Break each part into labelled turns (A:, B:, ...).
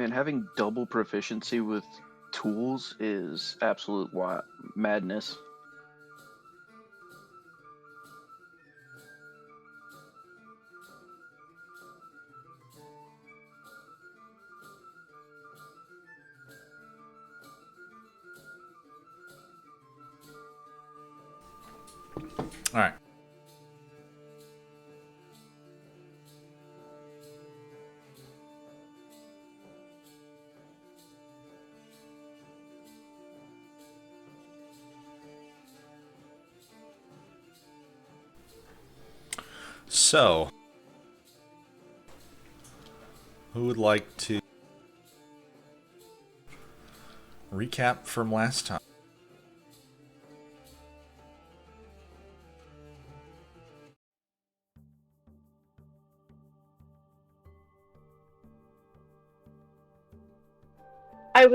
A: Man, having double proficiency with tools is absolute madness.
B: All right. So, who would like to recap from last time?
C: I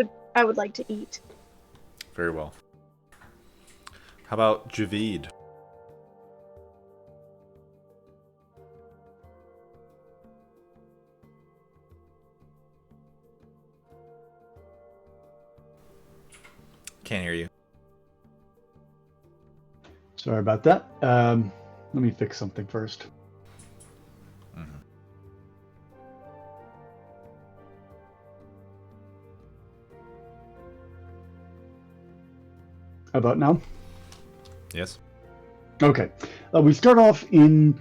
C: would like to eat.
B: Very well. How about Javid? Can't hear you.
D: Sorry about that. Let me fix something first.
B: Mm-hmm.
D: How about now?
B: Yes.
D: Okay. We start off in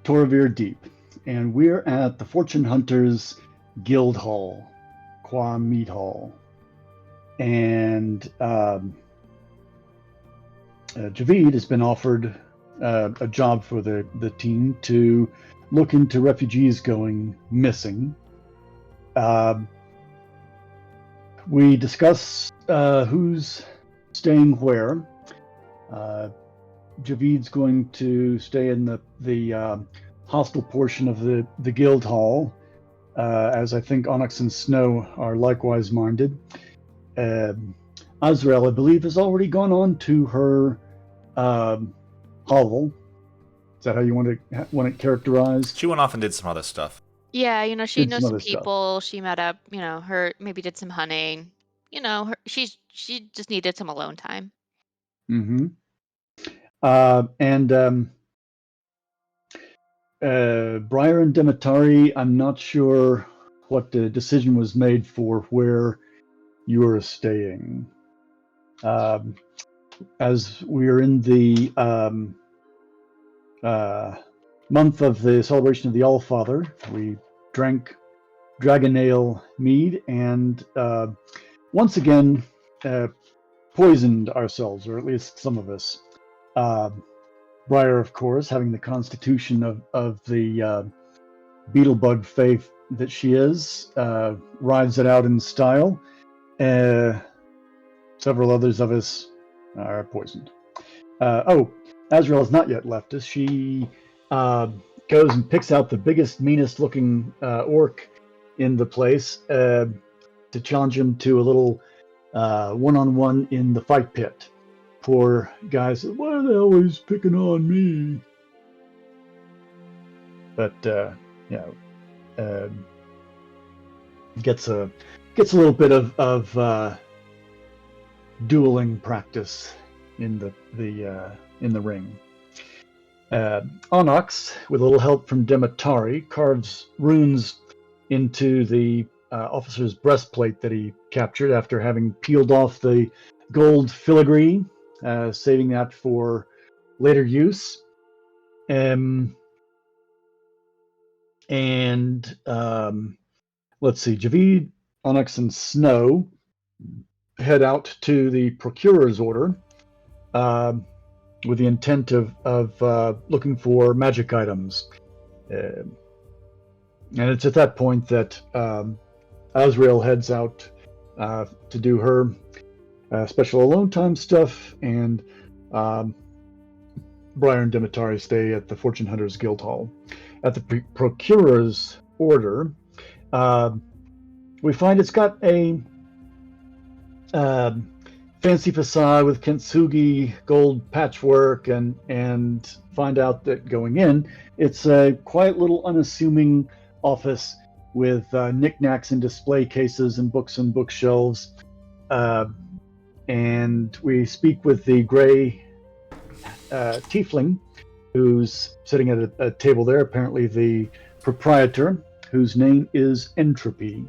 D: Toravir Deep, and we're at the Fortune Hunters Guild Hall, Qua Meat Hall. And Javid has been offered a job for the team to look into refugees going missing. We discuss who's staying where. Javid's going to stay in the hostel portion of the guild hall, as I think Onyx and Snow are likewise minded. Azrael, I believe, has already gone on to her hovel. Is that how you want it characterized?
B: She went off and did some other stuff.
C: Yeah, she
D: Did
C: knows
D: some
C: some
D: other stuff.
C: people. She met up, her maybe did some hunting. She just needed some alone time.
D: Mm-hmm. And Briar and Demetari, I'm not sure what the decision was made for where you are staying. As we are in the month of the celebration of the Allfather, we drank Dragon Ale mead and once again poisoned ourselves, or at least some of us. Briar, of course, having the constitution of the beetlebug faith that she is, rides it out in style. Several others of us are poisoned. Azrael has not yet left us. She goes and picks out the biggest, meanest looking orc in the place to challenge him to a little one-on-one in the fight pit. Poor guy says, "Why are they always picking on me?" But gets a little bit of dueling practice in the ring. Onyx, with a little help from Demetari, carves runes into the officer's breastplate that he captured after having peeled off the gold filigree, saving that for later use. Let's see, Javid, Onyx, and Snow head out to the Procurer's Order with the intent of looking for magic items. And it's at that point that Azrael heads out to do her special alone time stuff, and Briar and Demetari stay at the Fortune Hunters Guild Hall. At the Procurer's Order, we find it's got a fancy facade with kintsugi gold patchwork, and find out that going in, it's a quiet little unassuming office with knickknacks and display cases and books and bookshelves. And we speak with the gray tiefling who's sitting at a table there, apparently the proprietor, whose name is Entropy.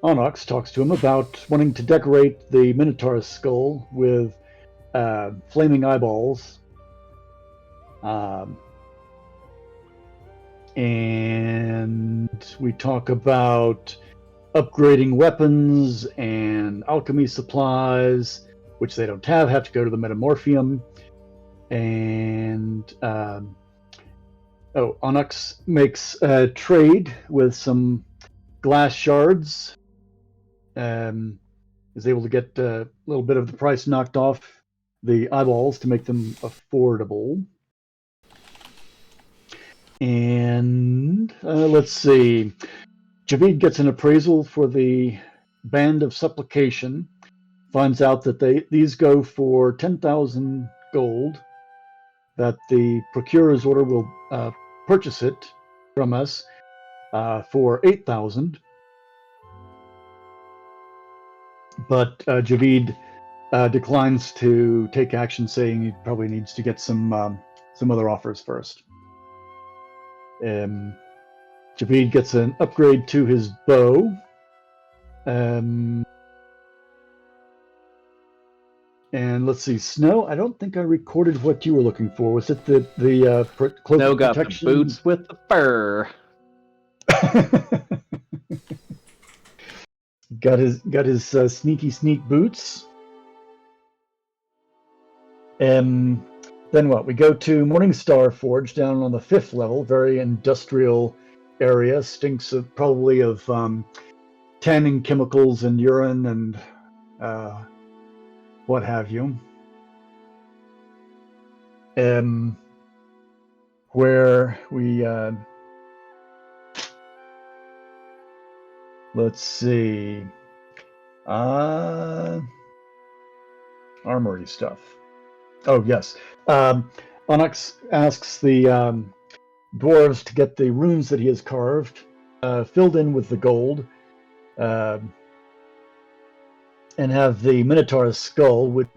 D: Onyx talks to him about wanting to decorate the Minotaur's skull with flaming eyeballs. And we talk about upgrading weapons and alchemy supplies, which they don't have to go to the Metamorphium. And Onyx makes a trade with some glass shards. Is able to get a little bit of the price knocked off the eyeballs to make them affordable. And let's see. Javid gets an appraisal for the Band of Supplication. Finds out that these go for 10,000 gold. That the procurer's order will purchase it from us for 8,000. But Javid declines to take action, saying he probably needs to get some other offers first. Javid gets an upgrade to his bow. And let's see, Snow. I don't think I recorded what you were looking for. Was it the cloak
E: Snow
D: of
E: got the
D: protection?
E: boots with the fur.
D: got his sneaky sneak boots. Then what? We go to Morningstar Forge down on the 5th level, very industrial area. Stinks probably of tanning chemicals and urine and what have you. Where we let's see, armory stuff. Oh yes, Onyx asks the dwarves to get the runes that he has carved filled in with the gold, and have the Minotaur's skull, which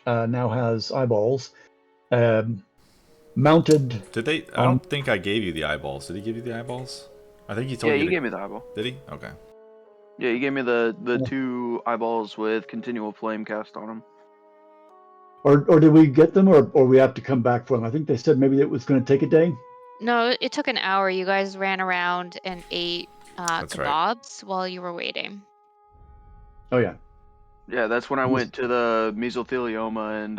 D: now has eyeballs, mounted.
B: Did they? I don't think I gave you the eyeballs. Did he give you the eyeballs? I think he told
A: Yeah,
B: you.
A: he gave me the eyeball.
B: Did he? Okay.
A: Yeah, he gave me the 2 eyeballs with continual flame cast on them.
D: Or did we get them, or we have to come back for them? I think they said maybe it was going to take a day.
C: No, it took an hour. You guys ran around and ate
B: That's right.
C: kebabs while you were waiting.
D: Oh yeah.
A: Yeah, that's when I went to the mesothelioma and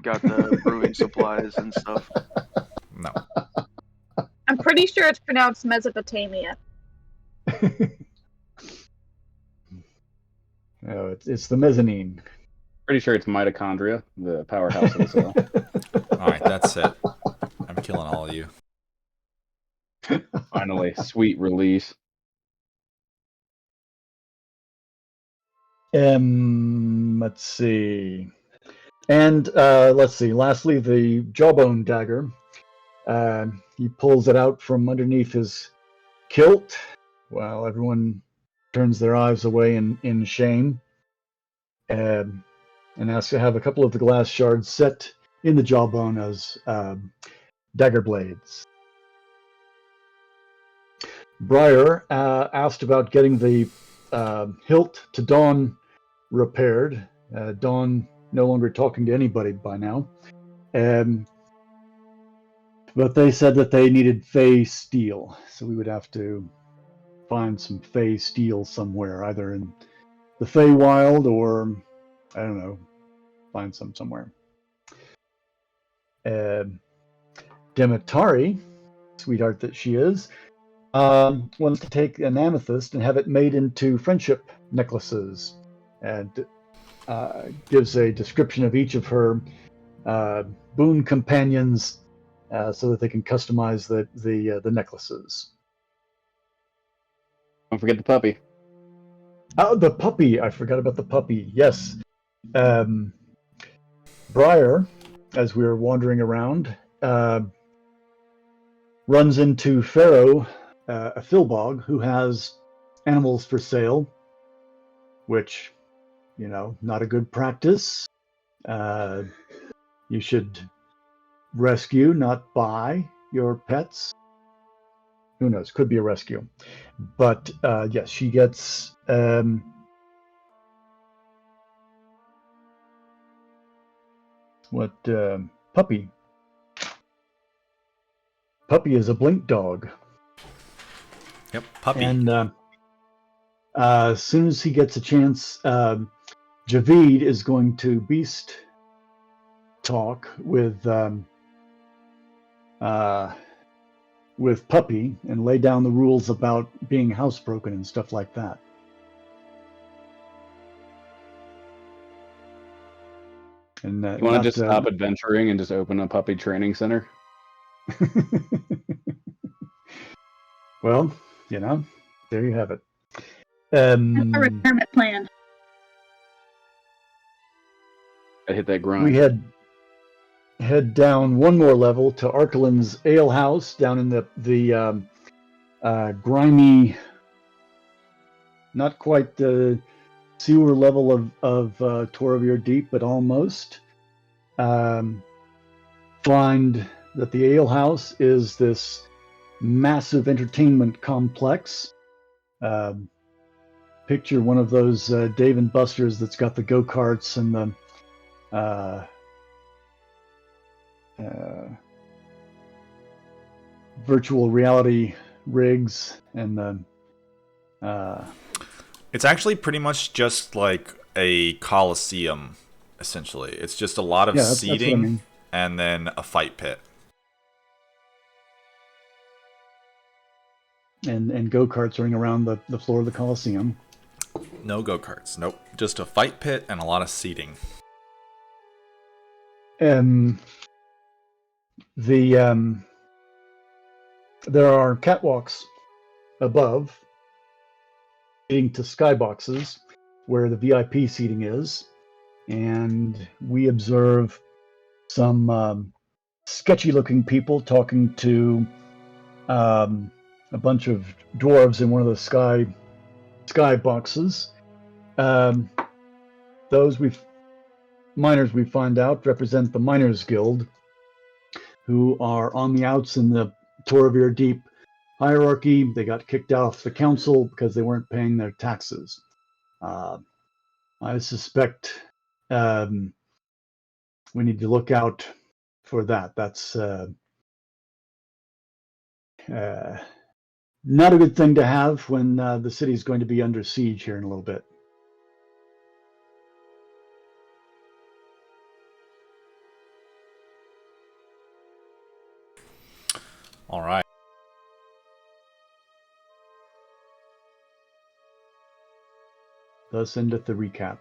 A: got the brewing supplies and stuff.
B: No.
F: I'm pretty sure it's pronounced Mesopotamia.
D: Oh, it's the mezzanine.
E: Pretty sure it's mitochondria, the powerhouse of the cell.
B: All right, that's it. I'm killing all of you.
E: Finally, sweet release.
D: Let's see. And let's see. Lastly, the jawbone dagger. He pulls it out from underneath his kilt while everyone turns their eyes away in shame. And asks to have a couple of the glass shards set in the jawbone as dagger blades. Briar asked about getting the hilt to Dawn repaired. Dawn no longer talking to anybody by now. But they said that they needed Fey steel, so we would have to find some Fey steel somewhere, either in the Feywild or, I don't know, find some somewhere. Demetari, sweetheart that she is, wants to take an amethyst and have it made into friendship necklaces, and gives a description of each of her boon companions so that they can customize the necklaces.
E: Don't forget the puppy.
D: Oh, the puppy! I forgot about the puppy. Yes. Briar, as we were wandering around, runs into Pharaoh a Philbog who has animals for sale, which, not a good practice. You should rescue, not buy your pets. Who knows? Could be a rescue. But yes, she gets puppy. Puppy is a blink dog.
B: Yep, puppy.
D: And as soon as he gets a chance, Javid is going to beast talk with Puppy and lay down the rules about being housebroken and stuff like that. And
E: You want to just stop adventuring and just open a puppy training center?
D: Well, there you have it.
F: A retirement plan.
E: I hit that grind.
D: We head down one more level to Arkhelin's Alehouse down in the grimy, not quite the sewer level of Torvir Deep, but almost. Find that the Alehouse is this massive entertainment complex. Picture one of those Dave and Buster's that's got the go-karts and the virtual reality rigs and the
B: It's actually pretty much just like a coliseum, essentially. It's just a lot of seating
D: that's what I mean.
B: And then a fight pit.
D: And go-karts running around the floor of the coliseum.
B: No go-karts. Nope. Just a fight pit and a lot of seating.
D: There are catwalks above leading to skyboxes where the VIP seating is, and we observe some sketchy-looking people talking to a bunch of dwarves in one of the sky boxes. Those miners we find out represent the Miners Guild, who are on the outs in the Torvir Deep hierarchy. They got kicked off the council because they weren't paying their taxes. I suspect we need to look out for that. That's not a good thing to have when the city's going to be under siege here in a little bit.
B: All right.
D: Thus endeth the recap.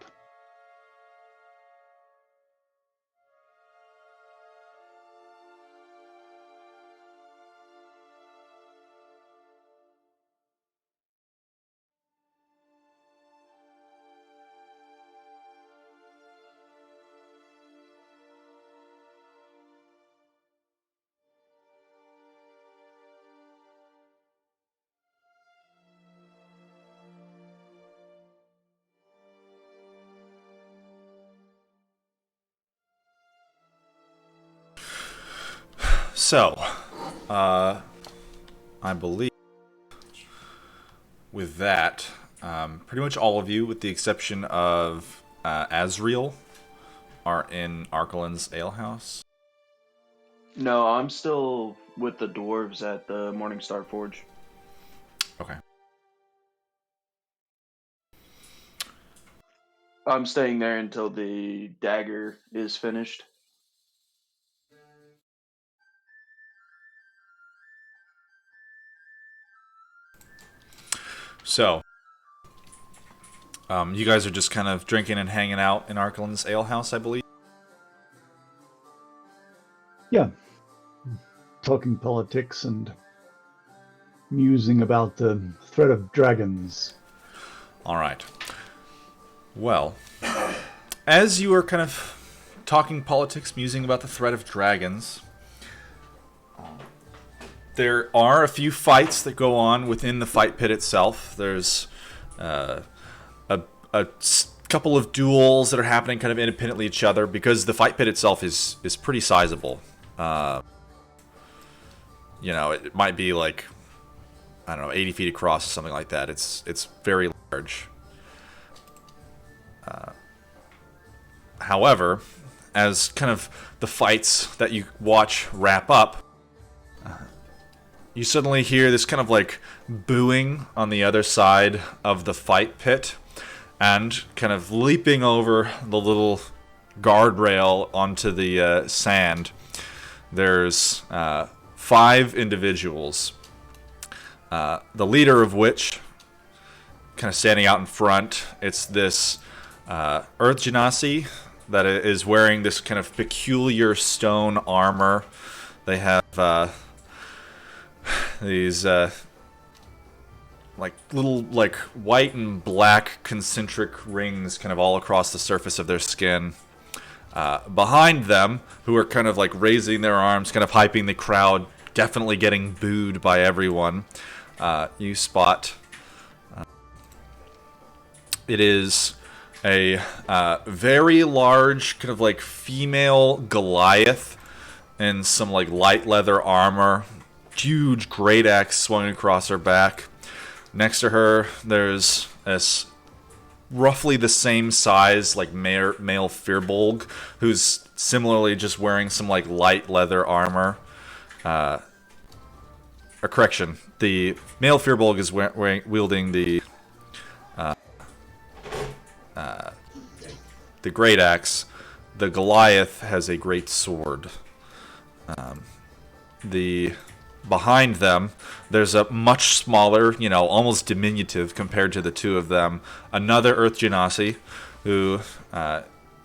B: So, I believe with that, pretty much all of you, with the exception of Azriel, are in Arkhelin's Alehouse.
A: No, I'm still with the dwarves at the Morningstar Forge.
B: Okay.
A: I'm staying there until the dagger is finished.
B: So, you guys are just kind of drinking and hanging out in Arkhelin's Alehouse, I believe?
D: Yeah. Talking politics and musing about the threat of dragons.
B: All right. Well, as you are kind of talking politics, musing about the threat of dragons, there are a few fights that go on within the fight pit itself. There's a couple of duels that are happening kind of independently of each other because the fight pit itself is pretty sizable. You know, it might be like, I don't know, 80 feet across or something like that. It's very large. However, as kind of the fights that you watch wrap up, you suddenly hear this kind of like booing on the other side of the fight pit, and kind of leaping over the little guardrail onto the sand, there's 5 individuals. The leader of which, kind of standing out in front, it's this Earth Genasi that is wearing this kind of peculiar stone armor. They have these like little like white and black concentric rings kind of all across the surface of their skin. Behind them, who are kind of like raising their arms, kind of hyping the crowd, definitely getting booed by everyone. You spot it is a very large kind of like female Goliath in some like light leather armor, huge great axe swung across her back. Next to her, there's this roughly the same size like male Firbolg, who's similarly just wearing some like light leather armor. Or correction, the male Firbolg is wielding the great axe. The Goliath has a great sword. Behind them, there's a much smaller, you know, almost diminutive compared to the two of them, another Earth Genasi, who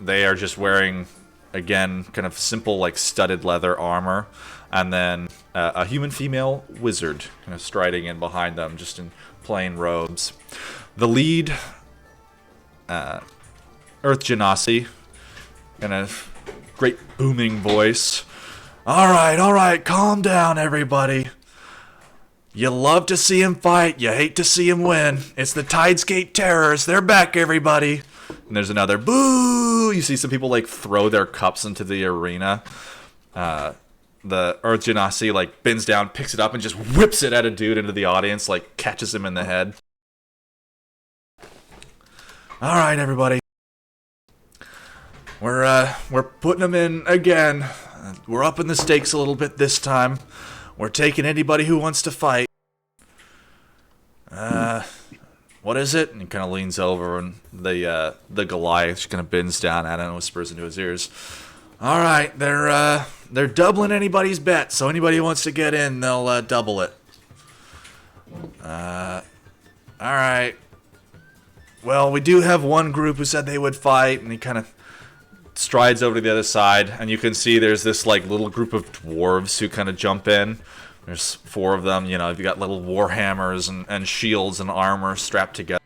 B: they are just wearing, again, kind of simple, like, studded leather armor, and then a human female wizard kind of striding in behind them, just in plain robes. The lead Earth Genasi, in a great booming voice, all right, calm down, everybody. You love to see him fight, you hate to see him win. It's the Tidesgate Terrors, they're back, everybody. And there's another boo! You see some people, like, throw their cups into the arena. The Earth Genasi, like, bends down, picks it up, and just whips it at a dude into the audience, like, catches him in the head. All right, everybody. We're putting them in again. We're upping the stakes a little bit this time. We're taking anybody who wants to fight. What is it? And he kind of leans over, and the Goliath kind of bends down at him and whispers into his ears. All right, they're doubling anybody's bet, so anybody who wants to get in, they'll double it. All right. Well, we do have one group who said they would fight, and he kind of strides over to the other side, and you can see there's this like little group of dwarves who kind of jump in. There's 4 of them, you know, you've got little war hammers and shields and armor strapped together.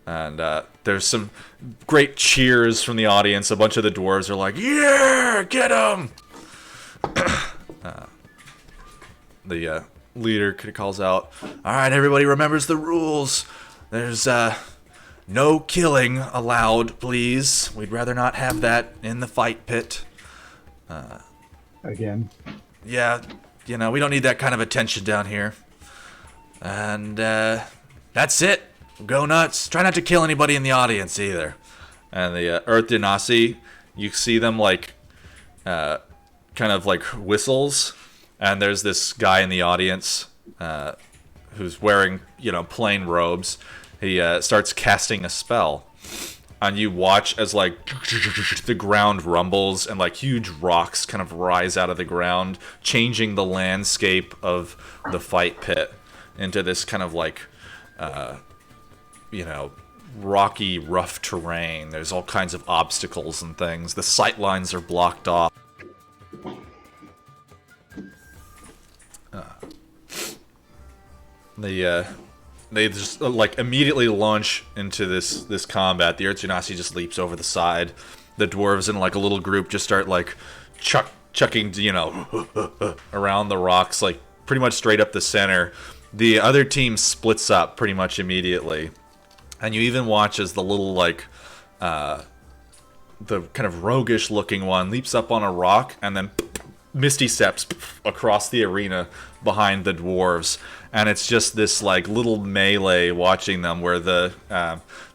B: And there's some great cheers from the audience. A bunch of the dwarves are like, yeah, get him! The leader calls out, all right, everybody remembers the rules. There's no killing allowed, please. We'd rather not have that in the fight pit.
D: Again.
B: Yeah, you know, we don't need that kind of attention down here. And that's it. Go nuts. Try not to kill anybody in the audience either. And the Earth Genasi, you see them like, kind of like whistles. And there's this guy in the audience who's wearing, you know, plain robes. He starts casting a spell, and you watch as like the ground rumbles and like huge rocks kind of rise out of the ground, changing the landscape of the fight pit into this kind of like, you know, rocky, rough terrain. There's all kinds of obstacles and things. The sight lines are blocked off. They just like immediately launch into this combat. The Earth Genasi just leaps over the side. The dwarves in like a little group just start like chucking, around the rocks, like pretty much straight up the center. The other team splits up pretty much immediately. And you even watch as the little, the kind of roguish looking one leaps up on a rock and then misty steps across the arena behind the dwarves. And it's just this little melee watching them, where the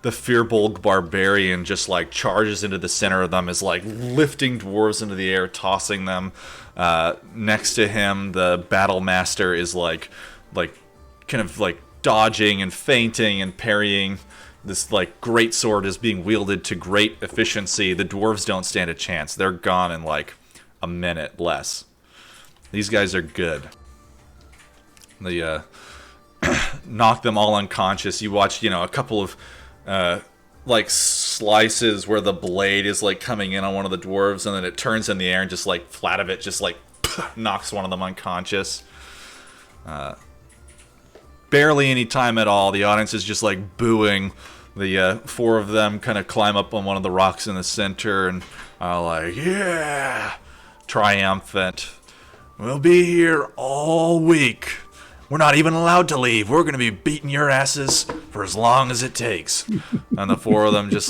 B: Fearbolg barbarian just charges into the center of them, is lifting dwarves into the air, tossing them. Next to him, the battle master is dodging and feinting and parrying. This great sword is being wielded to great efficiency. The dwarves don't stand a chance. They're gone in a minute less. These guys are good. They knock them all unconscious. You watch, a couple of slices where the blade is coming in on one of the dwarves, and then it turns in the air and just flat of it just knocks one of them unconscious. Barely any time at all. The audience is just booing. The four of them kind of climb up on one of the rocks in the center and are yeah, triumphant. We'll be here all week. We're not even allowed to leave. We're going to be beating your asses for as long as it takes. And the four of them just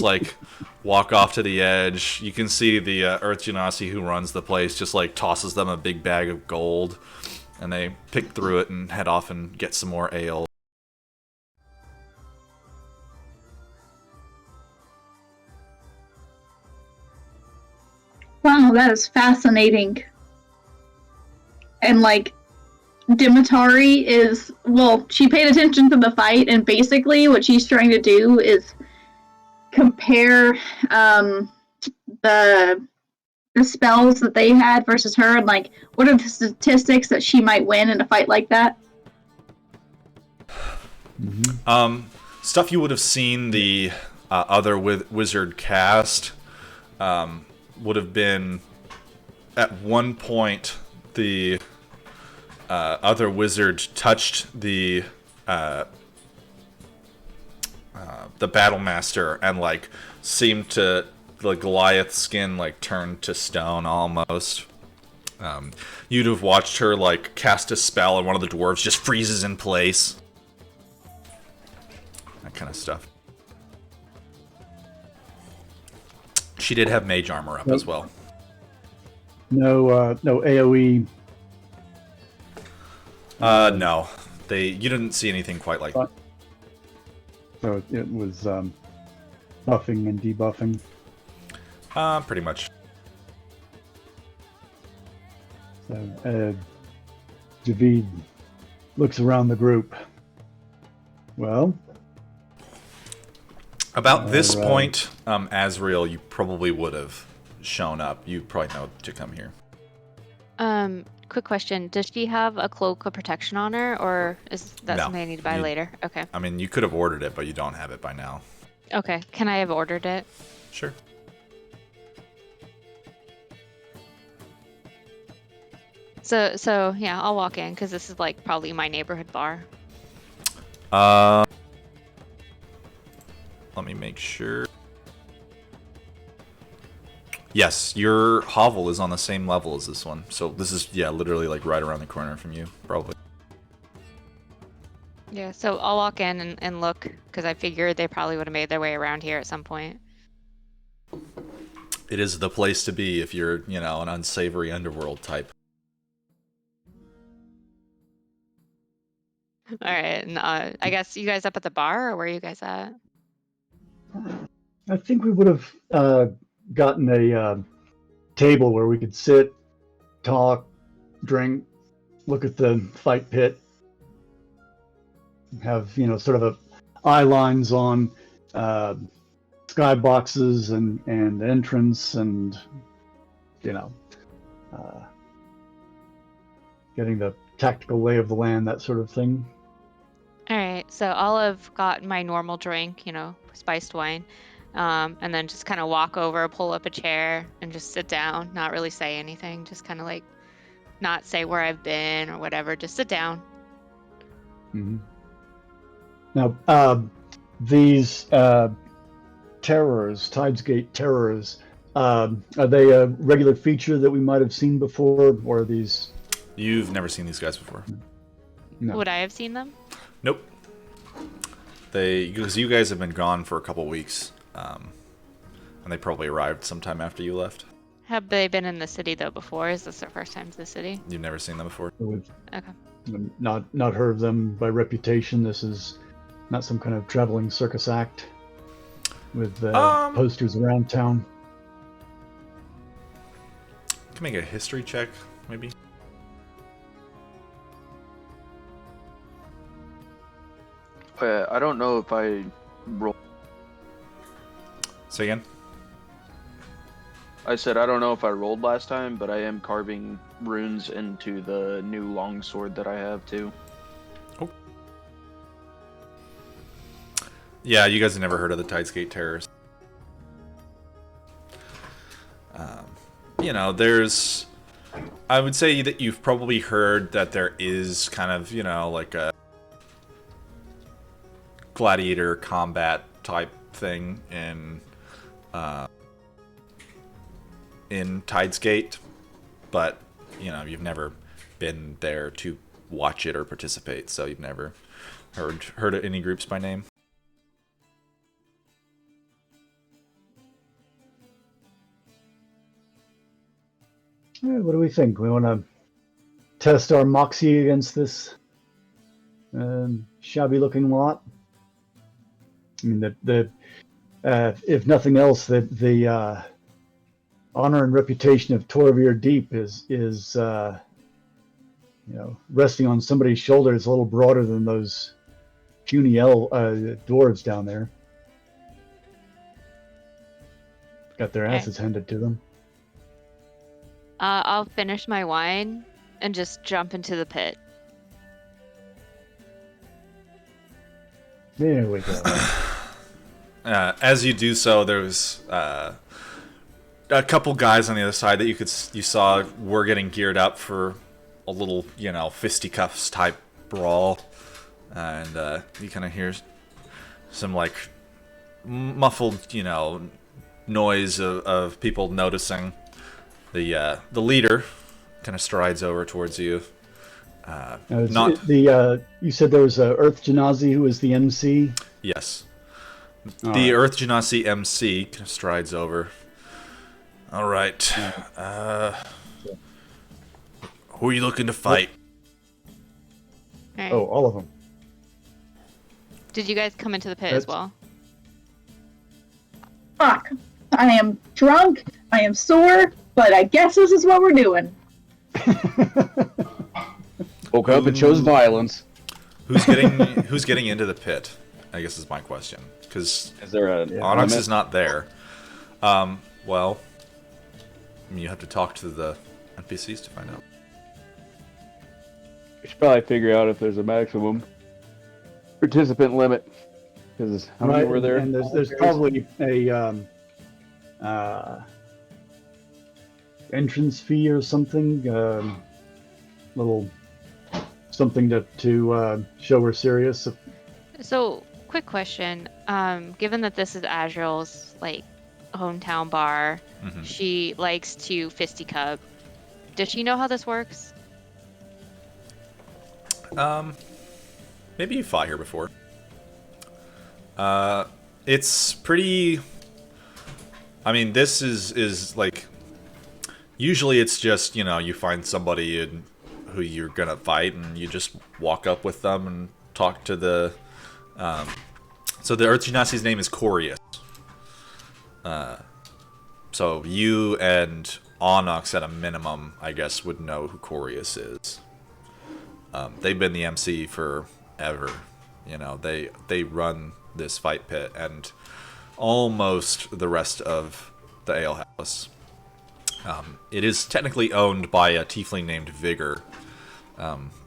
B: walk off to the edge. You can see the Earth Genasi who runs the place just tosses them a big bag of gold. And they pick through it and head off and get some more ale.
F: Wow, that is fascinating. And Dimitari is, she paid attention to the fight, and basically what she's trying to do is compare the spells that they had versus her, and what are the statistics that she might win in a fight like that?
B: Stuff you would have seen the other wizard cast would have been, at one point, the other wizard touched the battle master and seemed to the Goliath skin turned to stone almost. You'd have watched her cast a spell and one of the dwarves just freezes in place. That kind of stuff. She did have mage armor up as well.
D: No AoE.
B: No. You didn't see anything quite like that.
D: So it was buffing and debuffing.
B: Pretty much.
D: So Javid looks around the group. Well,
B: about this point, Azrael, you probably would have shown up. You probably know to come here.
C: Quick question. Does she have a cloak of protection on her, or is that
B: No.
C: something I need to buy later? Okay.
B: I mean, you could have ordered it, but you don't have it by now.
C: Okay. Can I have ordered it?
B: Sure.
C: So yeah, I'll walk in because this is probably my neighborhood bar.
B: Let me make sure. Yes, your hovel is on the same level as this one. So this is, literally right around the corner from you, probably.
C: Yeah, so I'll walk in and look, because I figured they probably would have made their way around here at some point.
B: It is the place to be if you're, an unsavory underworld type.
C: All right, and I guess you guys up at the bar, or where are you guys at?
D: I think we would have gotten a table where we could sit, talk, drink, look at the fight pit, have sort of eye lines on skyboxes and entrance, and getting the tactical lay of the land, that sort of thing.
C: All right, so I'll have got my normal drink, spiced wine, and then just kind of walk over, pull up a chair, and just sit down, not really say anything, just kind of not say where I've been or whatever, just sit down.
D: Mm-hmm. Now, these terrors, Tidesgate terrors, Are they a regular feature that we might have seen before, or are these?
B: You've never seen these guys before.
D: No.
C: Would I have seen them?
B: Nope. Because you guys have been gone for a couple weeks, and they probably arrived sometime after you left.
C: Have they been in the city though before? Is this their first time to the city?
B: You've never seen them before.
D: We've
C: Okay.
D: not heard of them by reputation. This is not some kind of traveling circus act with posters around town.
B: Can make a history check, maybe.
A: I don't know if I roll.
B: Say again.
A: I said I don't know if I rolled last time, but I am carving runes into the new longsword that I have too.
B: Oh. Yeah, you guys have never heard of the Tidesgate Terrors. You know, there's... I would say that you've probably heard that there is kind of, you know, like a gladiator combat type thing in Tidesgate, but you know, you've never been there to watch it or participate, so you've never heard of any groups by name.
D: What do we think? We want to test our moxie against this shabby-looking lot. I mean, if nothing else, the honor and reputation of Torvir Deep is resting on somebody's shoulders a little broader than those puny dwarves down there. Got their asses handed to them.
C: I'll finish my wine and just jump into the pit.
D: There we go.
B: As you do so, there's a couple guys on the other side that you saw were getting geared up for a little, you know, fisticuffs type brawl, and you kind of hear some like muffled, you know, noise of people noticing. The leader kind of strides over towards you.
D: You said there was a Earth Genasi who was the MC.
B: Yes.
D: All
B: the
D: right.
B: Earth Genasi MC kind of strides over. All right. Who are you looking to fight?
C: All right.
D: Oh, all of them.
C: Did you guys come into the pit as well?
F: Fuck. I am drunk. I am sore. But I guess this is what we're doing.
E: Woke up and chose violence.
B: Who's getting into the pit? I guess is my question. Because
E: Is there a
B: Onyx
E: limit?
B: is not there. Well, you have to talk to the NPCs to find out.
E: We should probably figure out if there's a maximum participant limit. Because how many were there?
D: And there's probably a entrance fee or something, little something to show we're serious.
C: So, quick question. Given that this is Azrael's like hometown bar,
B: Mhm.
C: she likes to fisticuff. Does she know how this works?
B: Maybe you fought here before. It's pretty. I mean, this is like. Usually, it's just, you know, you find somebody who you're gonna fight, and you just walk up with them and talk to the. So the Earth Genasi's name is Corius. So you and Onyx, at a minimum, I guess, would know who Corius is. They've been the MC forever. You know, they run this fight pit and almost the rest of the Alehouse. It is technically owned by a tiefling named Vigor,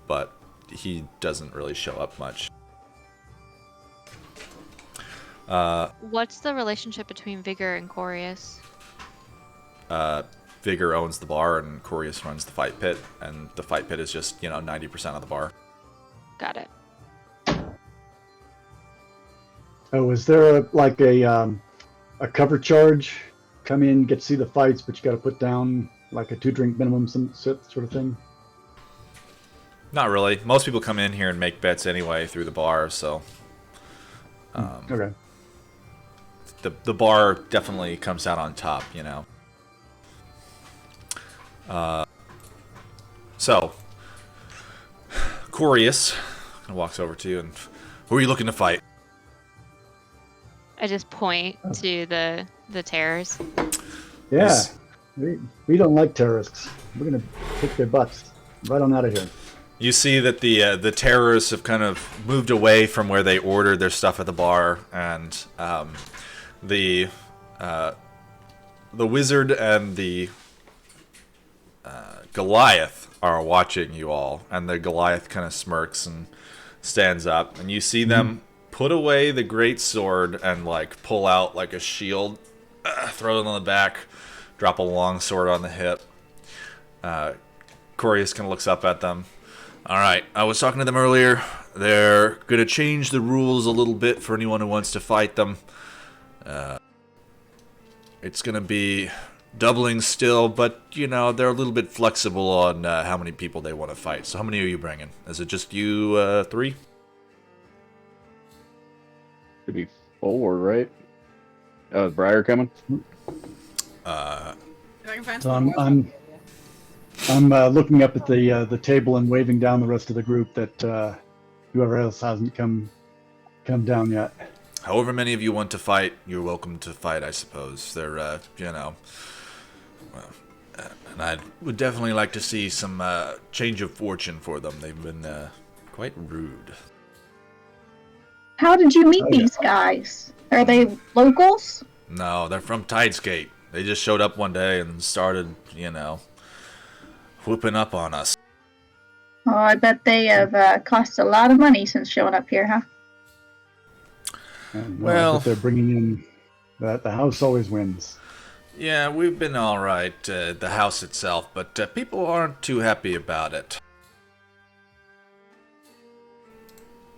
B: but he doesn't really show up much.
C: What's the relationship between Vigor and Corius?
B: Vigor owns the bar and Corius runs the fight pit, and the fight pit is just, you know, 90% of the bar.
C: Got it.
D: Oh, is there a cover charge come in, get to see the fights, but you got to put down like a 2-drink minimum sort of thing?
B: Not really. Most people come in here and make bets anyway through the bar, so
D: Okay.
B: the bar definitely comes out on top, you know. So, Corius walks over to you and, who are you looking to fight?
C: I just point to the terrors.
D: Yeah.
B: Yes.
D: We don't like terrorists. We're going to kick their butts. Right on out of here.
B: You see that the terrorists have kind of moved away from where they ordered their stuff at the bar, and the wizard and the Goliath are watching you all, and the Goliath kind of smirks and stands up, and you see them put away the great sword and like pull out like a shield, throw it on the back, drop a long sword on the hip. Corius kind of looks up at them. All right, I was talking to them earlier. They're going to change the rules a little bit for anyone who wants to fight them. It's going to be doubling still, but, you know, they're a little bit flexible on how many people they want to fight. So how many are you bringing? Is it just you 3?
E: Should be 4, right? Oh, is Briar coming?
G: If I can find
D: So
G: someone
D: I'm looking up at the table and waving down the rest of the group that whoever else hasn't come down yet.
B: However many of you want to fight, you're welcome to fight, I suppose. They're, you know... Well, and I would definitely like to see some change of fortune for them. They've been quite rude.
F: How did you meet
D: Oh, yeah.
F: these guys? Are they locals?
B: No, they're from Tidesgate. They just showed up one day and started, you know, whooping up on us.
F: Oh, I bet they have cost a lot of money since showing up here, huh?
B: Well-
D: they're bringing in that the house always wins.
B: Yeah, we've been alright, the house itself, but people aren't too happy about it.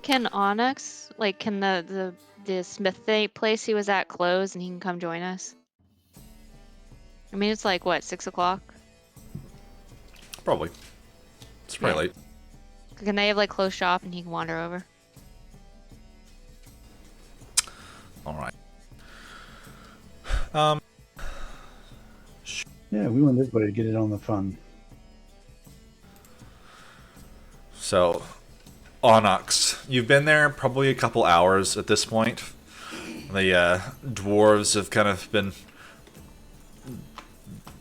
C: Can Onyx, like, can the Smith place he was at close and he can come join us? I mean, it's like, what, 6 o'clock?
B: Probably. It's pretty
C: Yeah.
B: late.
C: Can they have, like, closed shop and he can wander over?
B: Alright.
D: Yeah, we want everybody to get in on the fun.
B: So, Onyx, you've been there probably a couple hours at this point. The dwarves have kind of been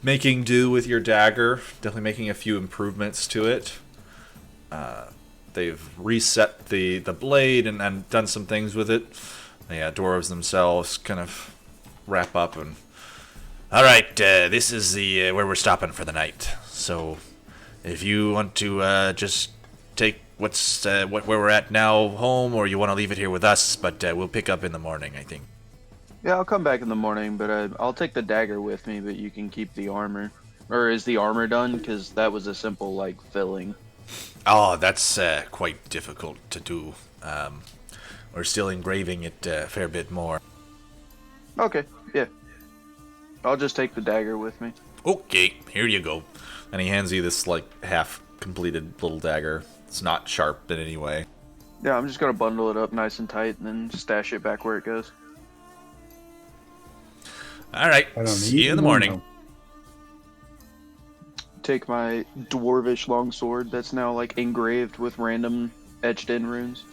B: making do with your dagger, definitely making a few improvements to it. They've reset the blade and done some things with it. The dwarves themselves kind of wrap up and... Alright, this is the where we're stopping for the night. So, if you want to just take where we're at now home, or you want to leave it here with us, but we'll pick up in the morning, I think.
A: Yeah, I'll come back in the morning, but I'll take the dagger with me, but you can keep the armor. Or is the armor done? Because that was a simple, like, filling.
B: Oh, that's quite difficult to do. We're still engraving it a fair bit more.
A: Okay, yeah. I'll just take the dagger with me.
B: Okay, here you go. And he hands you this, like, half-completed little dagger. It's not sharp in any way.
A: Yeah, I'm just gonna bundle it up nice and tight and then stash it back where it goes.
B: Alright,
D: I don't
B: see
D: need
B: you in the
D: one,
B: morning.
D: no.
A: Take my dwarvish longsword that's now, like, engraved with random etched-in runes.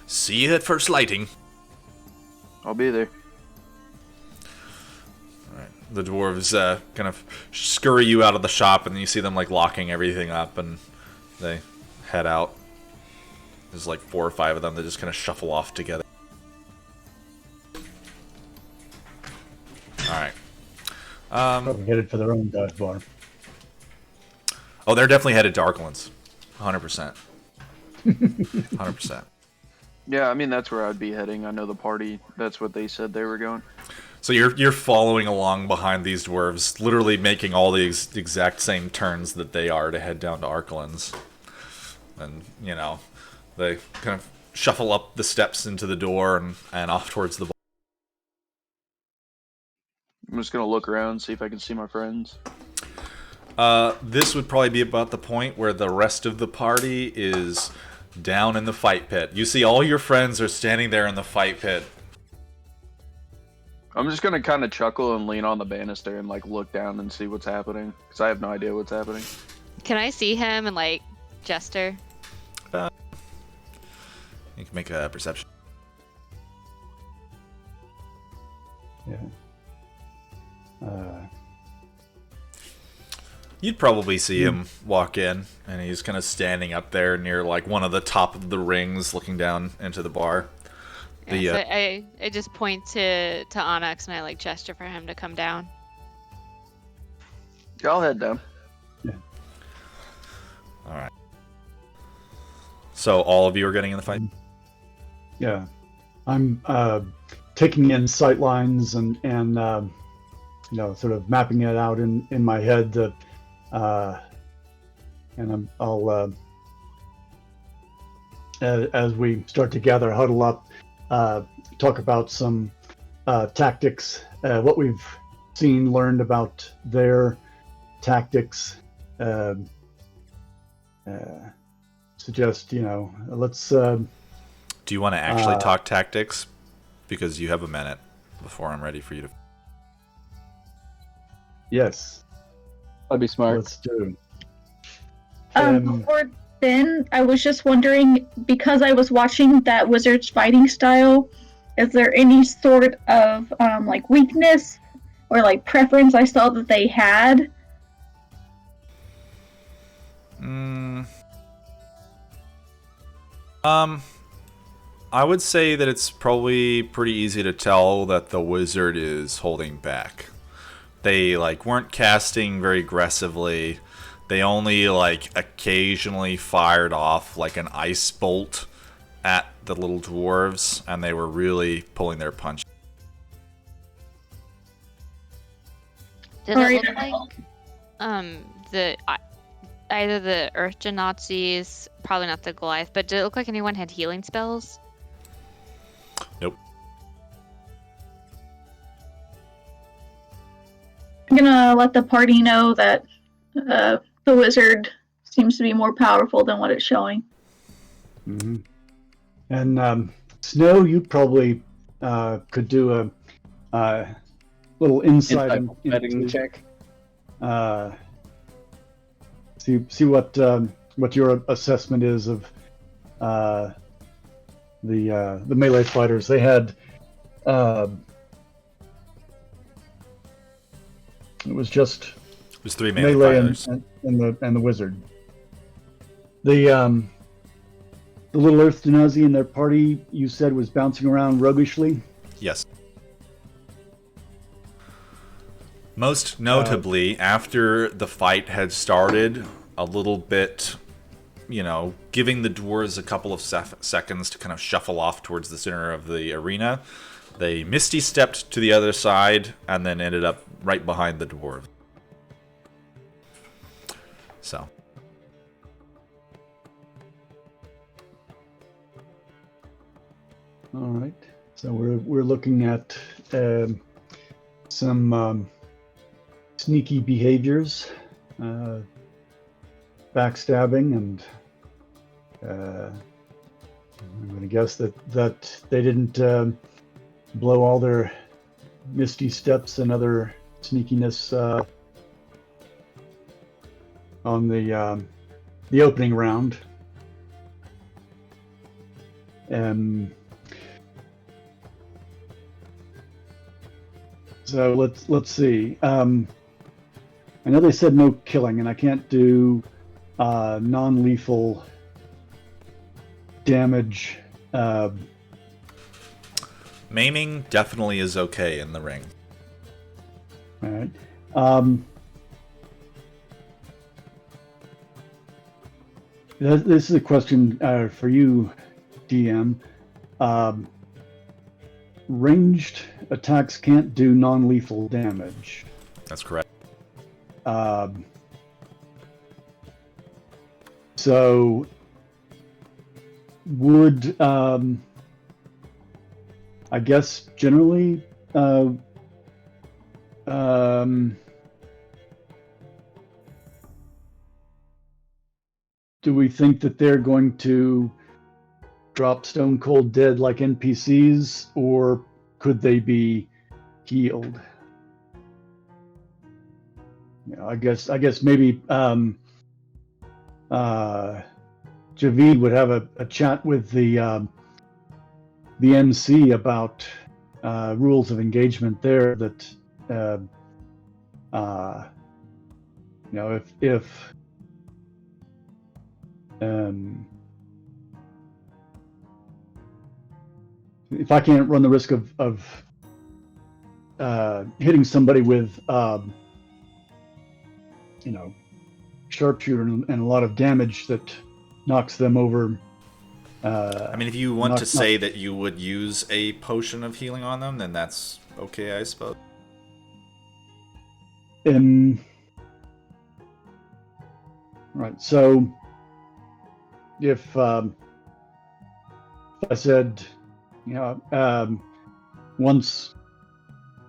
B: See you at first lighting.
A: I'll be there.
B: The dwarves kind of scurry you out of the shop, and you see them like locking everything up, and they head out. There's like 4 or 5 of them that just kind of shuffle off together. Alright.
D: Probably headed for their own dive bar.
B: Oh, they're definitely headed to Arkhelin's. 100%. 100%.
A: Yeah, I mean, that's where I'd be heading. I know the party. That's what they said they were going.
B: So you're following along behind these dwarves, literally making all the exact same turns that they are to head down to Arkhelin's. And, you know, they kind of shuffle up the steps into the door and off towards the bar.
A: I'm just gonna look around, see if I can see my friends.
B: This would probably be about the point where the rest of the party is down in the fight pit. You see all your friends are standing there in the fight pit.
A: I'm just gonna kind of chuckle and lean on the banister and like look down and see what's happening, because I have no idea what's happening.
C: Can I see him and like gesture?
B: You can make a perception.
D: Yeah.
B: You'd probably see him walk in, and he's kind of standing up there near like one of the top of the rings, looking down into the bar.
C: Yeah, so I just point to Onyx and I like gesture for him to come down.
A: Yeah, I'll head down.
D: Yeah.
B: All right. So all of you are getting in the fight.
D: Yeah. I'm taking in sight lines and you know, sort of mapping it out in my head. And I'll as we start to gather, huddle up, talk about some tactics, what we've seen, learned about their tactics. Suggest, you know, let's.
B: Do you want to actually talk tactics? Because you have a minute before I'm ready for you to.
D: Yes.
E: That'd be smart.
D: Let's do.
F: Before then, I was just wondering, because I was watching that wizard's fighting style, is there any sort of like weakness or like preference I saw that they had?
B: I would say that it's probably pretty easy to tell that the wizard is holding back. They like weren't casting very aggressively. They only like occasionally fired off like an ice bolt at the little dwarves, and they were really pulling their punch.
C: Did it look like the either the Earth Genazis, probably not the Goliath, but did it look like anyone had healing spells?
B: Nope.
F: I'm gonna let the party know that the wizard seems to be more powerful than what it's showing.
D: Mm-hmm. And Snow, you probably could do a little insight
E: betting check.
D: See what your assessment is of the melee fighters. They had it was just
B: It was 3 melee
D: melee
B: fighters.
D: and the wizard. The little Earth Genazi in their party, you said, was bouncing around roguishly.
B: Yes. Most notably, after the fight had started, a little bit, you know, giving the dwarves a couple of seconds to kind of shuffle off towards the center of the arena, they misty stepped to the other side and then ended up right behind the dwarves. So.
D: All right. So we're looking at some sneaky behaviors, backstabbing, and I'm going to guess that they didn't blow all their misty steps and other sneakiness on the opening round. So let's see. I know they said no killing, and I can't do non-lethal damage.
B: Maiming definitely is okay in the ring.
D: All right. This is a question for you, DM. Ranged attacks can't do non-lethal damage.
B: That's correct.
D: So would I guess generally Do we think that they're going to drop stone cold dead like NPCs, or could they be healed? I guess maybe Javid would have a chat with the MC about rules of engagement there. That if I can't run the risk of hitting somebody with sharpshooter and a lot of damage that knocks them over.
B: I mean, if you want to say that you would use a potion of healing on them, then that's okay, I suppose.
D: Right. So if I said, once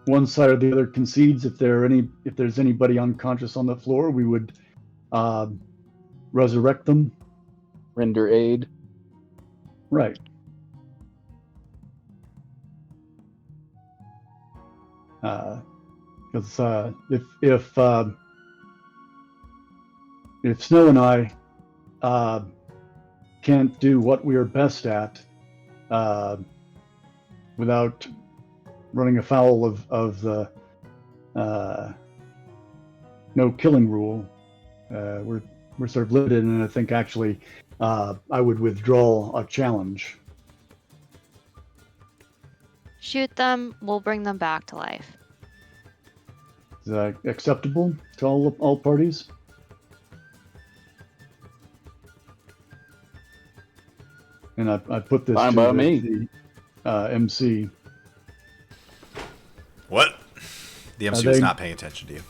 D: one side or the other concedes, if there's anybody unconscious on the floor, we would resurrect them,
E: Render aid.
D: right? Because if Snow and I can't do what we are best at without running afoul of the no killing rule, we're sort of limited, and I think actually I would withdraw a challenge.
C: Shoot them, we'll bring them back to life.
D: Is that acceptable to all parties? And I put this
E: Fine
D: to
E: by me.
D: the MC.
B: What? The MC was not paying attention to you.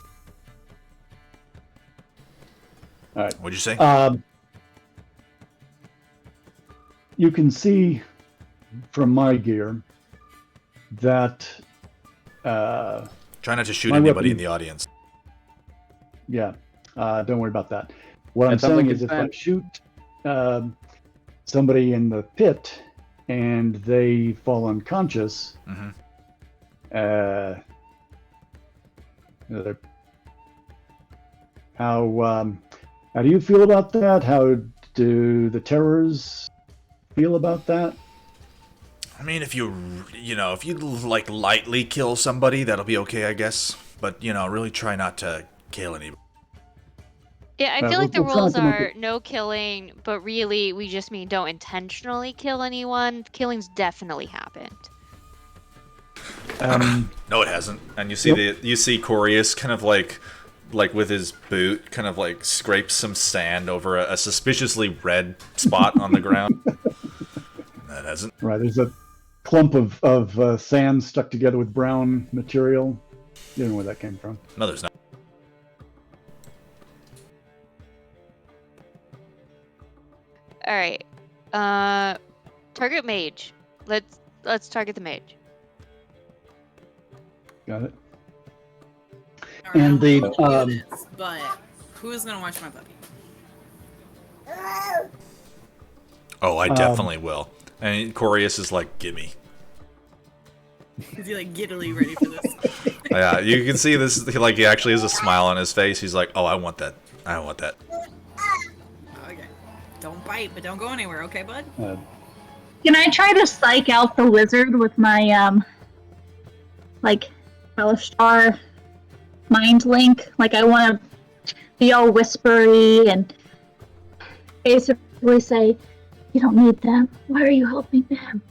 D: All right.
B: What'd you say?
D: You can see from my gear that
B: Try not to shoot
D: my
B: anybody
D: weapon-
B: in the audience.
D: yeah, don't worry about that. What I'm
E: That sounds
D: saying
E: like
D: is,
E: it's
D: if I
E: fine.
D: shoot somebody in the pit and they fall unconscious,
B: Mhm.
D: How do you feel about that? How do the terrors feel about that?
B: I mean, if you like lightly kill somebody, that'll be okay, I guess. But really try not to kill anybody.
C: Yeah, I feel like the
D: we'll try
C: rules
D: to make
C: are
D: it-
C: no killing, but really we just mean don't intentionally kill anyone. Killings definitely happened.
B: No, it hasn't. And you see you see Corius kind of like with his boot, kind of like scrapes some sand over a suspiciously red spot on the ground. That hasn't.
D: Right, there's a clump of sand stuck together with brown material. You don't know where that came from.
B: No, there's not.
C: All right. Target mage. Let's target the mage.
D: Got it.
G: All right,
D: And
G: I'm
D: the,
G: gonna do this, but who's gonna watch my puppy?
B: Oh, I definitely will. And Corius is like, gimme.
G: Is he like giddily ready for this?
B: Yeah, you can see this. He actually has a smile on his face. He's like, "Oh, I want that. I want that."
G: Okay. Don't bite, but don't go anywhere, okay, bud?
F: Can I try to psych out the wizard with my Felishtar mind link? Like, I want to be all whispery and basically say, "You don't need them. Why are you helping them?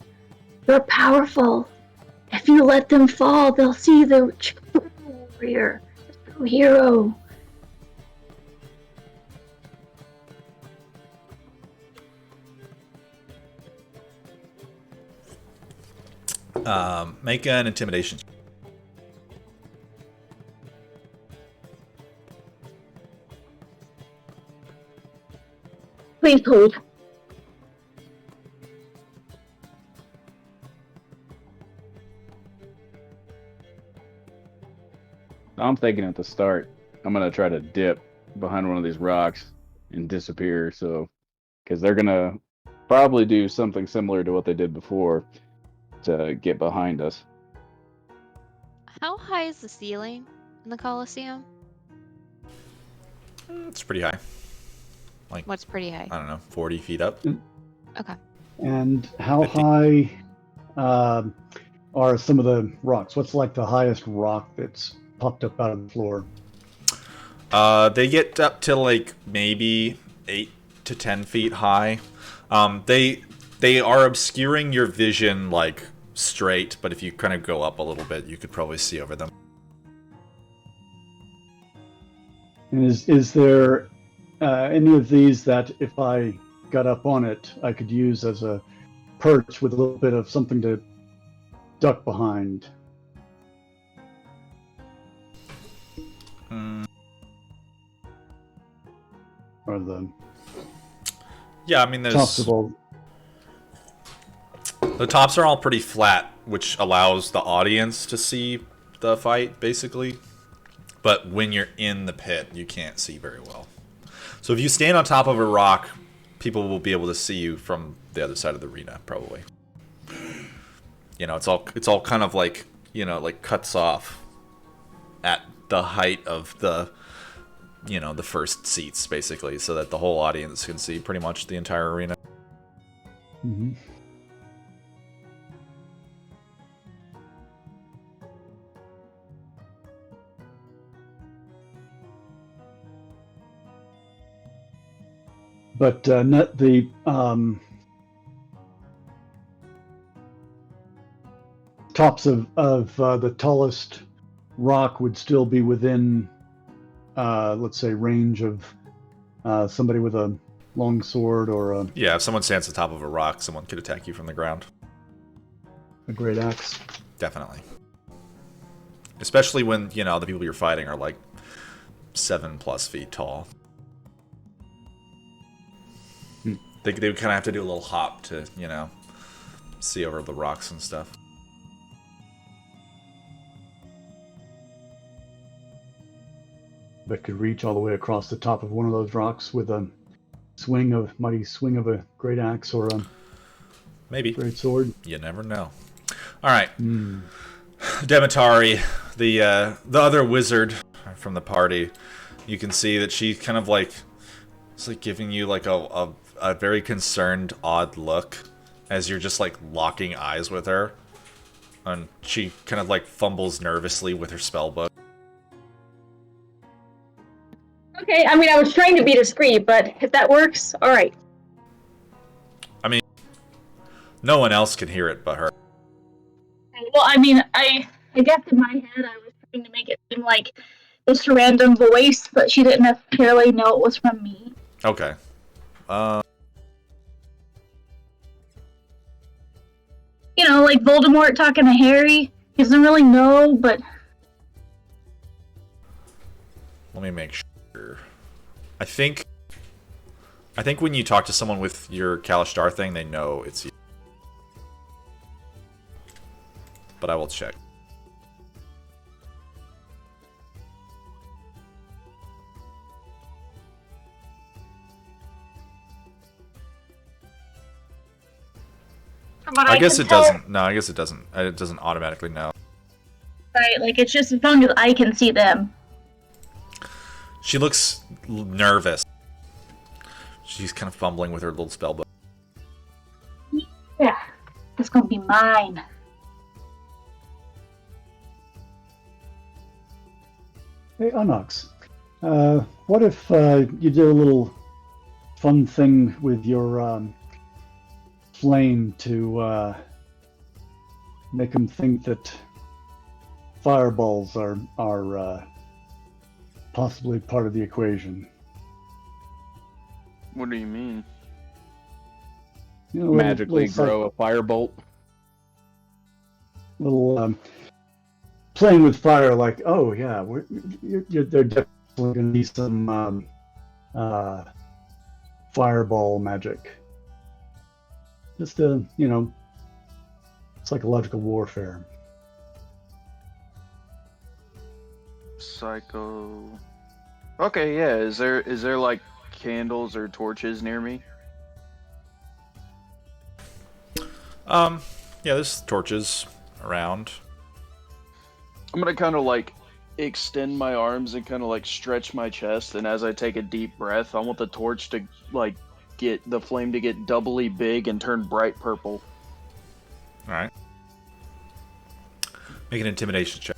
F: They're powerful. If you let them fall, they'll see the true warrior, the true hero."
B: Make an intimidation.
F: Please hold.
E: I'm thinking at the start, I'm gonna try to dip behind one of these rocks and disappear. So, because they're gonna probably do something similar to what they did before to get behind us.
C: How high is the ceiling in the Colosseum?
B: It's pretty high.
C: What's pretty high?
B: I don't know, 40 feet up.
C: Okay.
D: And how
B: 50.
D: high are some of the rocks? What's like the highest rock that's popped up out of the floor?
B: They get up to like maybe 8 to 10 feet high. They are obscuring your vision like straight, but if you kind of go up a little bit, you could probably see over them.
D: And is there any of these that if I got up on it, I could use as a perch with a little bit of something to duck behind? Or the
B: Yeah, I mean,
D: tops of all.
B: the tops are all pretty flat, which allows the audience to see the fight, basically. But when you're in the pit, you can't see very well. So if you stand on top of a rock, people will be able to see you from the other side of the arena, probably. You know, it's all kind of like, you know, like cuts off at the height of the, you know, the first seats, basically, so that the whole audience can see pretty much the entire arena.
D: Mm-hmm. But not the tops of the tallest rock would still be within, let's say, range of somebody with a long sword or
B: Yeah, if someone stands on top of a rock, someone could attack you from the ground.
D: a great axe.
B: Definitely. Especially when, you know, the people you're fighting are like 7+ feet tall. They would kind of have to do a little hop to, you know, see over the rocks and stuff.
D: But could reach all the way across the top of one of those rocks with a mighty swing of a great axe or a
B: Maybe.
D: great sword.
B: You never know. All right. Demetari, the other wizard from the party, you can see that she kind of like, it's like giving you like a very concerned, odd look as you're just like locking eyes with her. And she kind of like fumbles nervously with her spell book.
F: Okay, I mean, I was trying to be discreet, but if that works, all right.
B: I mean, no one else can hear it but her.
F: Well, I mean, I guess in my head I was trying to make it seem like this random voice, but she didn't necessarily know it was from me.
B: Okay.
F: You know, like Voldemort talking to Harry. He doesn't really know, but
B: Let me make sure. I think when you talk to someone with your Kalishtar thing, they know it's you. But I will check.
F: but
B: I guess
F: can
B: it
F: tell,
B: doesn't. No, I guess it doesn't. It doesn't automatically know.
F: Right, like it's just as long as I can see them.
B: She looks nervous. She's kind of fumbling with her little spell book.
F: Yeah, it's gonna be mine.
D: Hey, Unox, what if you did a little fun thing with your flame to make them think that fireballs are possibly part of the equation?
A: What do you mean?
D: You know,
E: Magically
D: little
E: grow a firebolt.
D: little playing with fire, like, oh yeah, there definitely going to be some fireball magic. Just psychological warfare.
A: Psycho. Okay, yeah. Is there like candles or torches near me?
B: Yeah, there's torches around.
A: I'm gonna kind of like extend my arms and kind of like stretch my chest, and as I take a deep breath, I want the torch to like get the flame to get doubly big and turn bright purple.
B: All right. Make an intimidation check.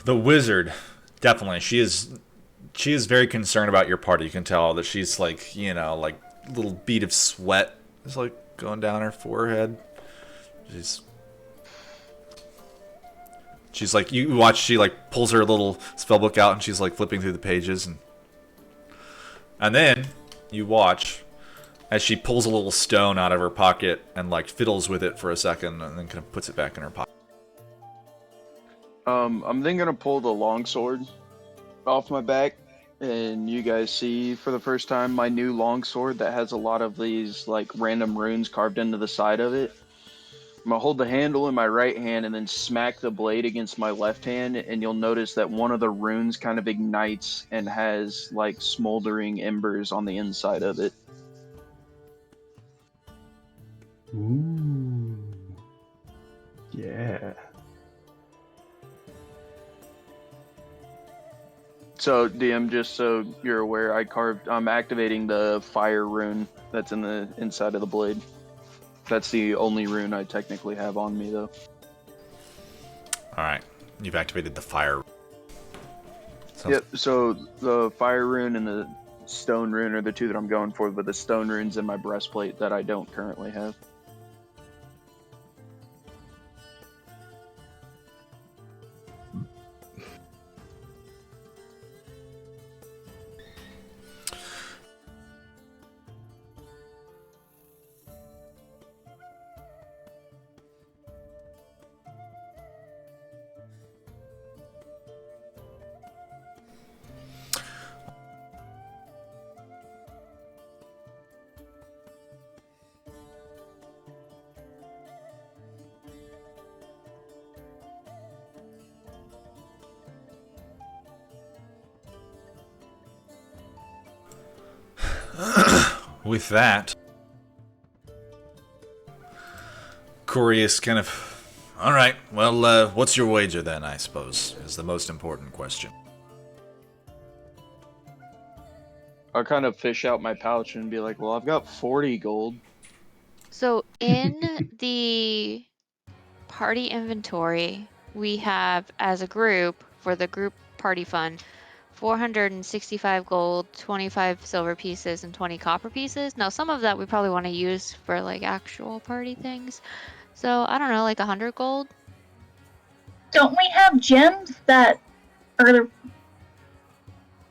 B: The wizard, definitely. She is very concerned about your party. You can tell that she's like, like a little bead of sweat is like going down her forehead. She's like, you watch, she like pulls her little spellbook out and she's like flipping through the pages, and then you watch as she pulls a little stone out of her pocket and like fiddles with it for a second and then kind of puts it back in her pocket.
A: I'm then gonna pull the longsword off my back, and you guys see for the first time my new longsword that has a lot of these like random runes carved into the side of it. I'm gonna hold the handle in my right hand and then smack the blade against my left hand, and you'll notice that one of the runes kind of ignites and has like smoldering embers on the inside of it.
D: Ooh. Yeah.
A: So, DM, just so you're aware, I'm activating the fire rune that's in the inside of the blade. That's the only rune I technically have on me, though.
B: Alright, you've activated the fire.
A: Yep, so the fire rune and the stone rune are the two that I'm going for, but the stone rune's in my breastplate that I don't currently have.
B: With that, Corey is kind of, all right, well, what's your wager then, I suppose, is the most important question.
A: I'll kind of fish out my pouch and be like, well, I've got 40 gold.
C: So in the party inventory, we have, as a group, for the group party fund, 465 gold, 25 silver pieces, and 20 copper pieces. Now, some of that we probably want to use for like actual party things. So I don't know, like 100 gold.
F: Don't we have gems that are,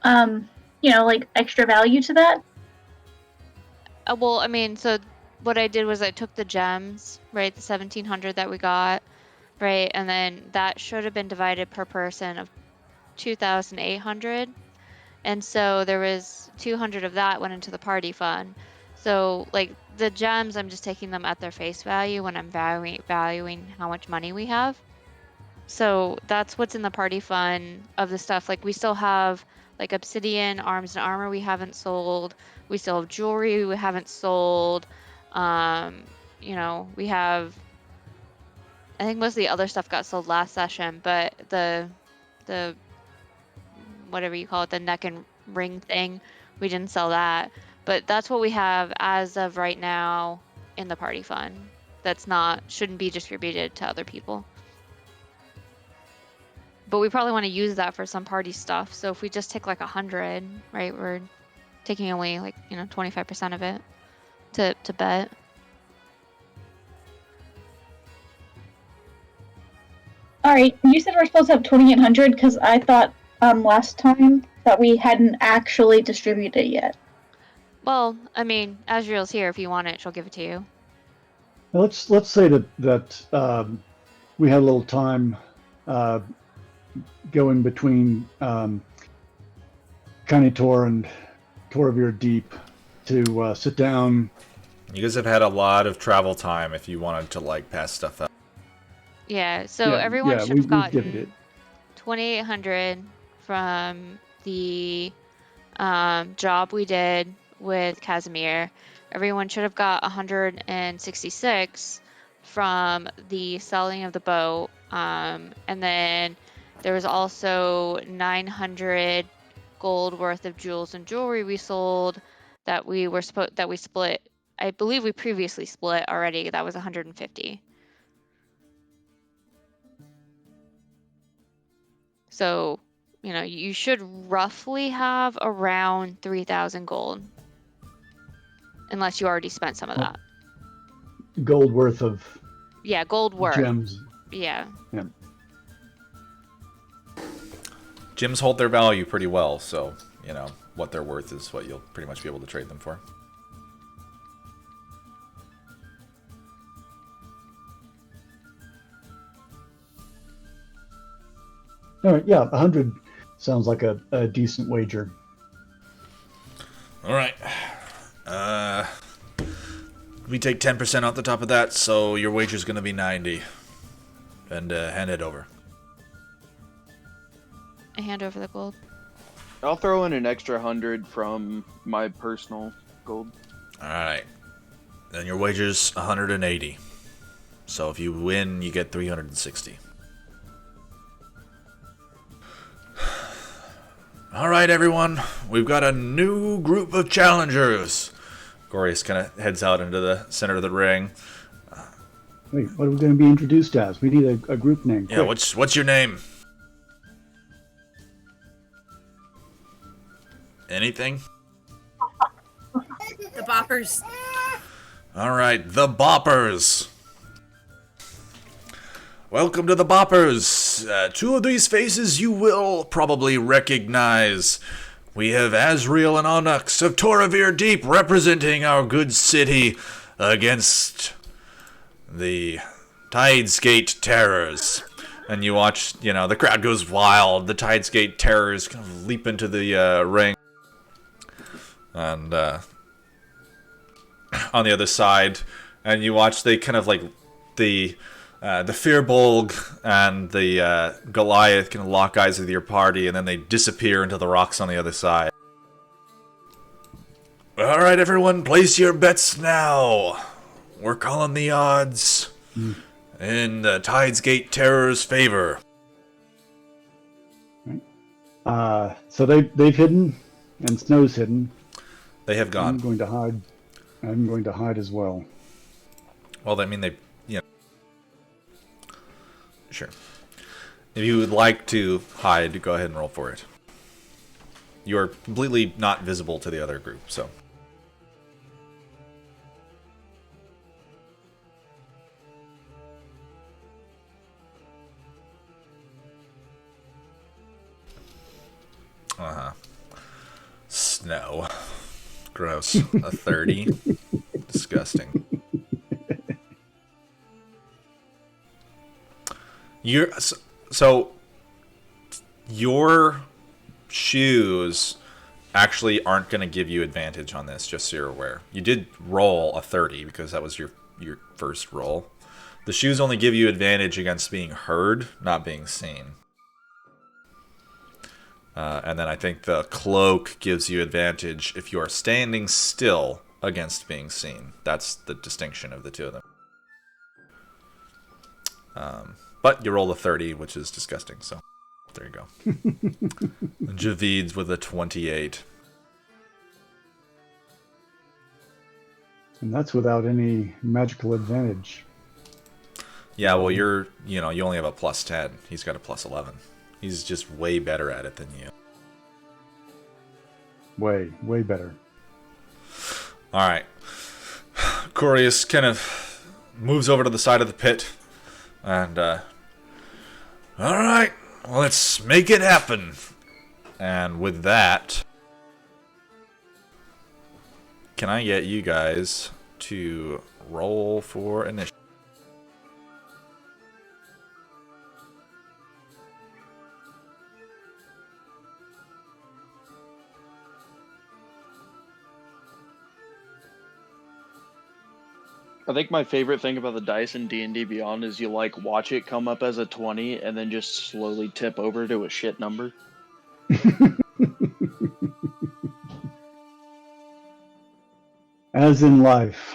F: like extra value to that?
C: Well, I mean, so what I did was I took the gems, right, the 1700 that we got, right, and then that should have been divided per person of 2,800, and so there was 200 of that went into the party fund. So like the gems, I'm just taking them at their face value when I'm valuing how much money we have. So that's what's in the party fund of the stuff. Like we still have like obsidian, arms and armor we haven't sold. We still have jewelry we haven't sold. We have, I think most of the other stuff got sold last session, but the whatever you call it, the neck and ring thing, we didn't sell that. But that's what we have as of right now in the party fund. Shouldn't be distributed to other people. But we probably want to use that for some party stuff. So if we just take like 100, right, we're taking away like, 25% of it to bet.
F: All right, you said we're supposed to have 2,800 because I thought last time that we hadn't actually distributed it yet.
C: Well, I mean, Azriel's here. If you want it, she'll give it to you.
D: Now let's say that we had a little time uh, going between Kanitor and Toravir Deep to sit down.
B: You guys have had a lot of travel time if you wanted to like pass stuff up.
C: Yeah, so everyone should
D: we
C: have
D: divvied it.
C: gotten 2,800 from the job we did with Casimir. Everyone should have got 166 from the selling of the boat. And then there was also 900 gold worth of jewels and jewelry we sold that we split. I believe we previously split already. That was 150. So, you know, you should roughly have around 3,000 gold. Unless you already spent some of that.
D: Gold worth of
C: Yeah, gold worth.
D: gems.
C: Yeah.
D: Yeah.
B: Gems hold their value pretty well, so, you know, what they're worth is what you'll pretty much be able to trade them for.
D: All right, yeah, 100 sounds like a decent wager.
B: All right. We take 10% off the top of that, so your wager's going to be 90. And hand it over.
C: I hand over the gold.
A: I'll throw in an extra 100 from my personal gold.
B: All right. Then your wager's 180. So if you win, you get 360. All right, everyone. We've got a new group of challengers. Gorius kind of heads out into the center of the ring.
D: Wait, what are we going to be introduced as? We need a group name.
B: Yeah,
D: quick.
B: what's your name? Anything?
G: The boppers.
B: All right, the Boppers. Welcome to the Boppers. Two of these faces you will probably recognize. We have Azriel and Onyx of Toravir Deep representing our good city against the Tidesgate Terrors. And you watch, you know, the crowd goes wild. The Tidesgate Terrors kind of leap into the ring. And on the other side, and you watch they kind of like the Fearbolg and the Goliath can lock eyes with your party, and then they disappear into the rocks on the other side. All right, everyone, place your bets now. We're calling the odds in the Tidesgate Terror's favor.
D: So they've hidden, and Snow's hidden.
B: They have
D: I'm
B: gone.
D: going to hide. I'm going to hide as well.
B: Well, I mean, they, you know. Sure. If you would like to hide, go ahead and roll for it. You are completely not visible to the other group, so. Uh-huh. Snow. Gross. A 30. Disgusting. So your shoes actually aren't going to give you advantage on this, just so you're aware. You did roll a 30 because that was your first roll. The shoes only give you advantage against being heard, not being seen. And then I think the cloak gives you advantage if you are standing still against being seen. That's the distinction of the two of them. But you roll a 30, which is disgusting, so there you go. Javid's with a 28.
D: And that's without any magical advantage.
B: Yeah, well, you only have a plus 10. He's got a plus 11. He's just way better at it than you.
D: Way better.
B: All right. Corius kind of moves over to the side of the pit. And, all right, well, let's make it happen. And with that, can I get you guys to roll for initiative.
A: I think my favorite thing about the dice in D&D Beyond is you like watch it come up as a 20 and then just slowly tip over to a shit number.
D: As in life.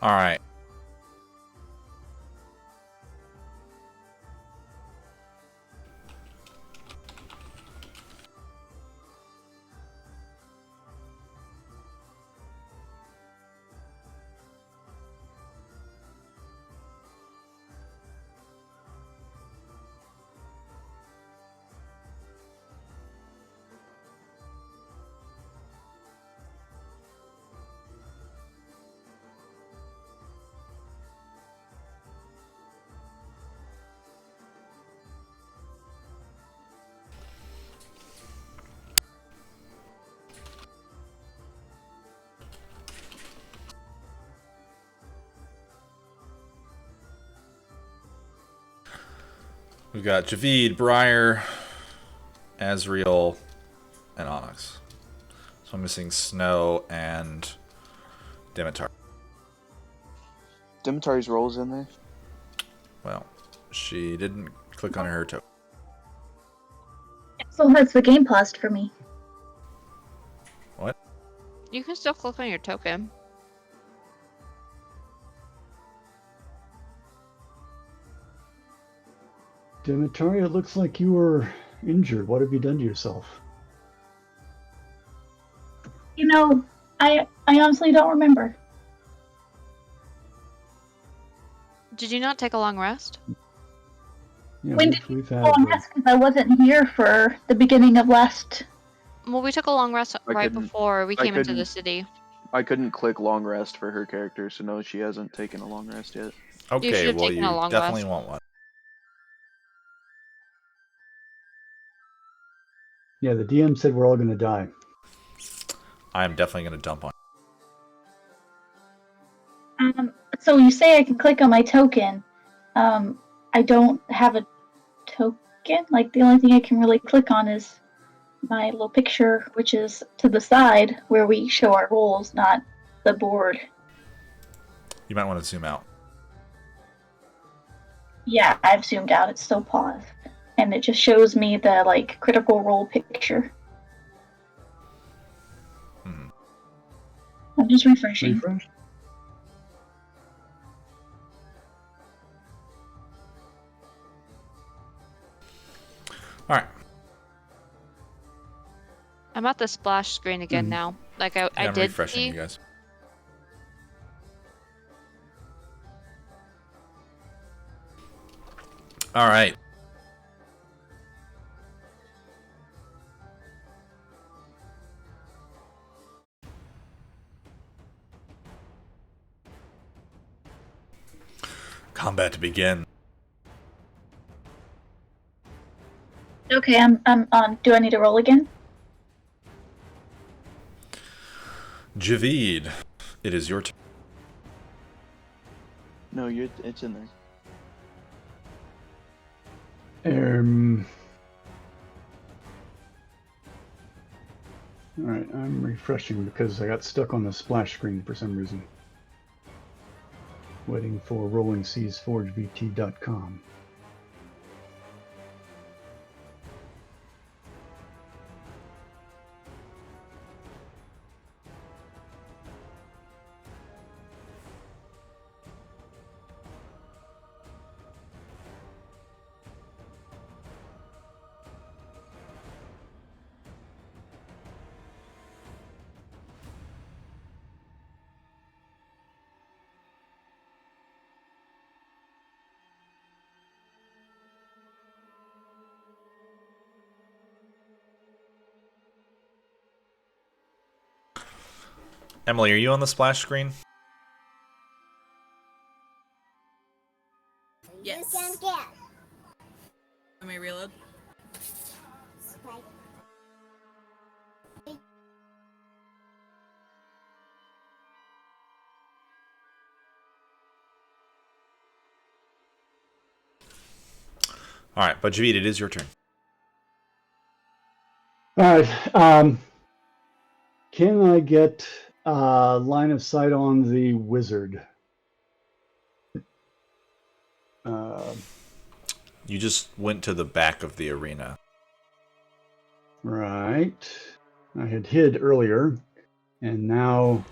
B: All right. We've got Javid, Briar, Azriel, and Onyx. So I'm missing Snow and Dimitar.
A: Dimitar's rolls in there.
B: Well, she didn't click on her token.
F: Still has the game paused for me.
B: What?
C: You can still click on your token.
D: Demetria, it looks like you were injured. What have you done to yourself?
F: You know, I honestly don't remember.
C: Did you not take a long rest?
D: Yeah,
F: When did
D: we've had.
F: Oh, that's because I wasn't here for the beginning of last.
C: Well, we took a long rest right
A: couldn't-
C: before we
A: I
C: came into
A: couldn't-
C: the city.
A: I couldn't click long rest for her character, so no, she hasn't taken a long rest yet.
C: You should
B: Okay,
C: have
B: well,
C: taken
B: you
C: a long
B: definitely
C: rest.
B: want one.
D: Yeah, the DM said we're all going to die.
B: I'm definitely going to dump on.
F: So you say I can click on my token. I don't have a token. Like, the only thing I can really click on is my little picture, which is to the side where we show our rolls, not the board.
B: You might want to zoom out.
F: Yeah, I've zoomed out. It's still paused, and it just shows me the like critical role picture.
B: Hmm.
F: I'm just refreshing.
D: Refresh?
B: All right.
C: I'm at the splash screen again now. Like I
B: Yeah, I'm
C: did
B: refreshing
C: see.
B: you guys. All right. Combat to begin.
F: Okay, I'm on. Do I need to roll again?
B: Javid, it is your turn.
A: No, it's in there.
D: Alright, I'm refreshing because I got stuck on the splash screen for some reason. Waiting for RollingSeasForgeVT.com.
B: Emily, are you on the splash screen?
G: Yes. Let me reload.
B: All right, but Javid, it is your turn.
D: All right. Can I get line of sight on the wizard?
B: You just went to the back of the arena.
D: Right. I had hid earlier, and now.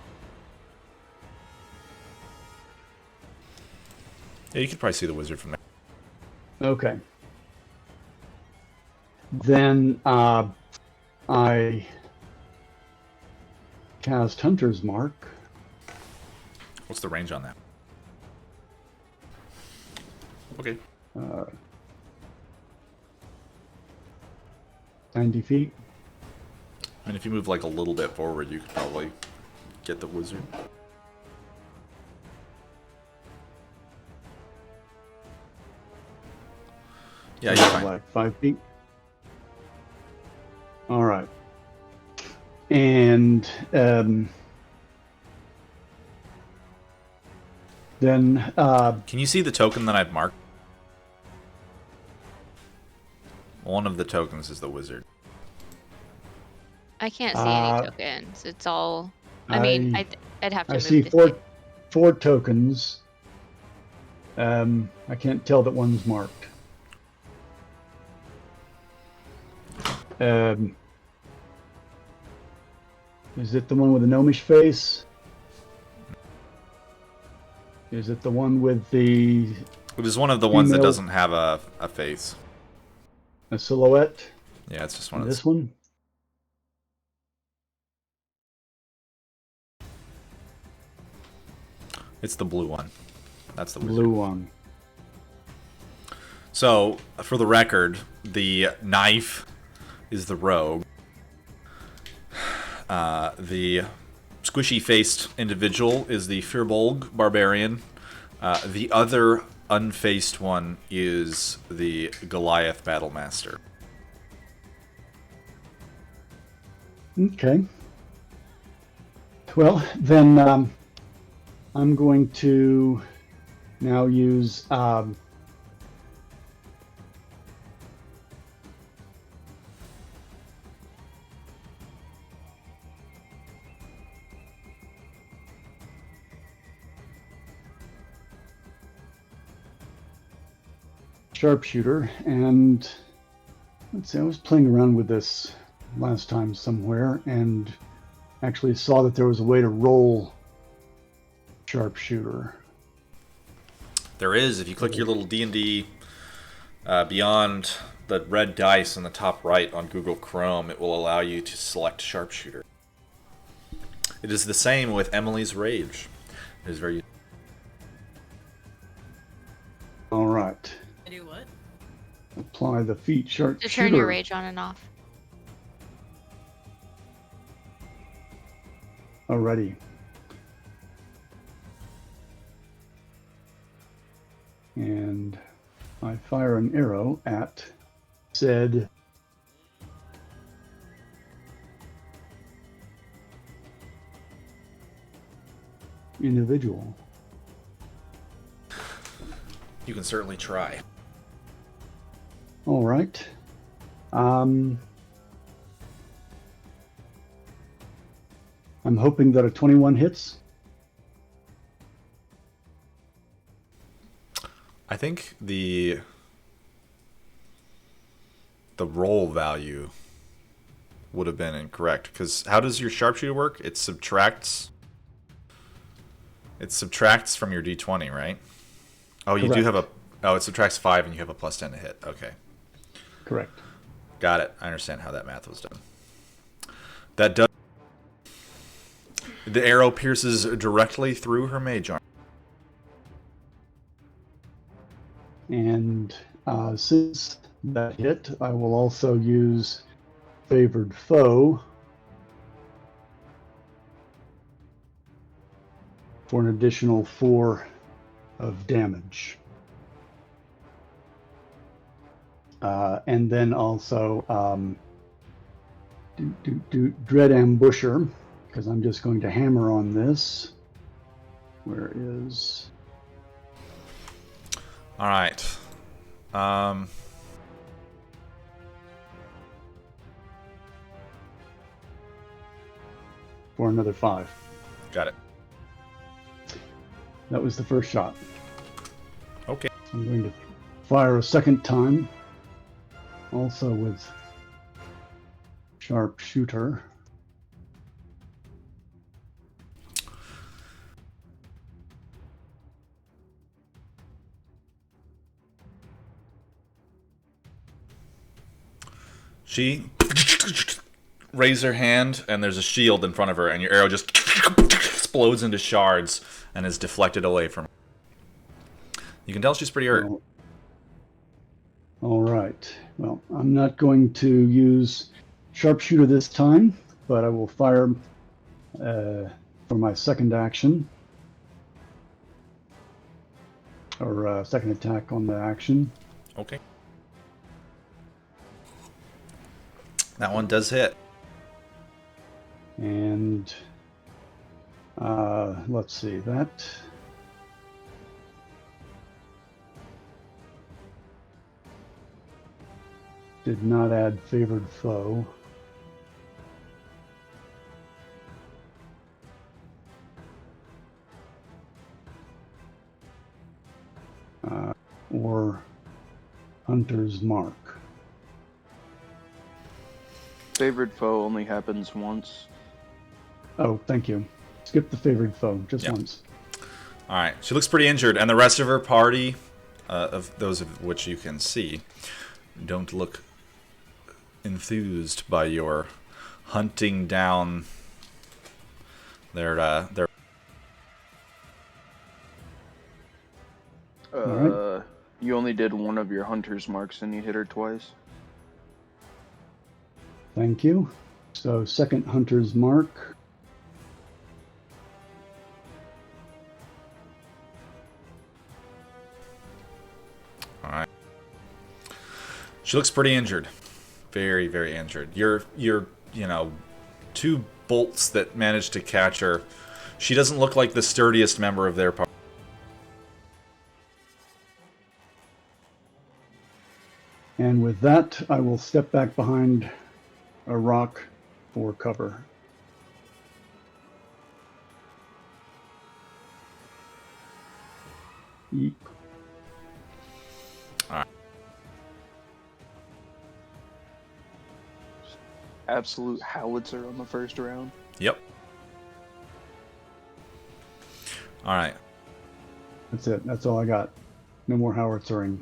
B: Yeah, you could probably see the wizard from there.
D: Okay. Then I cast Hunter's Mark.
B: What's the range on that? Okay.
D: 90 feet.
B: And if you move like a little bit forward, you could probably get the wizard. Yeah, you're fine.
D: Like 5 feet. All right. And then
B: Can you see the token that I've marked? One of the tokens is the wizard.
C: I can't see any tokens. It's all. I mean, I'd have to
D: I
C: move
D: see
C: to
D: four tokens. I can't tell that one's marked. Is it the one with the gnomish face? Is it the one with the
B: It is one of the ones that
D: female-
B: doesn't have a face.
D: a silhouette?
B: Yeah, it's just one of
D: This one?
B: It's the blue one. That's the wizard.
D: Blue one.
B: So, for the record, the knife is the rogue. The squishy-faced individual is the Firbolg barbarian. The other unfaced one is the Goliath battlemaster.
D: Okay. Well, then I'm going to now use sharpshooter, and let's see, I was playing around with this last time somewhere and actually saw that there was a way to roll sharpshooter.
B: There is, if you click your little D&D beyond the red dice in the top right on Google Chrome, it will allow you to select sharpshooter. It is the same with Emily's Rage. It is very...
D: All right.
G: I do what?
D: Apply the feat sharpshooter.
C: to turn your rage on and off.
D: Alrighty. And I fire an arrow at said individual.
B: You can certainly try.
D: All right. I'm hoping that a 21 hits.
B: I think the roll value would have been incorrect, because how does your sharpshooter work? It subtracts from your d20, right? Oh, you do
D: Correct.
B: have a... Oh, it subtracts 5 and you have a plus 10 to hit. Okay.
D: Correct.
B: Got it. I understand how that math was done. That does... The arrow pierces directly through her mage arm.
D: And since that hit, I will also use favored foe. for an additional 4 of damage. And then also Dread Ambusher, because I'm just going to hammer on this. Where is...
B: All right.
D: For another 5.
B: Got it.
D: That was the first shot.
B: Okay.
D: I'm going to fire a second time, also with sharpshooter.
B: She raises her hand, and there's a shield in front of her, and your arrow just explodes into shards and is deflected away from her. You can tell she's pretty hurt.
D: All right. Well, I'm not going to use sharpshooter this time, but I will fire for my second action. Or second attack on the action.
B: Okay. That one does hit.
D: And let's see, that did not add favored foe. Or Hunter's Mark.
A: Favored foe only happens once.
D: Oh, thank you. Skip the favored foe, just once.
B: All right. She looks pretty injured, and the rest of her party, of those of which you can see, don't look enthused by your hunting down their
D: right.
A: You only did one of your hunter's marks and you hit her twice.
D: Thank you. So, second Hunter's Mark.
B: All right. She looks pretty injured. Very, very injured. Your two bolts that managed to catch her. She doesn't look like the sturdiest member of their party.
D: And with that, I will step back behind a rock for cover. Yeep.
B: All right.
A: Absolute howitzer on the first round.
B: Yep. All right.
D: That's it. That's all I got. No more howitzering.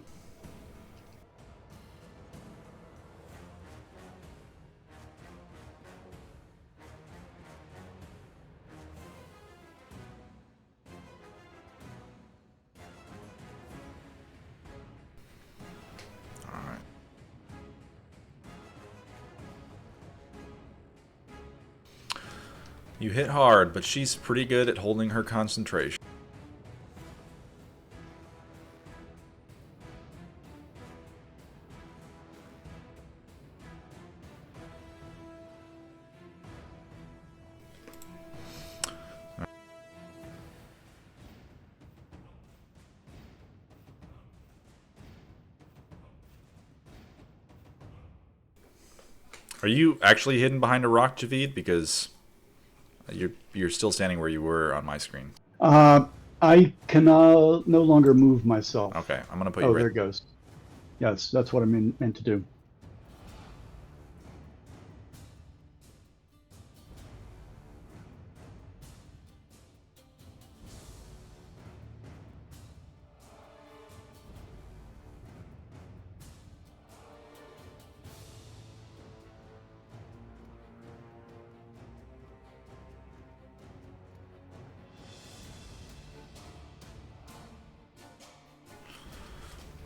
B: You hit hard, but she's pretty good at holding her concentration. Are you actually hidden behind a rock, Javid? Because you're still standing where you were on my screen.
D: I can no longer move myself.
B: Okay, I'm gonna put you.
D: Oh,
B: right.
D: there it goes. Yes, that's what I meant to do.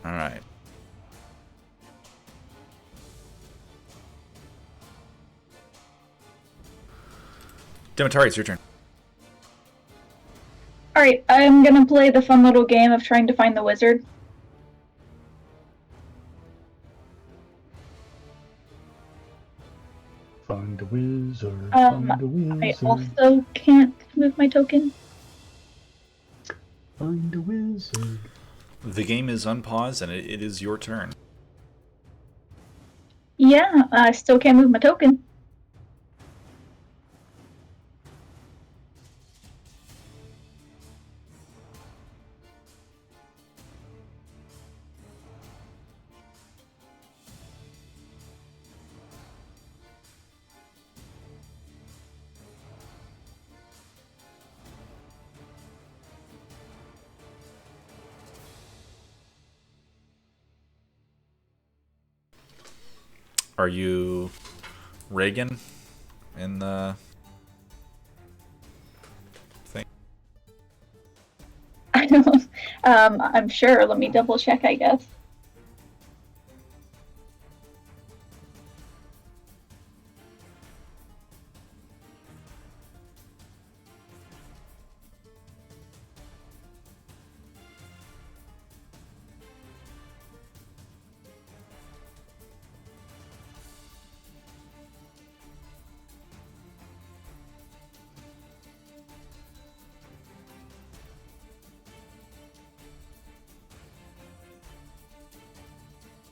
B: All right. Demetari, it's your turn.
F: Alright, I'm gonna play the fun little game of trying to find the wizard.
D: Find a wizard. Find a
F: I
D: wizard.
F: also can't move my token.
D: Find a wizard.
B: The game is unpaused, and it is your turn.
F: Yeah, I still can't move my token.
B: Are you Reagan in the thing?
F: I don't. I'm sure. Let me double check, I guess.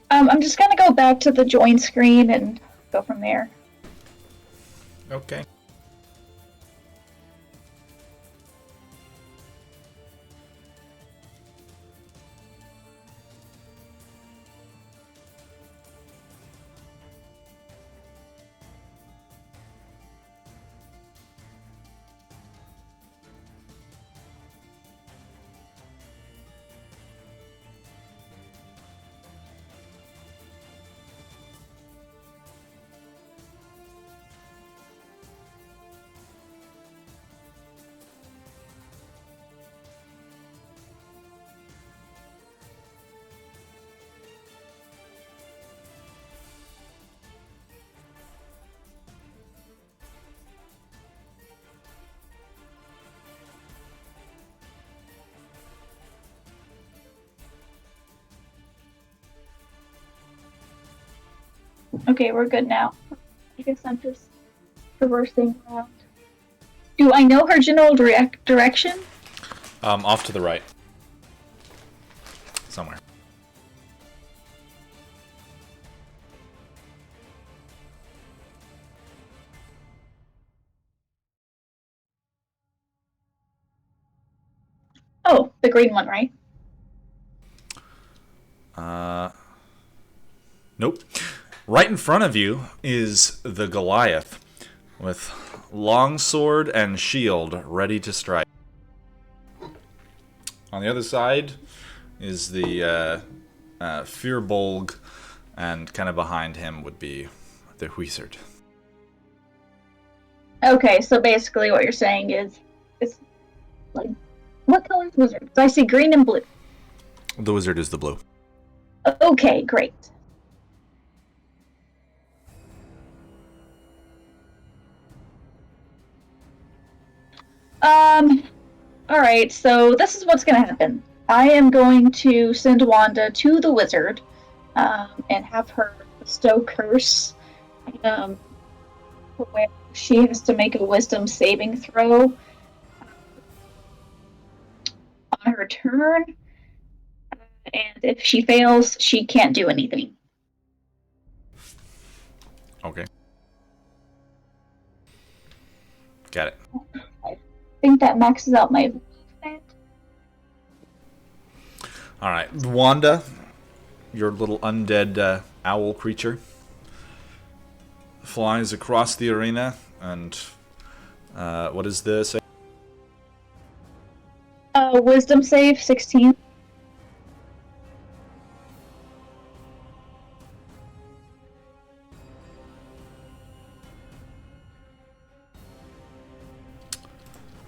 F: I'm just gonna go back to the join screen and go from there.
B: Okay.
F: Okay, we're good now. I guess I'm just traversing around. Do I know her general direction?
B: Off to the right. Somewhere.
F: Oh, the green one, right?
B: Nope. Right in front of you is the Goliath, with longsword and shield ready to strike. On the other side is the Firbolg, and kind of behind him would be the wizard.
F: Okay, so basically what you're saying is like, what color is wizard? 'Cause I see green and blue.
B: The wizard is the blue.
F: Okay, great. Alright, so this is what's gonna happen. I am going to send Wanda to the wizard, and have her bestow curse, where she has to make a wisdom saving throw on her turn, and if she fails, she can't do anything.
B: Okay. Got it.
F: I think that maxes out my movement.
B: All right, Wanda, your little undead owl creature, flies across the arena, and what is this?
F: Wisdom save 16.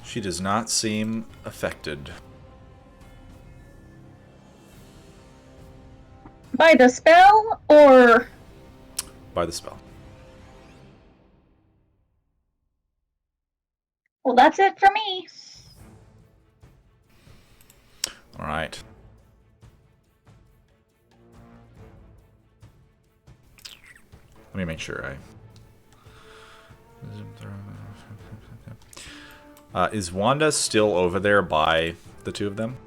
B: She does not seem affected.
F: By the spell, or
B: By the spell.
F: well, that's it for me.
B: All right. Let me make sure is Wanda still over there by the two of them?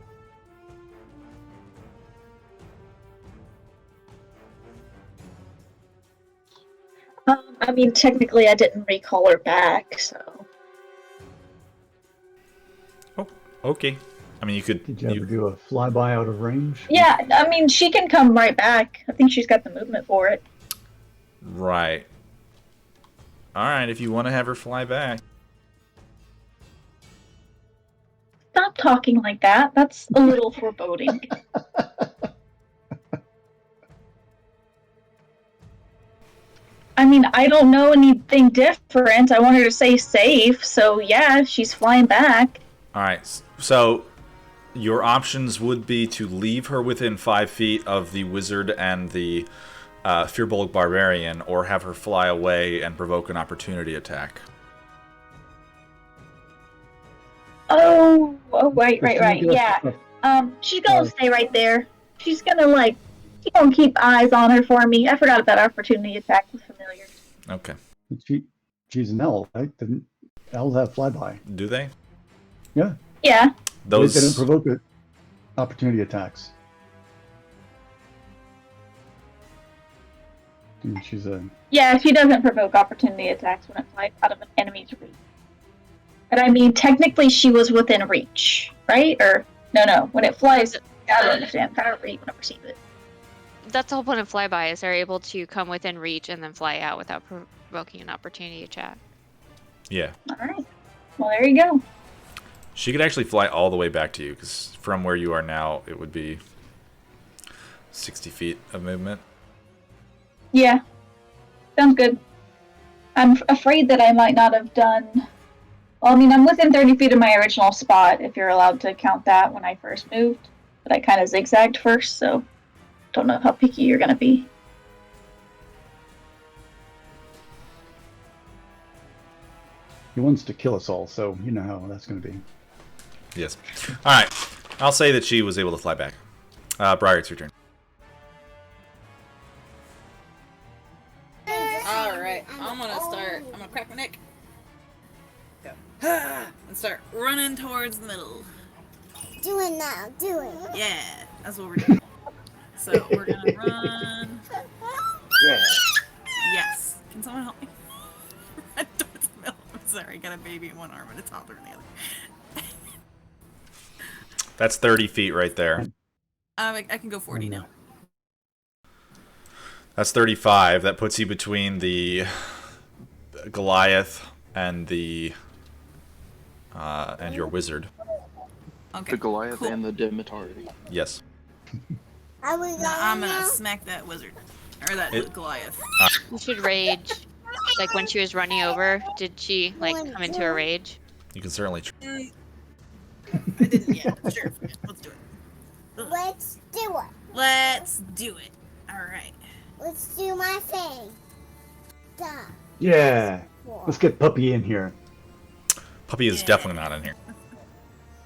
F: I mean, technically, I didn't recall her back, so.
B: Oh, okay. I mean, you could.
D: Did you ever do a flyby out of range?
F: Yeah, I mean, she can come right back. I think she's got the movement for it.
B: Right. All right, if you want to have her fly back.
F: Stop talking like that. That's a little foreboding. I mean, I don't know anything different. I want her to stay safe, so yeah, she's flying back.
B: All right, so your options would be to leave her within 5 feet of the wizard and the Fearbolg Barbarian, or have her fly away and provoke an opportunity attack.
F: Oh, right. Yeah. She's gonna stay right there. She's gonna keep eyes on her for me. I forgot about opportunity attack with familiar.
B: Okay.
D: She's an elf, right? Didn't elves have flyby?
B: Do they?
D: Yeah.
F: Yeah.
B: Those
D: They didn't provoke it. Opportunity attacks. Dude, she's a.
F: Yeah, she doesn't provoke opportunity attacks when it flies out of an enemy's reach. But I mean, technically, she was within reach, right? Or no, when it flies, I don't understand. I don't really want to perceive it.
C: That's the whole point of flyby, is they're able to come within reach and then fly out without provoking an opportunity attack.
B: Yeah.
F: All right. Well, there you go.
B: She could actually fly all the way back to you, because from where you are now, it would be 60 feet of movement.
F: Yeah. Sounds good. I'm afraid that I might not have done. Well, I mean, I'm within 30 feet of my original spot, if you're allowed to count that when I first moved. But I kind of zigzagged first, so don't know how picky you're going to be.
D: He wants to kill us all, so you know how that's going to be.
B: Yes. All right. I'll say that she was able to fly back. Briar, it's your turn.
G: Alright, I'm gonna crack my neck. Go. And start running towards the middle.
H: Do it now, do it.
G: Yeah, that's what we're doing. So we're gonna run.
E: Yeah.
G: Yes. Can someone help me? Run towards the middle. I'm sorry, I got a baby in one arm and a toddler in the other.
B: That's 30 feet right there.
G: I can go 40 now.
B: That's 35. That puts you between the Goliath and the and your wizard.
G: Okay.
A: The Goliath
G: cool.
A: and the Dimitar.
B: Yes.
H: Are we going
G: I'm gonna
H: now?
G: smack that wizard. Or that Goliath.
C: You should rage. Like when she was running over, did she come into a rage?
B: You can certainly.
G: I didn't yet. Sure. Let's do it.
H: Let's do it.
G: Let's do it. Alright.
H: Let's do my thing. Duh.
D: Yeah. Let's get Puppy in here.
B: Puppy is definitely not in here.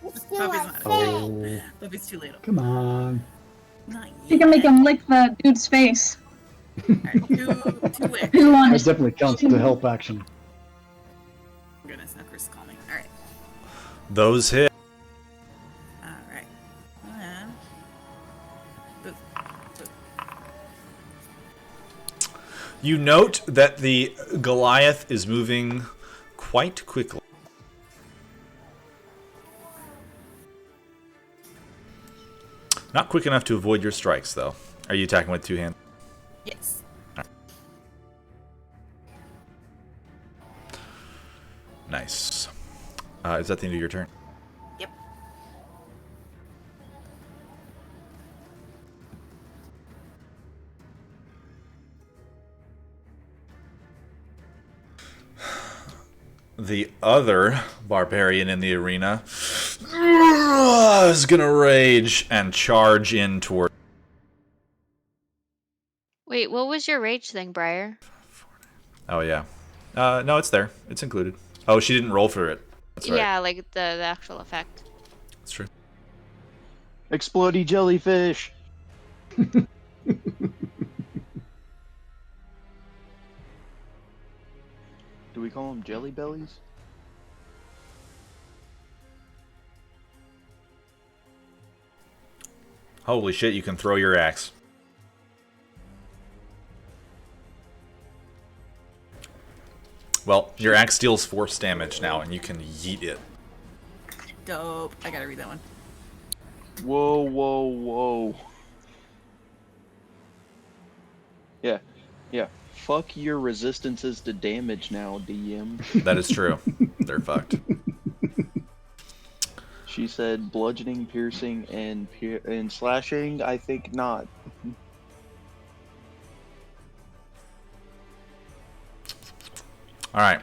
H: Let's do
G: Puppy's
H: my
G: not.
H: thing.
G: Puppy's too late.
D: Come on.
G: Not
F: You
G: yet.
F: can make him lick the dude's face.
G: Alright, two wick.
F: Who
D: That
F: wants?
D: definitely counts to help action.
G: Goodness, now Chris is calling. Alright.
B: Those hit.
G: Alright. And... Boop. Boop.
B: You note that the Goliath is moving quite quickly. Not quick enough to avoid your strikes, though. Are you attacking with two hands?
G: Yes.
B: Nice. Is that the end of your turn?
G: Yep.
B: The other barbarian in the arena is gonna rage and charge in toward.
C: Wait, what was your rage thing, Briar?
B: Oh yeah. No, it's there. It's included. Oh, she didn't roll for it. That's right.
C: Yeah, like the actual effect.
B: That's true.
A: Explodey jellyfish. Do we call them jelly bellies?
B: Holy shit, you can throw your axe. Well, your axe deals force damage now, and you can yeet it.
G: Dope. I gotta read that one.
A: Whoa, whoa, whoa. Yeah, yeah. Fuck your resistances to damage now, DM.
B: That is true. They're fucked.
A: She said bludgeoning, piercing, and slashing. I think not.
B: All right.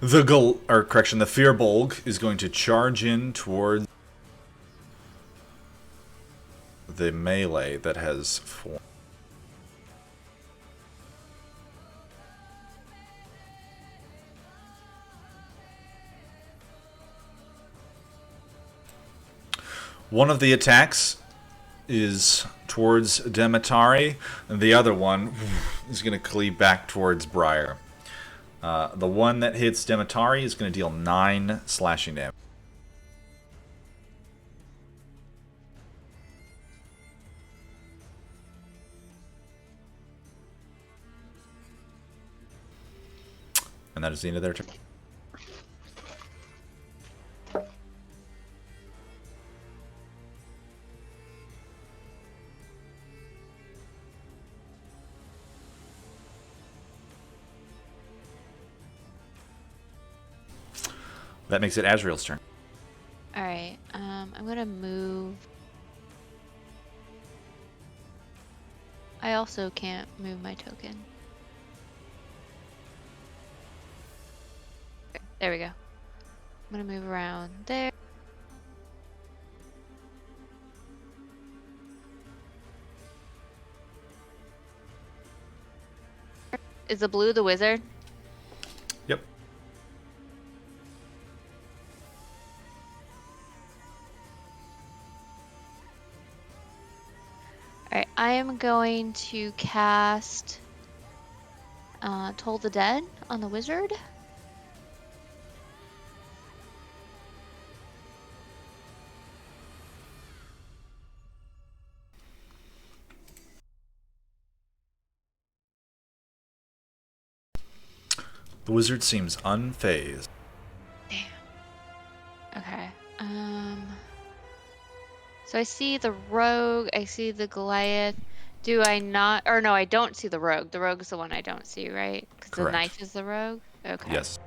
B: The Firbolg is going to charge in towards the melee that has formed. One of the attacks is towards Demetari, and the other one is going to cleave back towards Briar. The one that hits Demetari is going to deal 9 slashing damage. And that is the end of their turn. That makes it Azrael's turn.
C: Alright, I'm gonna move. I also can't move my token. There we go. I'm gonna move around there. Is the blue the wizard?
B: Yep.
C: Alright, I am going to cast Toll the Dead on the wizard.
B: The wizard seems unfazed.
C: Damn. Okay. So I see the rogue, I see the Goliath. Do I not? Or no, I don't see the rogue. The rogue is the one I don't see, right? Because the
B: Correct.
C: knife is the rogue? Okay.
B: Yes.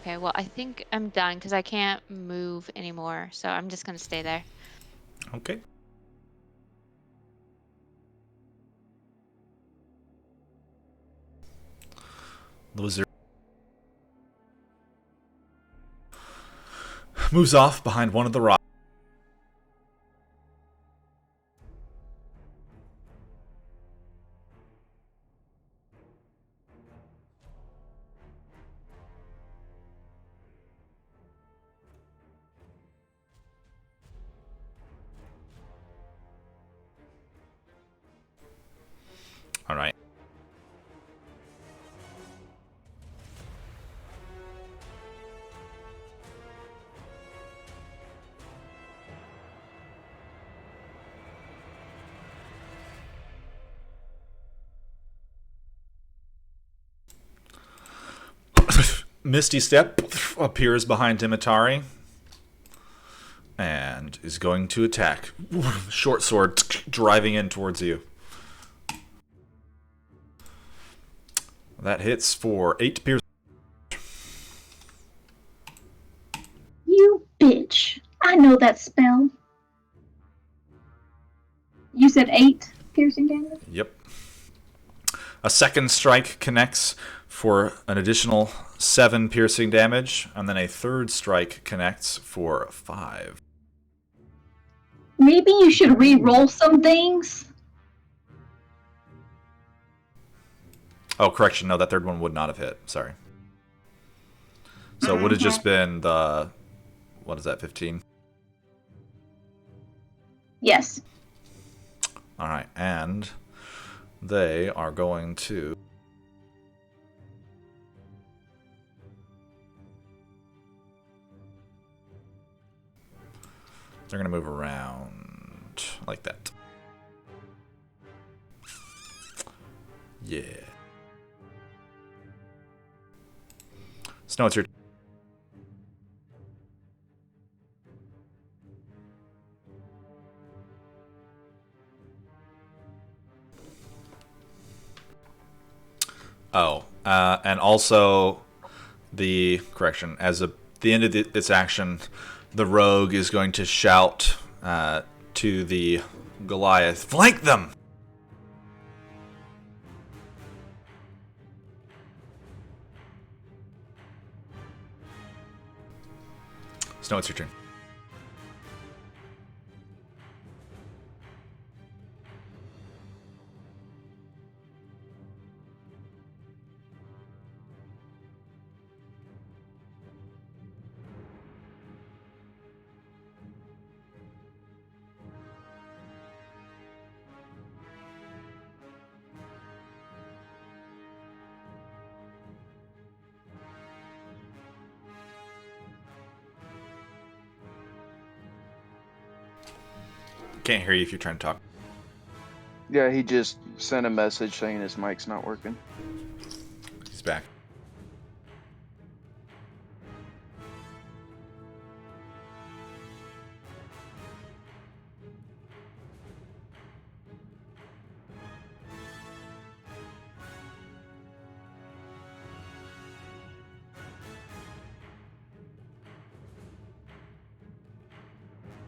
C: Okay, well, I think I'm done because I can't move anymore. So I'm just going to stay there.
B: Okay. The wizard moves off behind one of the rocks. All right. Misty Step appears behind Dimitari and is going to attack. Short sword driving in towards you. That hits for 8 piercing.
F: You bitch. I know that spell. You said 8 piercing damage?
B: Yep. A second strike connects for an additional 7 piercing damage, and then a third strike connects for 5.
F: Maybe you should re-roll some things.
B: Oh, correction. No, that third one would not have hit. Sorry. So it would have just been the... What is that, 15?
F: Yes.
B: All right, and they are going to. They're going to move around like that. Yeah. Snow, it's your. Oh, and also the correction. As a the end of its action, the rogue is going to shout to the Goliath, "Flank them!" Snow, it's your turn. Can't hear you if you're trying to talk.
A: Yeah, he just sent a message saying his mic's not working.
B: He's back.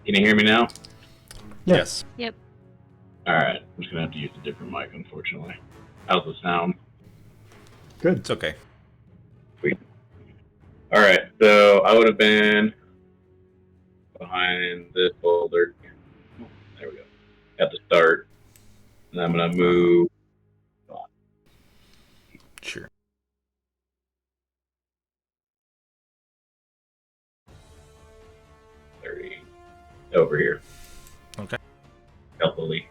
I: Can you hear me now?
D: Yeah.
B: Yes.
C: Yep.
I: Alright, I'm just gonna have to use a different mic, unfortunately. How's the sound?
D: Good.
B: It's okay.
I: Alright, so I would have been behind this boulder. There we go. At the start. And I'm gonna move.
B: Sure.
I: Over here.
B: Okay.
I: Healthily.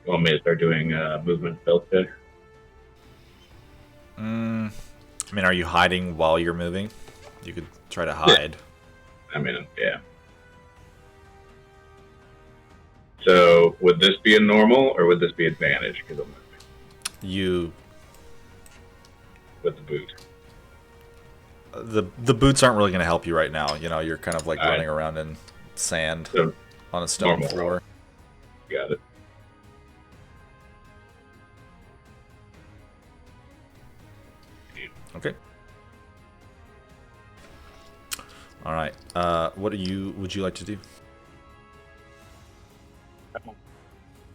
I: You want me to start doing movement spell check?
B: I mean, are you hiding while you're moving? You could try to hide.
I: I mean, yeah. So, would this be a normal, or would this be advantage because I'm moving
B: You
I: with the boot?
B: the boots aren't really going to help you right now. You know, you're kind of like
I: All right.
B: running around in sand
I: So,
B: on a stone
I: normal
B: floor.
I: got it.
B: Okay. All right. What would you like to do?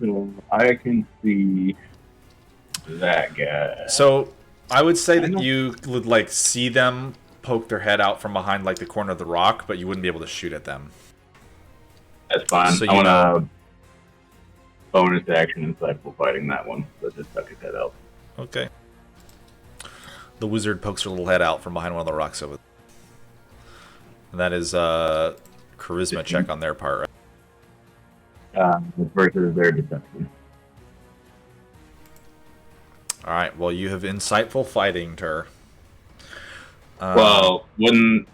I: So, I can see that guy.
B: So I would say that you would like see them poke their head out from behind like the corner of the rock, but you wouldn't be able to shoot at them.
I: That's fine.
B: So
I: I
B: you
I: want to bonus action insightful fighting that one. So just tuck his head out.
B: Okay. The wizard pokes her little head out from behind one of the rocks over there. And that is a charisma check on their part, right?
I: Versus their deception.
B: All right. Well, you have insightful fighting, Tur.
I: Well, wouldn't.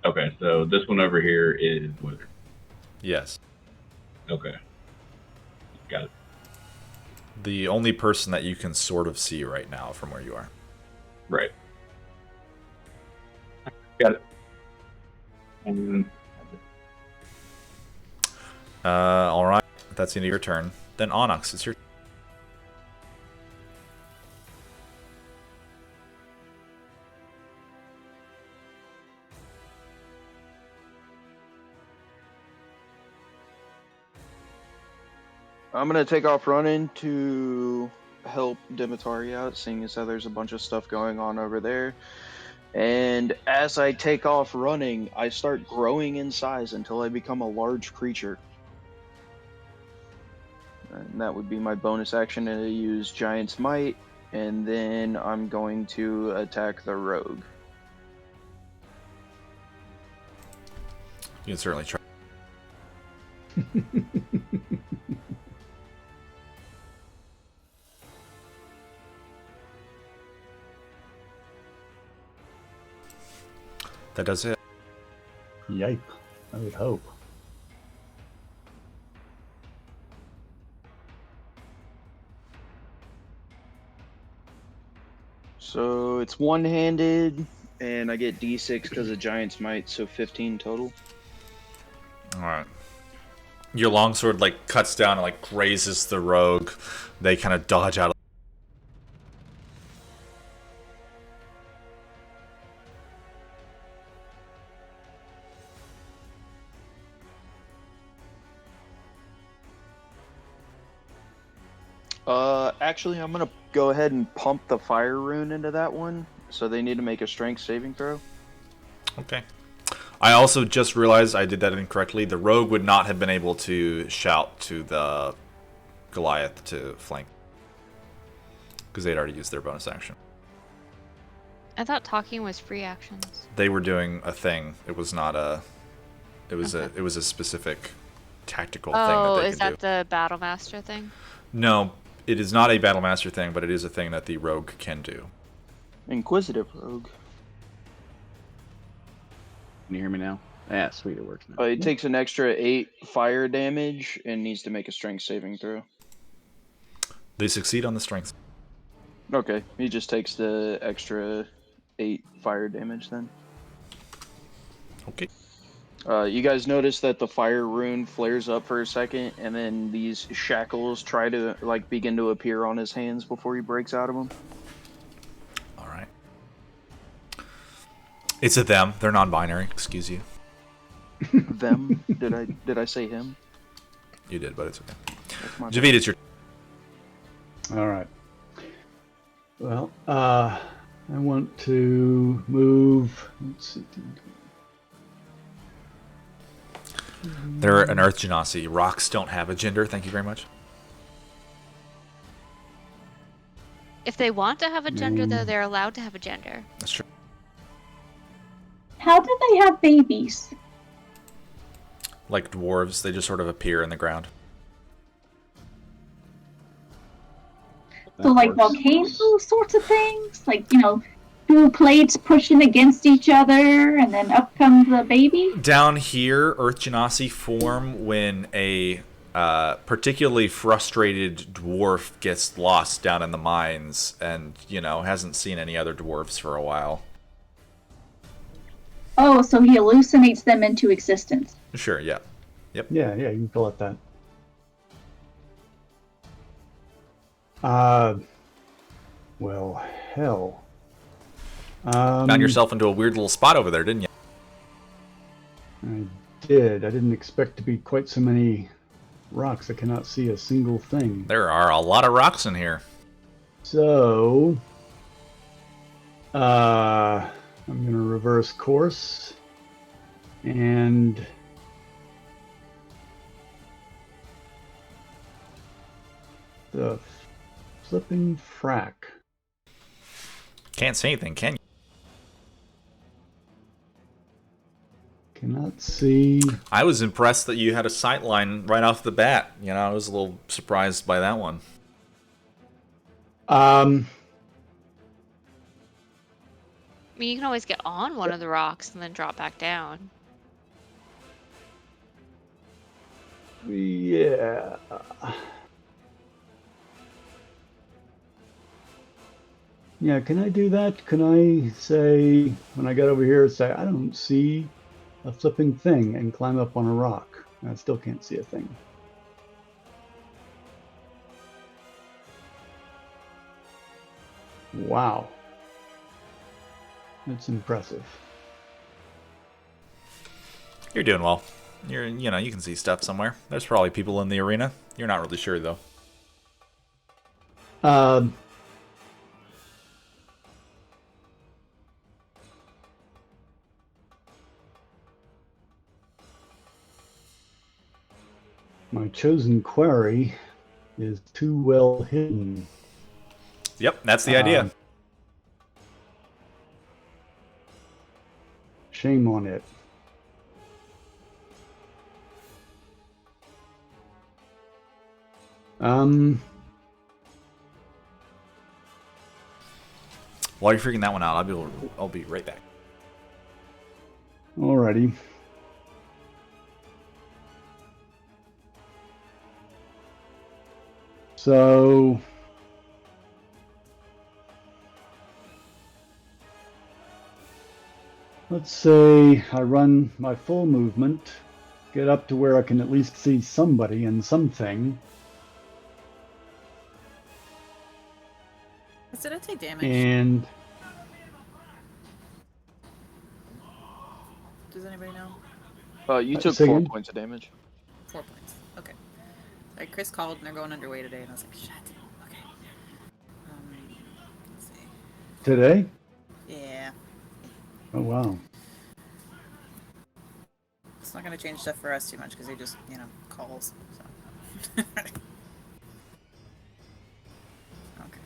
I: Okay, so this one over here is wizard.
B: Yes.
I: Okay. Got it.
B: The only person that you can sort of see right now from where you are.
I: Right. Got it. And
B: All right. That's the end of your turn. Then Onyx, it's your.
A: I'm gonna take off running to help Dimitar out, seeing as how there's a bunch of stuff going on over there. And as I take off running, I start growing in size until I become a large creature. And that would be my bonus action to use Giant's Might, and then I'm going to attack the rogue.
B: You can certainly try. That does it.
D: Yipe. I would hope.
A: So it's one-handed, and I get D6 because of Giant's Might, so 15 total.
B: All right. Your longsword like cuts down and like grazes the rogue. They kind of dodge out.
A: Actually, I'm gonna go ahead and pump the fire rune into that one, so they need to make a strength saving throw.
B: Okay. I also just realized I did that incorrectly. The rogue would not have been able to shout to the Goliath to flank because they'd already used their bonus action.
C: I thought talking was free actions.
B: They were doing a thing. It was not a. It was
C: Okay.
B: a. It was a specific tactical thing that
C: Oh,
B: they
C: is
B: can
C: that
B: do.
C: the Battle Master thing?
B: No, it is not a battle master thing, but it is a thing that the rogue can do.
A: Inquisitive rogue.
E: Can you hear me now? Yeah, sweet, it works now.
A: It takes an extra 8 fire damage and needs to make a strength saving throw.
B: They succeed on the strength.
A: Okay, he just takes the extra 8 fire damage then.
B: Okay.
A: You guys notice that the fire rune flares up for a second, and then these shackles try to like begin to appear on his hands before he breaks out of them.
B: All right. It's a them. They're non-binary. Excuse you.
A: Them? Did I say him?
B: You did, but it's okay.
A: That's my
B: Javid, it's your.
D: All right. Well, I want to move. Let's see.
B: They're an Earth Genasi. Rocks don't have a gender. Thank you very much.
C: If they want to have a gender, though, they're allowed to have a gender.
B: That's true.
F: How do they have babies?
B: Like dwarves, they just sort of appear in the ground.
F: So like volcano sorts of things? Like, you know, two plates pushing against each other and then up comes the baby?
B: Down here, Earth Genasi form when a particularly frustrated dwarf gets lost down in the mines and, you know, hasn't seen any other dwarves for a while.
F: Oh, so he hallucinates them into existence.
B: Sure, yeah. Yep.
D: Yeah, you can call it that. Well, hell.
B: Found yourself into a weird little spot over there, didn't you?
D: I did. I didn't expect to be quite so many rocks. I cannot see a single thing.
B: There are a lot of rocks in here.
D: So, I'm going to reverse course and the flipping frack.
B: Can't say anything, can you?
D: Cannot see.
B: I was impressed that you had a sight line right off the bat. You know, I was a little surprised by that one.
C: I mean, you can always get on one of the rocks and then drop back down.
D: Yeah. Yeah, can I do that? Can I say, when I get over here, say, I don't see a flipping thing and climb up on a rock? I still can't see a thing. Wow. That's impressive.
B: You're doing well. You know, you can see stuff somewhere. There's probably people in the arena. You're not really sure, though.
D: My chosen quarry is too well hidden.
B: Yep, that's the idea.
D: Shame on it. Um,
B: While you're figuring that one out, I'll be right back.
D: alrighty. So let's say I run my full movement, get up to where I can at least see somebody and something,
G: Did I take damage?
D: and
G: Does anybody know?
A: You took
D: say
A: 4
D: again?
A: points of damage.
G: 4 points. Okay. Sorry, Chris called and they're going underway today, and I was like, shit. Okay. Let's see.
D: today?
G: Yeah.
D: Oh wow.
G: It's not going to change stuff for us too much because he just, calls. So. Okay.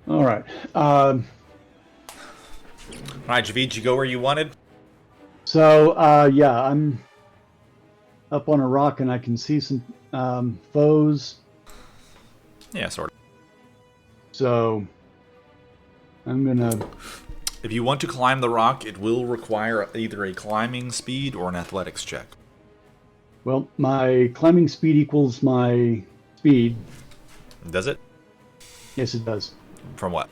D: All right.
B: All right, Javid, did you go where you wanted?
D: So yeah, I'm up on a rock and I can see some foes.
B: Yeah, sort of.
D: So I'm gonna.
B: If you want to climb the rock, it will require either a climbing speed or an athletics check.
D: Well, my climbing speed equals my speed.
B: Does it?
D: Yes, it does.
B: From what?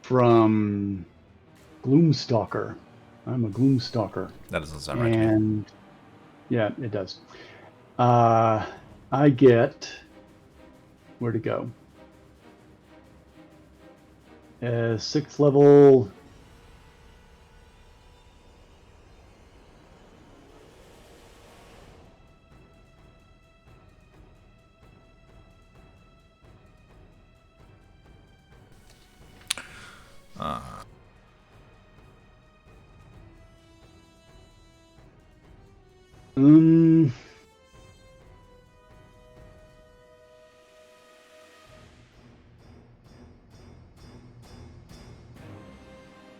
D: From Gloomstalker. I'm a Gloomstalker.
B: That doesn't sound right to me.
D: And yeah, it does. I get where to go. 6th level.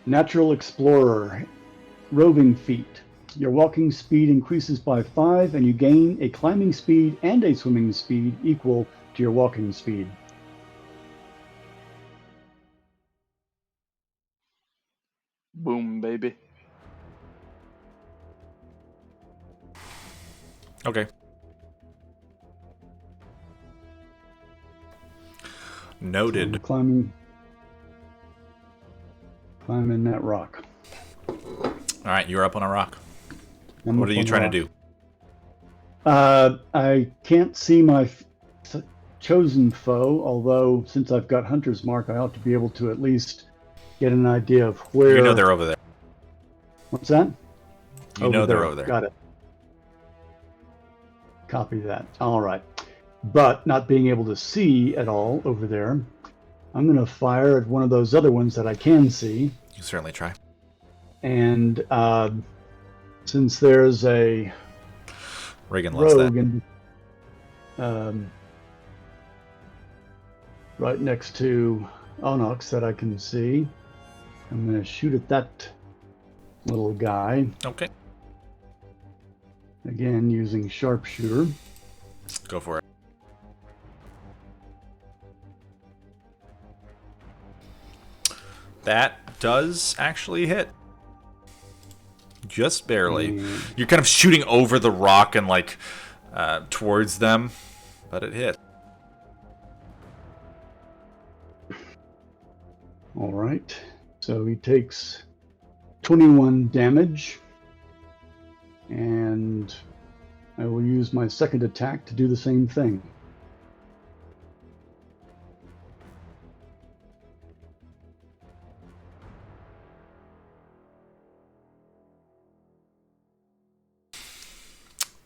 D: Natural Explorer, roving feat. Your walking speed increases by 5, and you gain a climbing speed and a swimming speed equal to your walking speed.
A: Boom, baby.
B: Okay.
D: So
B: Noted.
D: I'm climbing that rock.
B: All right, you're up on a rock.
D: I'm
B: What
D: up
B: are you
D: on the
B: trying to
D: rock.
B: do?
D: I can't see my chosen foe, although since I've got Hunter's Mark, I ought to be able to at least get an idea of where.
B: You know they're over there.
D: What's that?
B: You know they're over there.
D: Got it. Copy that. All right. But not being able to see at all over there, I'm going to fire at one of those other ones that I can see.
B: You can certainly try.
D: And since there's a
B: Reagan loves
D: rogue
B: that.
D: and right next to Onox that I can see, I'm going to shoot at that little guy.
B: Okay.
D: Again, using sharpshooter.
B: Go for it. That does actually hit. Just barely. You're kind of shooting over the rock and like towards them, but it hit.
D: All right. So he takes 21 damage. And I will use my second attack to do the same thing.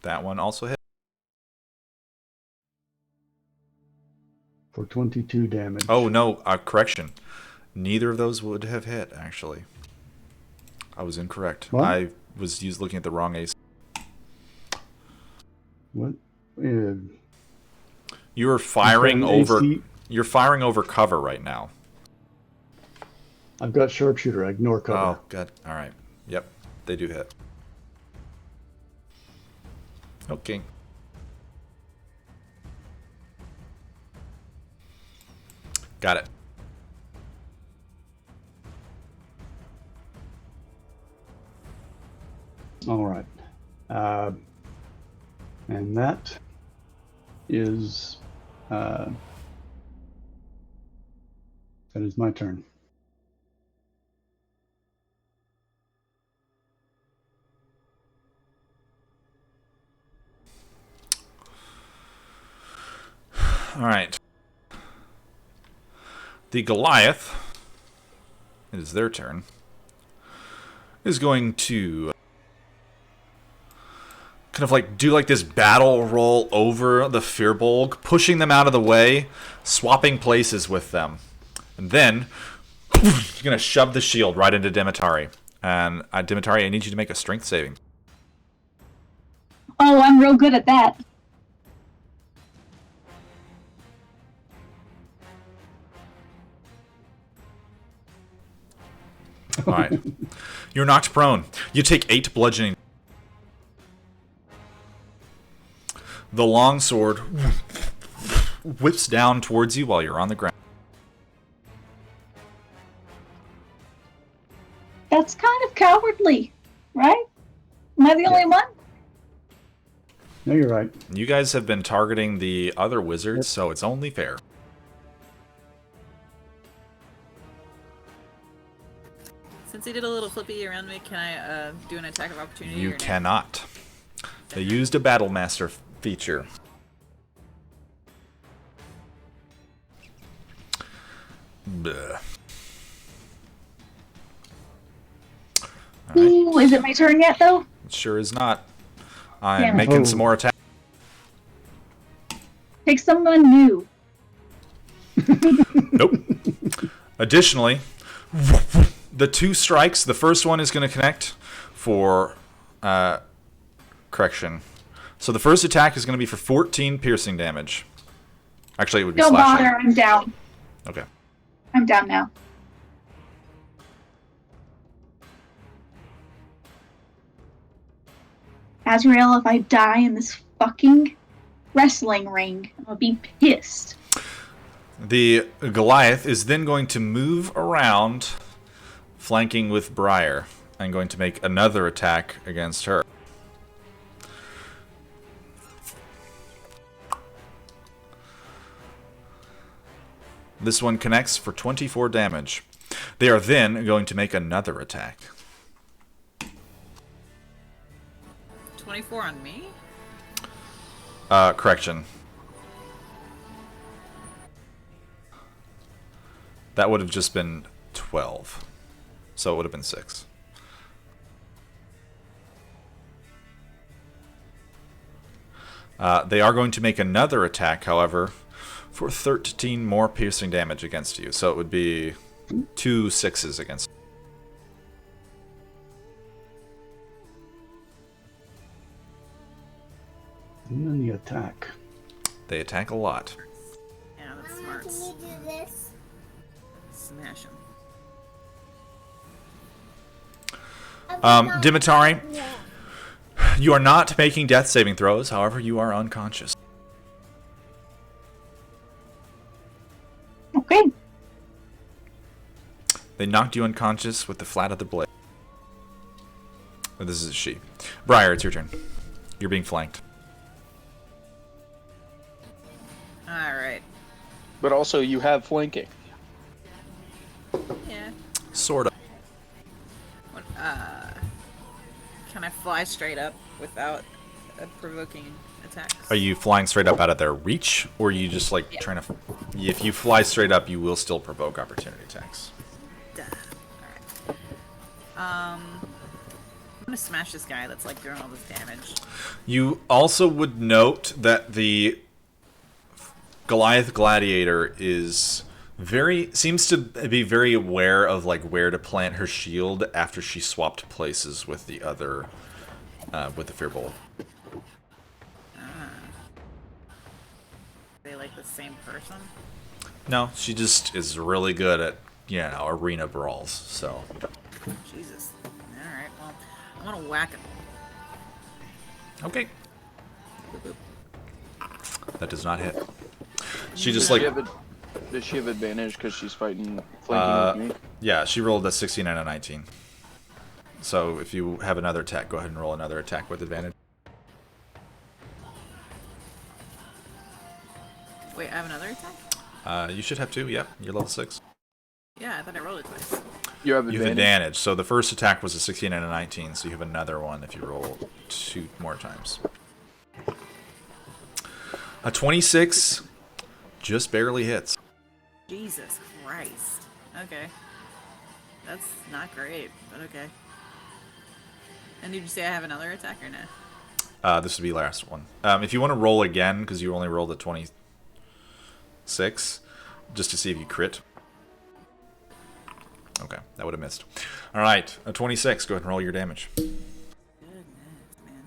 B: That one also hit.
D: For 22 damage.
B: Oh, no. Correction. Neither of those would have hit, actually. I was incorrect.
D: What?
B: I was looking at the wrong ace.
D: What?
B: You were firing over...
D: AC?
B: You're firing over cover right now.
D: I've got sharpshooter. I ignore cover.
B: Oh, good. All right. Yep. They do hit. Okay. Got it.
D: All right. And that is my turn.
B: All right. The Goliath, it is their turn, is going to kind of like do like this battle roll over the Firbolg, pushing them out of the way, swapping places with them. And then he's going to shove the shield right into Dimitari. And Dimitari, I need you to make a strength saving.
F: Oh, I'm real good at that.
B: All right. You're knocked prone. You take 8 bludgeoning. The longsword whips down towards you while you're on the ground.
F: That's kind of cowardly, right? Am I the only one?
D: No, you're right.
B: You guys have been targeting the other wizards, so it's only fair.
G: Since he did a little flippy around me, can I do an attack of opportunity?
B: You
G: or no?
B: cannot. They used a Battle Master feature. Bleh. All right.
F: Ooh, is it my turn yet, though?
B: It sure is not. I'm
F: Damn it.
B: making some more attacks.
F: Pick someone new.
B: Nope. Additionally, the 2 strikes, the first one is going to connect for correction. So the first attack is going to be for 14 piercing damage. Actually, it would be
F: Don't
B: slashing.
F: bother, I'm down.
B: Okay.
F: I'm down now. Azrael, if I die in this fucking wrestling ring, I'm gonna be pissed.
B: The Goliath is then going to move around, flanking with Briar, and going to make another attack against her. This one connects for 24 damage. They are then going to make another attack.
G: 24 on me?
B: Correction. That would have just been 12. So it would have been 6. They are going to make another attack, however, for 13 more piercing damage against you. So it would be 2 6s against you.
D: And then the attack.
B: They attack a lot.
G: Yeah, that's
H: Mama,
G: smart.
H: can you do this?
G: Smash him.
B: Dimitari,
H: Yeah.
B: you are not making death saving throws. However, you are unconscious.
F: Okay.
B: They knocked you unconscious with the flat of the blade. Oh, this is a she. Briar, it's your turn. You're being flanked.
G: Alright.
A: But also, you have flanking.
G: Yeah.
B: Sort of.
G: What, can I fly straight up without provoking attacks?
B: Are you flying straight up out of their reach, or are you just like trying to? If you fly straight up, you will still provoke opportunity attacks.
G: Duh. Alright. I'm gonna smash this guy that's like doing all this damage.
B: You also would note that the Goliath Gladiator seems to be very aware of like where to plant her shield after she swapped places with the other, with the Firbolg.
G: They like the same person?
B: No, she just is really good at, arena brawls, so.
G: Jesus. Alright, well, I'm gonna whack him.
B: Okay. That does not hit. She just
A: Do
B: like
A: you have Does she have advantage because she's flanking with me?
B: Yeah, she rolled a 16 and a 19. So if you have another attack, go ahead and roll another attack with advantage.
G: Wait, I have another attack?
B: You should have 2, yep. You're level 6.
G: Yeah, I thought I rolled it twice.
A: You have advantage.
B: You have advantage. So the first attack was a 16 and a 19, so you have another one if you roll 2 more times. A 26 just barely hits.
G: Jesus Christ. Okay. That's not great, but okay. And did you say I have another attack or no?
B: This would be last one. If you want to roll again, because you only rolled a 26, just to see if you crit. Okay, that would have missed. All right, a 26. Go ahead and roll your damage.
G: Goodness, man.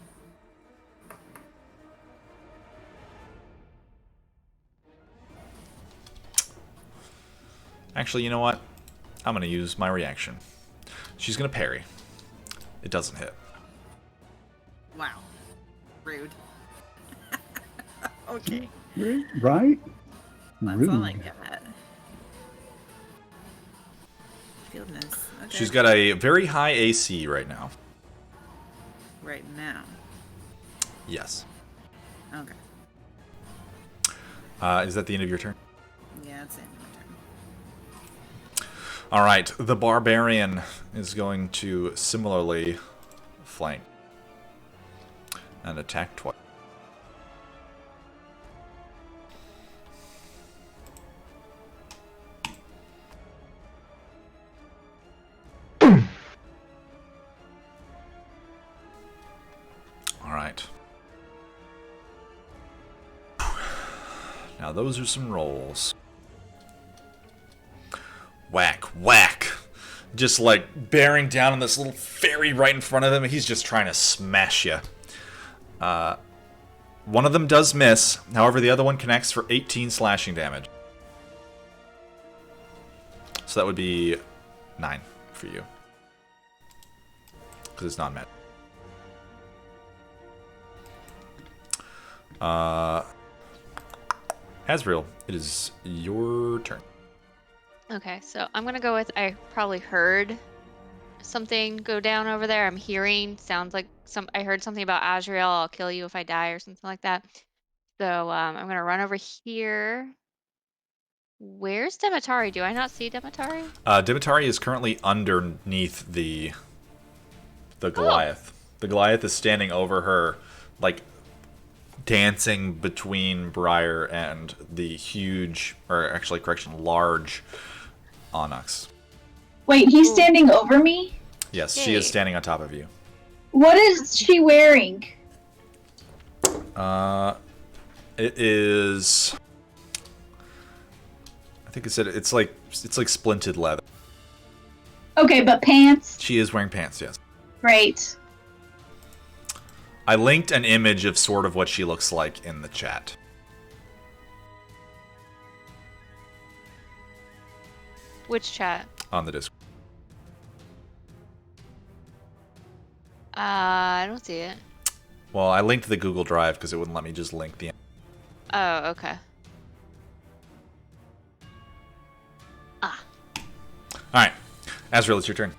B: Actually, you know what? I'm going to use my reaction. She's going to parry. It doesn't hit.
G: Wow. Rude. Okay.
D: Right?
G: That's all I got. Goodness. Okay.
B: She's got a very high AC right now.
G: Right now.
B: Yes.
G: Okay.
B: Is that the end of your turn?
G: Yeah, that's the end of my turn.
B: All right, the barbarian is going to similarly flank and attack twice. All right. Now those are some rolls. Whack, whack. Just like bearing down on this little fairy right in front of him. He's just trying to smash you. One of them does miss. However, the other one connects for 18 slashing damage. So that would be 9 for you. Because it's non-met. Asriel, it is your turn.
C: Okay, so I'm gonna go with I probably heard something go down over there. I'm hearing sounds like I heard something about Azrael. I'll kill you if I die or something like that. So I'm gonna run over here. Where's Demetari? Do I not see Demetari?
B: Dimitar is currently underneath the Goliath. The Goliath is standing over her, like dancing between Briar and the huge, or actually, correction, large Onyx.
F: Wait, he's standing over me?
B: Yes, she is standing on top of you.
F: What is she wearing?
B: It is. I think it's like splinted leather.
F: Okay, but pants?
B: She is wearing pants, yes.
F: Great.
B: I linked an image of sort of what she looks like in the chat.
C: Which chat?
B: On the Discord.
C: I don't see it.
B: Well, I linked the Google Drive because it wouldn't let me just link the.
C: Oh, okay.
B: All right, Azrael, it's your turn.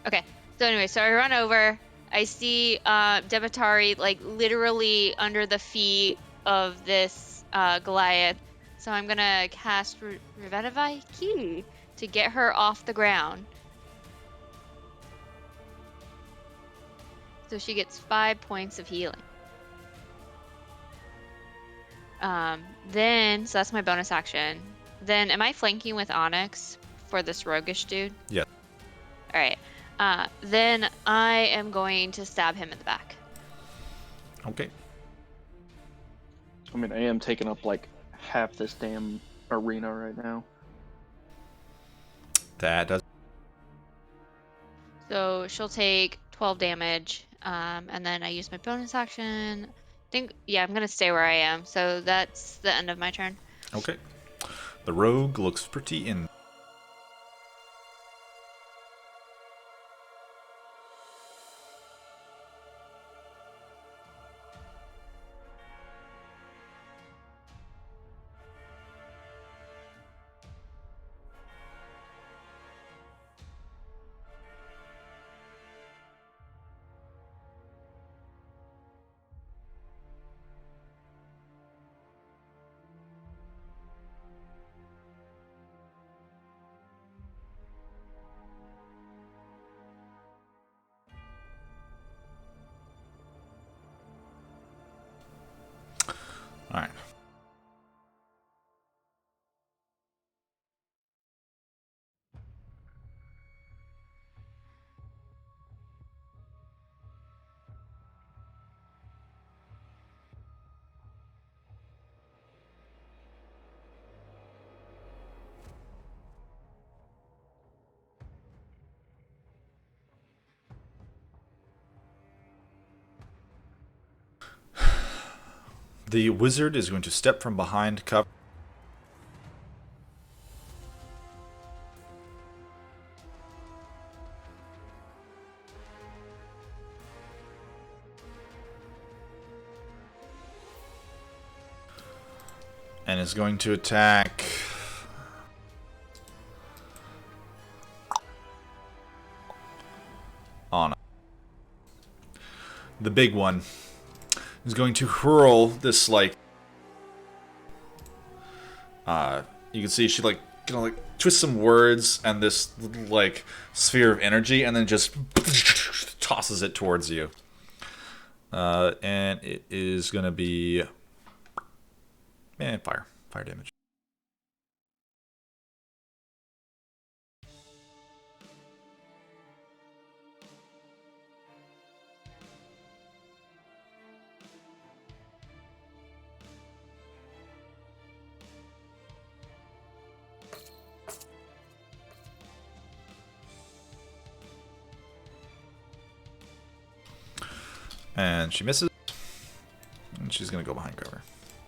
C: Okay. So anyway, so I run over. I see Demetari like literally under the feet of this Goliath. So I'm gonna cast Revivify Key to get her off the ground. So she gets 5 points of healing. Then, so that's my bonus action. Then, am I flanking with Onyx for this roguish dude?
B: Yeah.
C: All right. Then I am going to stab him in the back.
B: Okay.
A: I mean, I am taking up like half this damn arena right now.
B: That does.
C: So she'll take 12 damage. And then I use my bonus action. Yeah, I'm gonna stay where I am. So that's the end of my turn.
B: Okay. The rogue looks pretty in. The wizard is going to step from behind cover. And is going to attack Anna. The big one is going to hurl this, like, you can see she, like, kind of, like, twists some words and this, like, sphere of energy, and then just tosses it towards you. And it is going to be fire damage. And she misses. And she's going to go behind cover.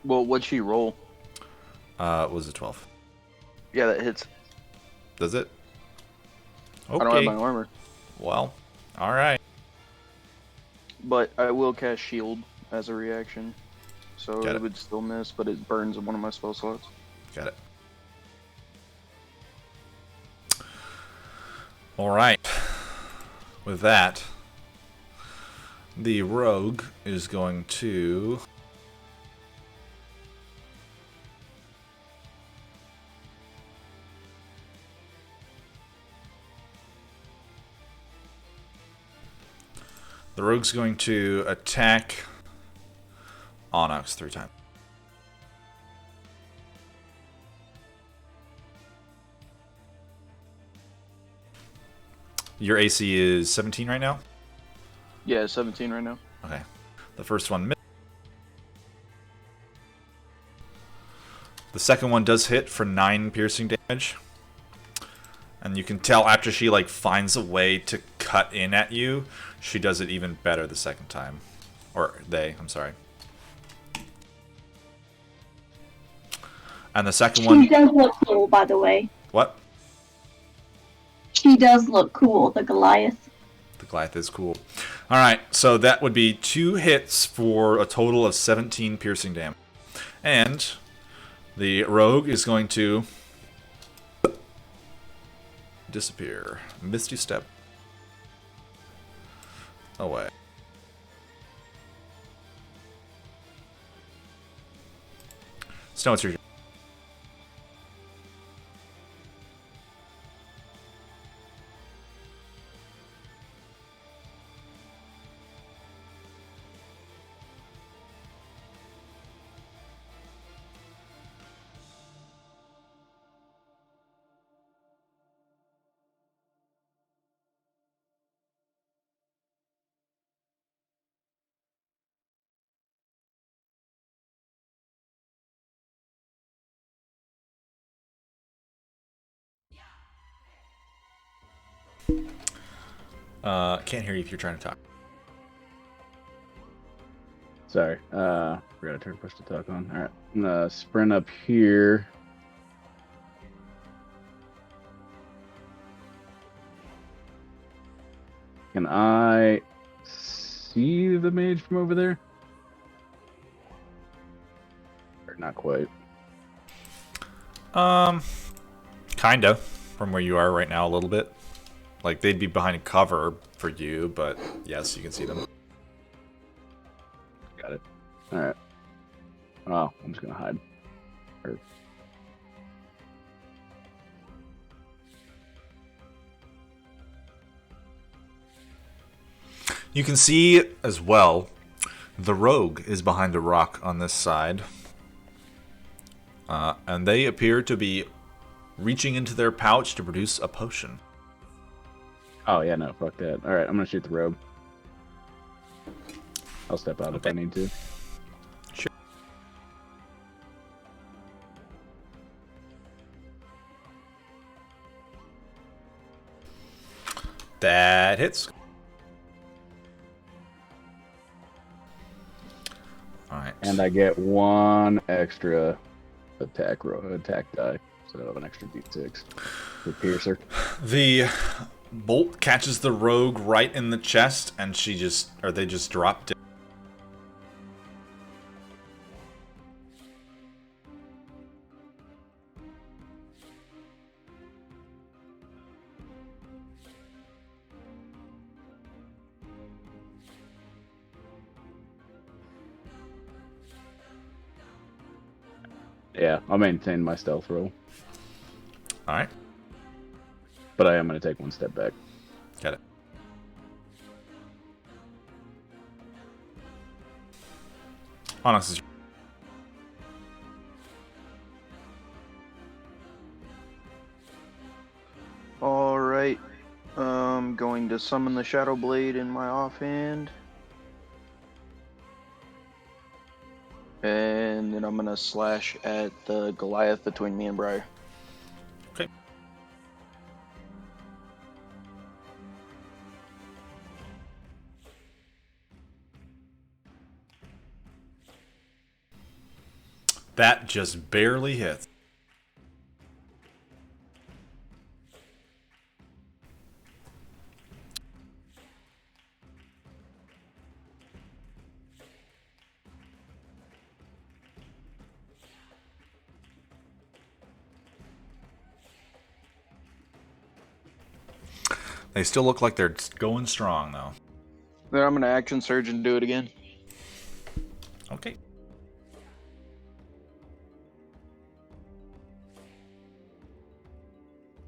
A: Well, what'd she roll?
B: Was it 12?
A: Yeah, that hits.
B: Does it?
A: I don't have my armor.
B: Well, alright.
A: But I will cast shield as a reaction. So
B: Got
A: it
B: it.
A: would still miss, but it burns one of my spell slots.
B: Got it. Alright. With that, the rogue is going to... The rogue's going to attack Onyx 3 times. Your AC is 17 right now?
A: Yeah, 17 right now.
B: Okay. The first one missed. The second one does hit for 9 piercing damage. And you can tell after she, like, finds a way to cut in at you, she does it even better the second time. Or they, I'm sorry. And the second one...
F: She does look cool, by the way.
B: What?
F: She does look cool, the Goliath.
B: The Goliath is cool. Alright, so that would be 2 hits for a total of 17 piercing damage. And the rogue is going to disappear. Misty Step. Away. Snow, it's your turn. Can't hear you if you're trying to talk.
E: Sorry. Forgot to turn push to talk on. Alright. I'm gonna sprint up here. Can I see the mage from over there? Or not quite.
B: Kinda. From where you are right now, a little bit. Like, they'd be behind cover for you, but yes, you can see them.
E: Got it. Alright. Oh, I'm just gonna hide. Or...
B: You can see as well, the rogue is behind a rock on this side. And they appear to be reaching into their pouch to produce a potion.
E: Oh, yeah, no, fuck that. Alright, I'm gonna shoot the rogue. I'll step out if I need to.
B: Sure. That hits. Alright.
E: And I get one extra attack die, so an extra d6 for piercer.
B: The bolt catches the rogue right in the chest, and they just drop down.
E: Yeah, I'll maintain my stealth roll,
B: All right,
E: but I am going to take one step back.
B: got it. Onyx is.
A: All right. Going to summon the Shadow Blade in my offhand. And then I'm gonna slash at the Goliath between me and Briar.
B: Okay. That just barely hits. They still look like they're going strong, though.
A: Then I'm gonna action surge and do it again.
B: Okay.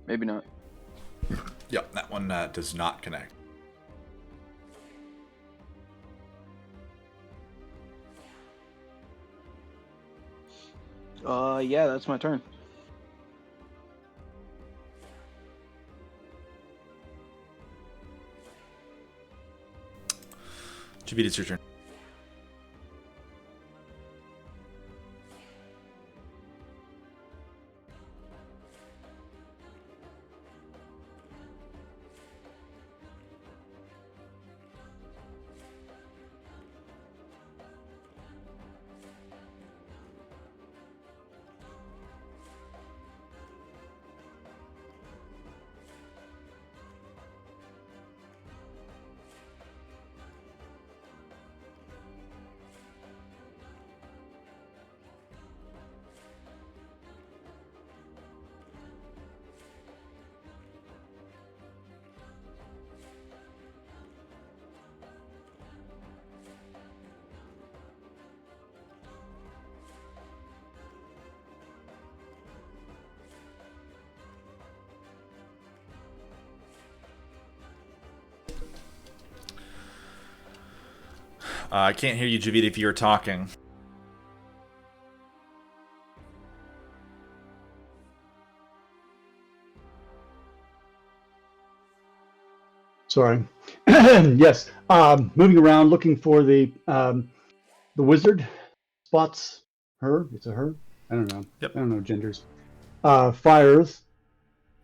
A: Maybe not.
B: Yep, that one does not connect.
A: Yeah, that's my turn.
B: Javita, it's your turn. I can't hear you, Javita, if you're talking.
D: Sorry. Yes. Moving around, looking for the wizard. Spots her. It's a her. I don't know.
B: Yep.
D: I don't know genders. Fires,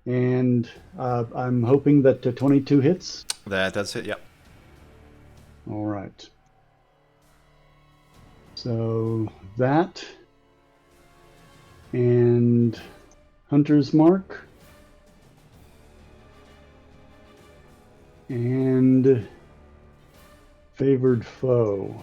D: and I'm hoping that 22 hits.
B: That's it. Yep.
D: All right. So that and Hunter's Mark and Favored Foe.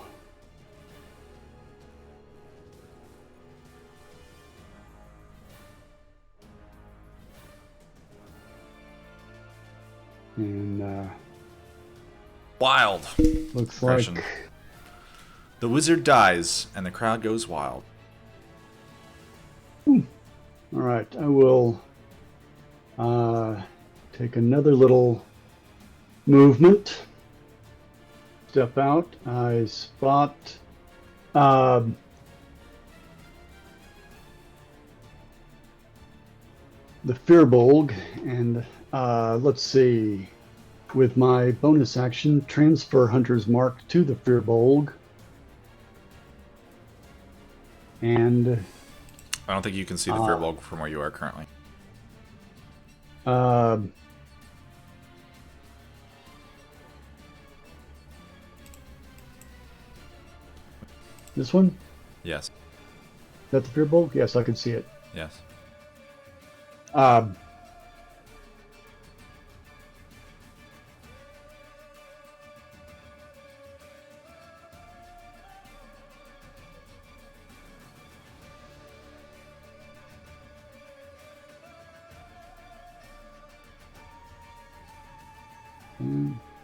D: And
B: Wild.
D: looks
B: Impression.
D: like
B: The wizard dies, and the crowd goes wild.
D: all right. I will take another little movement. Step out. I spot the Firbolg, and let's see. With my bonus action, transfer Hunter's Mark to the Firbolg. And
B: I don't think you can see the Firbolg from where you are currently.
D: This one?
B: Yes.
D: Is that the Firbolg? Yes, I can see it.
B: Yes.
D: Um,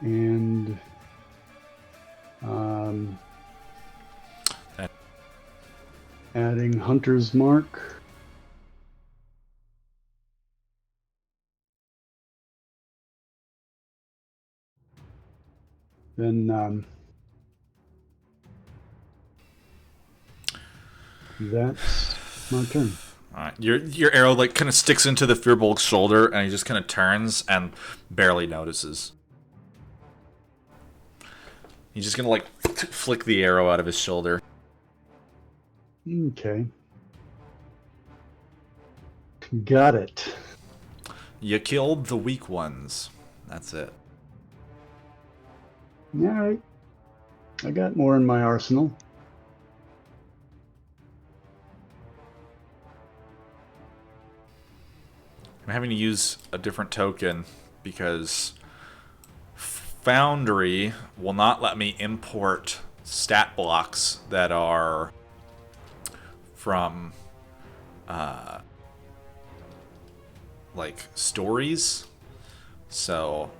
D: and adding Hunter's Mark. Then that's my turn.
B: All right. Your arrow like kind of sticks into the Firbolg's shoulder, and he just kind of turns and barely notices. He's just gonna like flick the arrow out of his shoulder.
D: Okay. Got it.
B: You killed the weak ones. That's it.
D: All right. I got more in my arsenal.
B: I'm having to use a different token because Foundry will not let me import stat blocks that are from like stories. So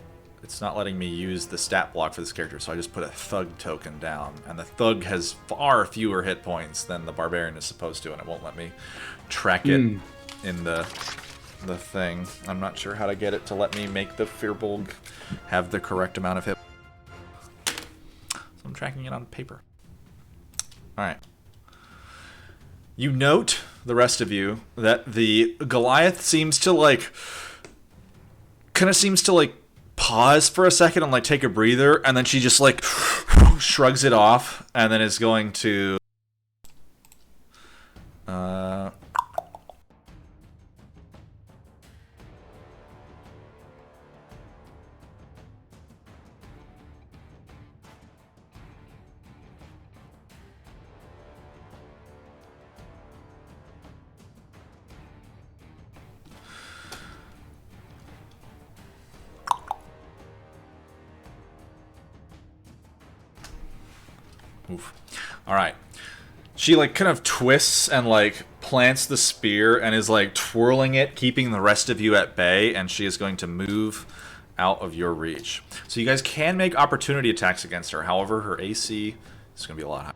B: it's not letting me use the stat block for this character, so I just put a thug token down, and the thug has far fewer hit points than the barbarian is supposed to, and it won't let me track it in the thing. I'm not sure how to get it to let me make the Firbolg have the correct amount of hit. So I'm tracking it on paper. Alright. You note, the rest of you, that the Goliath seems to like pause for a second and like take a breather, and then she just like shrugs it off, and then is going to oof. Alright. She like kind of twists and like plants the spear and is like twirling it, keeping the rest of you at bay, and she is going to move out of your reach. So you guys can make opportunity attacks against her. However, her AC is going to be a lot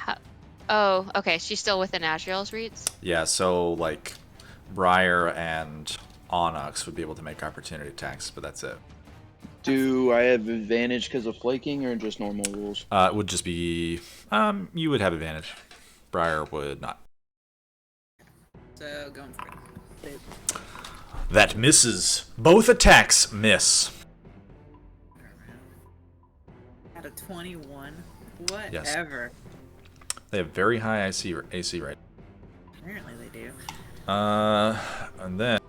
B: higher.
C: Oh, okay. She's still within Azrael's reach.
B: Yeah, so like Briar and Onyx would be able to make opportunity attacks, but that's it.
A: Do I have advantage because of flaking or just normal rules?
B: It would just be you would have advantage. Briar would not.
G: So going for it.
B: That misses. Both attacks miss.
G: Out of 21.
B: Yes.
G: Whatever.
B: They have very high AC right.
G: Apparently they do.
B: And then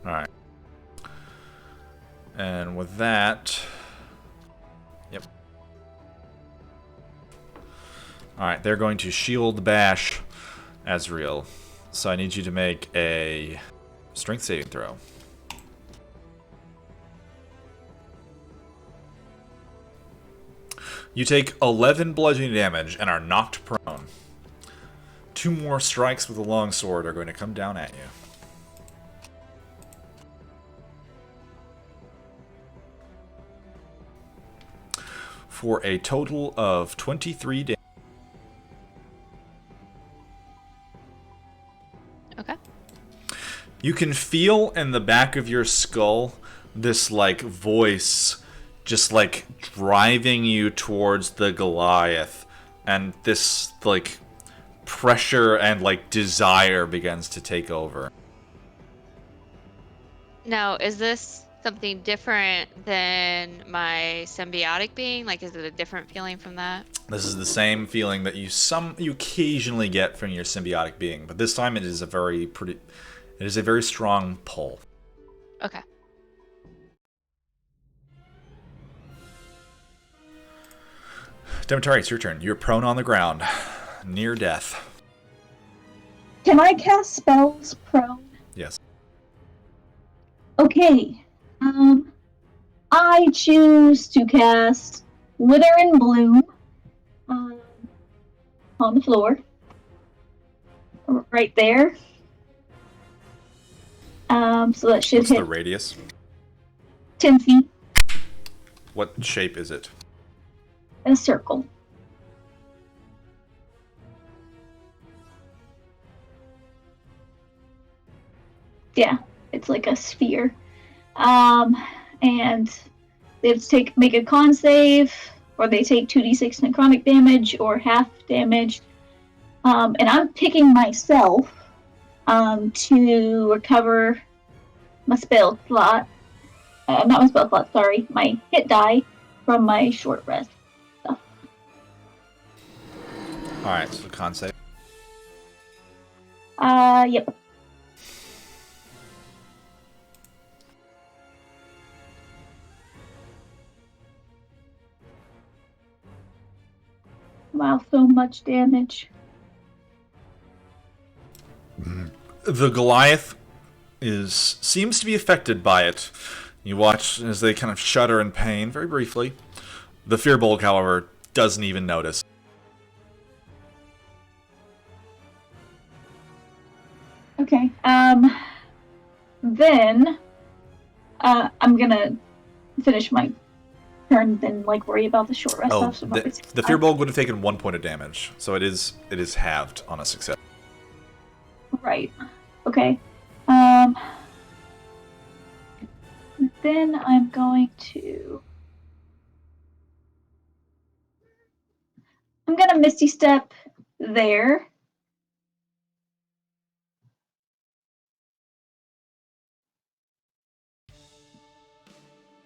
B: alright. And with that... Yep. Alright, they're going to shield bash Azrael. So I need you to make a strength saving throw. You take 11 bludgeoning damage and are knocked prone. 2 more strikes with a longsword are going to come down at you. For a total of 23 damage. You can feel in the back of your skull this like voice just like driving you towards the Goliath, and this like pressure and like desire begins to take over.
C: Now, is this something different than my symbiotic being? Like, is it a different feeling from that?
B: This is the same feeling that you occasionally get from your symbiotic being, but this time it is a very strong pull.
C: Okay.
B: Demetari, it's your turn. You're prone on the ground, near death.
F: Can I cast spells prone?
B: Yes.
F: Okay. I choose to cast Wither and Bloom on the floor. Right there. So that should
B: What's
F: hit
B: the radius?
F: 10 feet.
B: What shape is it?
F: A circle. Yeah, it's like a sphere. And they have to make a con save, or they take 2d6 necrotic damage, or half damage. And I'm picking myself to recover my spell slot. Not my spell slot, sorry. My hit die from my short rest stuff.
B: Alright, so con save.
F: Yep. Wow, so much damage.
B: The Goliath seems to be affected by it. You watch as they kind of shudder in pain, very briefly. The Fearbolg, however, doesn't even notice.
F: Okay. Then I'm gonna finish my turn, then like worry about the short rest.
B: Oh,
F: After
B: the Fearbolg would have taken 1 point of damage, so it is halved on a success.
F: Right. Okay. Then I'm going Misty Step there.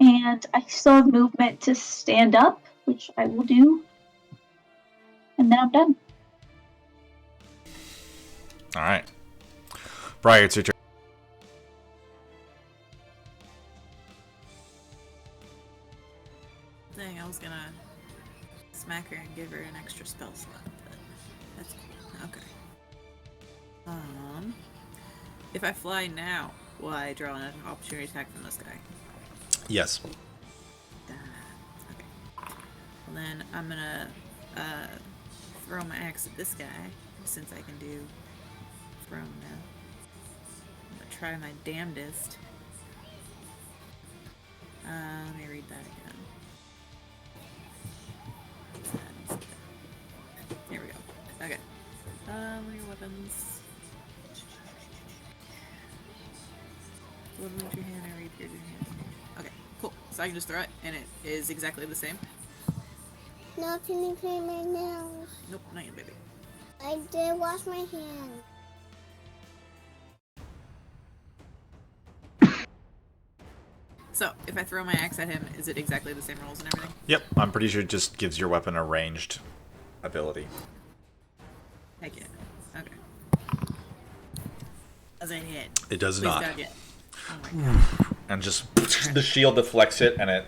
F: And I still have movement to stand up, which I will do. And then I'm done.
B: Alright. Briar, it's your turn.
G: Dang, I was gonna smack her and give her an extra spell slot, but that's cool. Okay. If I fly now, will I draw an opportunity attack from this guy?
B: Yes.
G: Okay. Well, then I'm gonna throw my axe at this guy, since I can do thrown now. I'm gonna try my damnedest. Let me read that again. Here we go. Okay. Your weapons. What moves your hand? I read your hand. Okay, cool. So I can just throw it, and it is exactly the same.
H: Not can you clean my nails?
G: Nope, not yet, baby.
H: I did wash my hands.
G: So, if I throw my axe at him, is it exactly the same rolls and everything?
B: Yep, I'm pretty sure it just gives your weapon a ranged ability.
G: Heck yeah. Okay. Does it hit?
B: It does
G: Please
B: not.
G: God, yeah. Oh my god.
B: And just the shield deflects it, and it.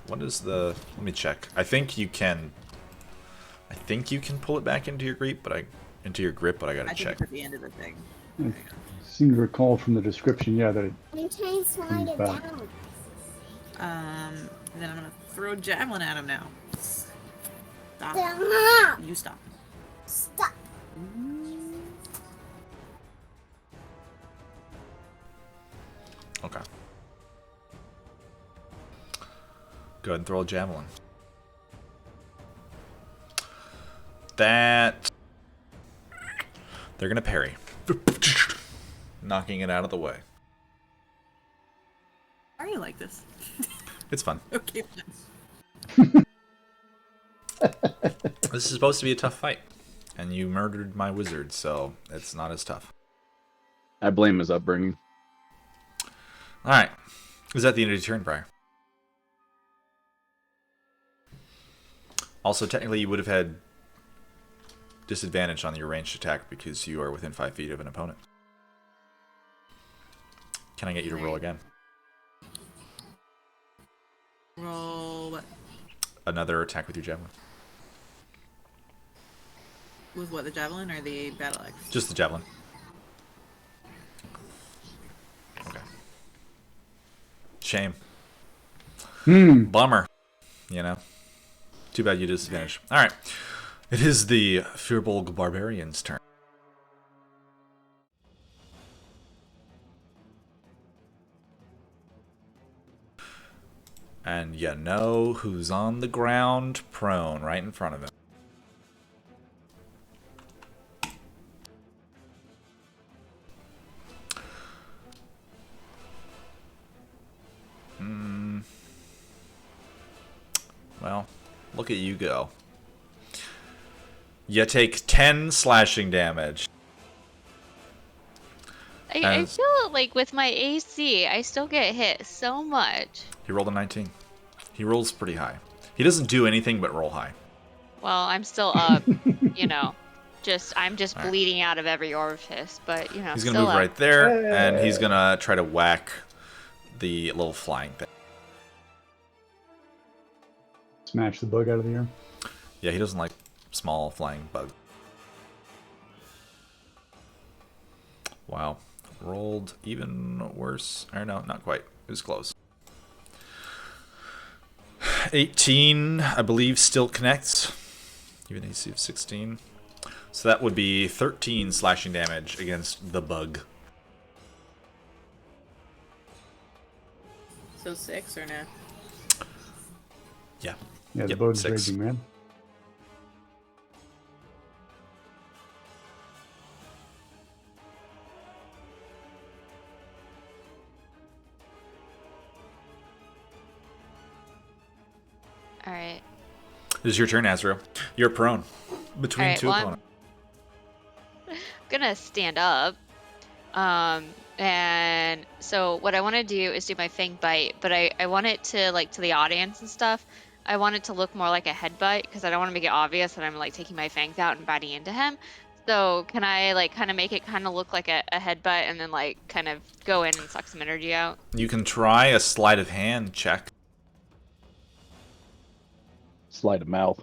B: What is the? Let me check. I think you can pull it back into your grip, but I gotta
G: I think
B: check.
G: it's at the end of the thing.
D: I seem to recall from the description, yeah, that it
H: I'm trying to slide it
D: back.
H: down.
G: And then I'm gonna throw a javelin at him now. Stop.
H: Stop!
G: You stop.
H: Stop!
B: Okay. Go ahead and throw a javelin. That they're gonna parry. knocking it out of the way.
G: Why are you like this?
B: It's fun.
G: Okay.
B: This is supposed to be a tough fight, and you murdered my wizard, so it's not as tough.
E: I blame his upbringing.
B: All right. Is that the end of your turn, Briar? Also, technically, you would have had disadvantage on your ranged attack because you are within 5 feet of an opponent. Can I get you to roll again?
G: Roll what?
B: Another attack with your javelin.
G: With what, the javelin or the battle axe?
B: Just the javelin. Okay. Shame. Bummer. You know? Too bad you disadvantage. Alright. It is the Firbolg Barbarian's turn. And you know who's on the ground prone right in front of him. Well, look at you go. You take 10 slashing damage.
C: I feel like with my AC, I still get hit so much.
B: He rolled a 19. He rolls pretty high. He doesn't do anything but roll high.
C: Well, I'm still up, you know. I'm just
B: All right.
C: bleeding out of every orifice, but you know.
B: He's gonna
C: still
B: move
C: up.
B: right there, and he's gonna try to whack the little flying thing.
D: Smash the bug out of the air.
B: Yeah, he doesn't like small flying bugs. Wow. Rolled even worse. Or no, not quite. It was close. 18, I believe, still connects. Even AC of 16. So that would be 13 slashing damage against the bug.
G: So 6 or no?
B: Yeah.
D: Yeah, the
B: Yep,
D: bug's
B: 6.
D: raging, man.
C: All right.
B: This is your turn, Azrael. You're prone. Between
C: Alright,
B: two
C: well,
B: opponents.
C: I'm gonna stand up. And so what I want to do is do my fang bite, but I want it to, like, to the audience and stuff, I want it to look more like a headbutt because I don't want to make it obvious that I'm, like, taking my fangs out and biting into him. So can I, like, kind of make it kind of look like a headbutt and then, like, kind of go in and suck some energy out?
B: You can try a sleight of hand check.
E: Sleight of mouth.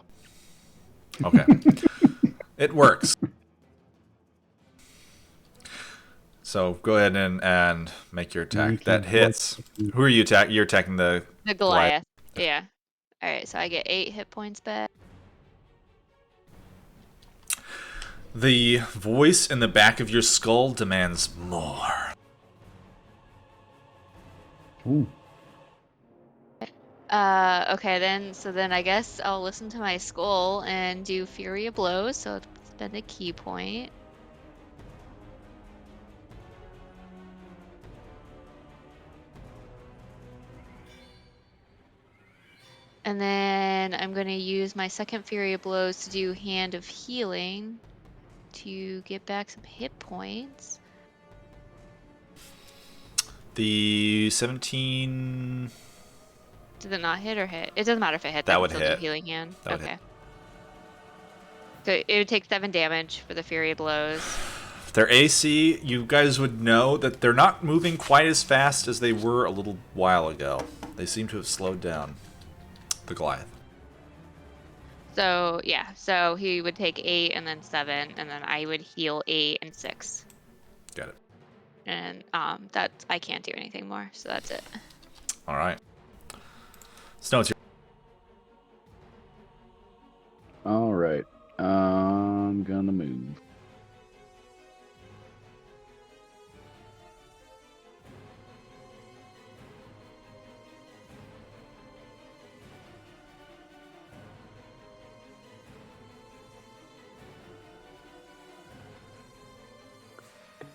B: Okay. It works. So go ahead and make your attack. That hits. Who are you attacking? You're attacking the
C: Goliath. Yeah. All right, so I get 8 hit points back.
B: The voice in the back of your skull demands more.
D: Ooh.
C: Okay, then I guess I'll listen to my skull and do Fury of Blows, so spend a key point. And then I'm going to use my second Fury of Blows to do Hand of Healing to get back some hit points.
B: The 17...
C: Did it not hit or hit? It doesn't matter if it hit.
B: That would
C: still do
B: hit.
C: Healing Hand.
B: That would
C: Okay.
B: hit.
C: So it would take 7 damage for the Fury of Blows.
B: Their AC, you guys would know that they're not moving quite as fast as they were a little while ago. They seem to have slowed down. The Goliath.
C: So yeah, so he would take 8 and then 7, and then I would heal 8 and 6.
B: Got it.
C: And that I can't do anything more, so that's it.
B: All right. Snow, it's your...
E: All right. I'm gonna move.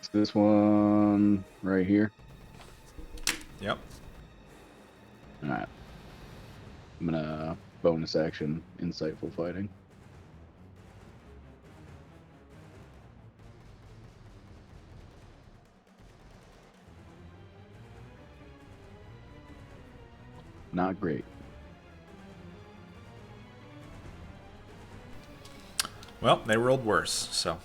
E: It's this one right here.
B: Yep.
E: All right. I'm gonna bonus action insightful fighting. Not great.
B: Well, they rolled worse, so.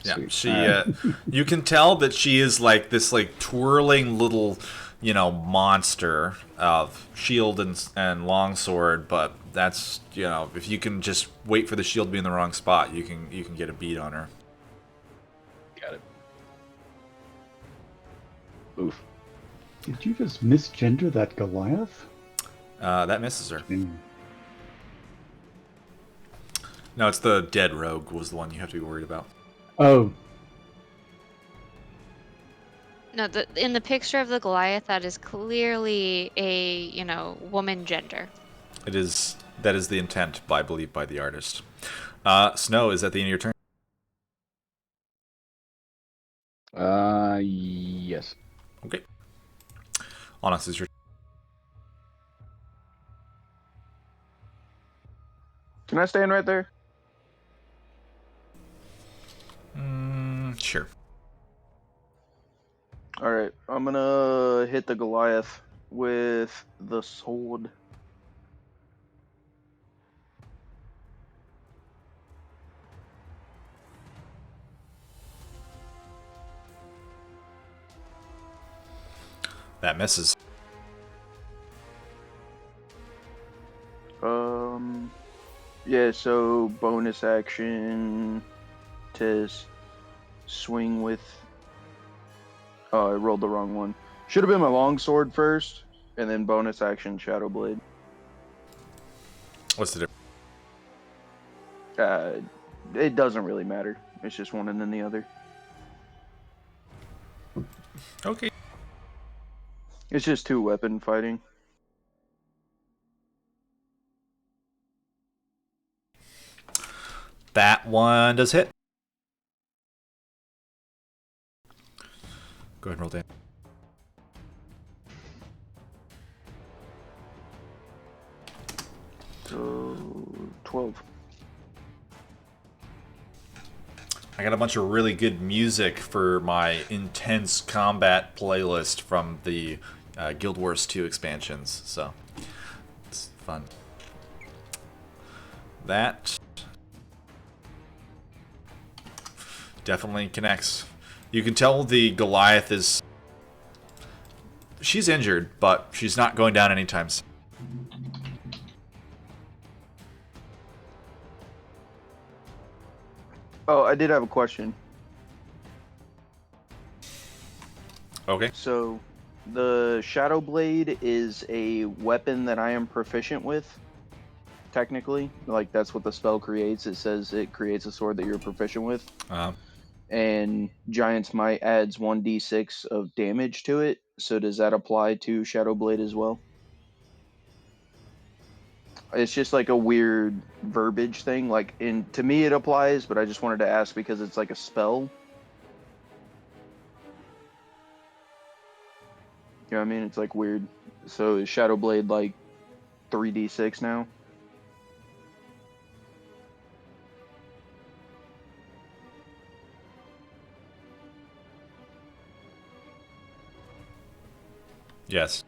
B: Yeah,
E: Sweet.
B: she.
E: Alright.
B: You can tell that she is like this, like twirling little, monster of shield and longsword. But that's if you can just wait for the shield to be in the wrong spot, you can get a beat on her.
E: Got it. Oof.
D: Did you just misgender that Goliath?
B: That misses her.
D: Mm.
B: No, it's the dead rogue was the one you have to be worried about.
D: Oh,
C: No, in the picture of the Goliath, that is clearly a, woman gender.
B: That is the intent, I believe, by the artist. Snow, is at the end of your turn.
E: Yes.
B: Okay. Onyx is your.
A: Can I stand right there?
B: Sure.
A: All right, I'm gonna hit the Goliath with the sword.
B: That misses.
A: Yeah, so bonus action to swing with. Oh, I rolled the wrong one. Should have been my longsword first, and then bonus action Shadow Blade.
B: What's the difference?
A: It doesn't really matter. It's just one and then the other.
B: Okay.
A: It's just two weapon fighting.
B: That one does hit. Go ahead and roll damage.
A: So 12.
B: I got a bunch of really good music for my intense combat playlist from the Guild Wars 2 expansions, so it's fun. That definitely connects. You can tell the Goliath is... She's injured, but she's not going down anytime soon.
A: Oh, I did have a question.
B: Okay.
A: So, the Shadow Blade is a weapon that I am proficient with, technically. Like, that's what the spell creates. It says it creates a sword that you're proficient with. And Giant's Might adds 1d6 of damage to it. So, does that apply to Shadow Blade as well? It's just like a weird verbiage thing. Like, to me it applies, but I just wanted to ask because it's like a spell. You know what I mean? It's like weird. So is Shadow Blade like 3d6 now?
B: Yes.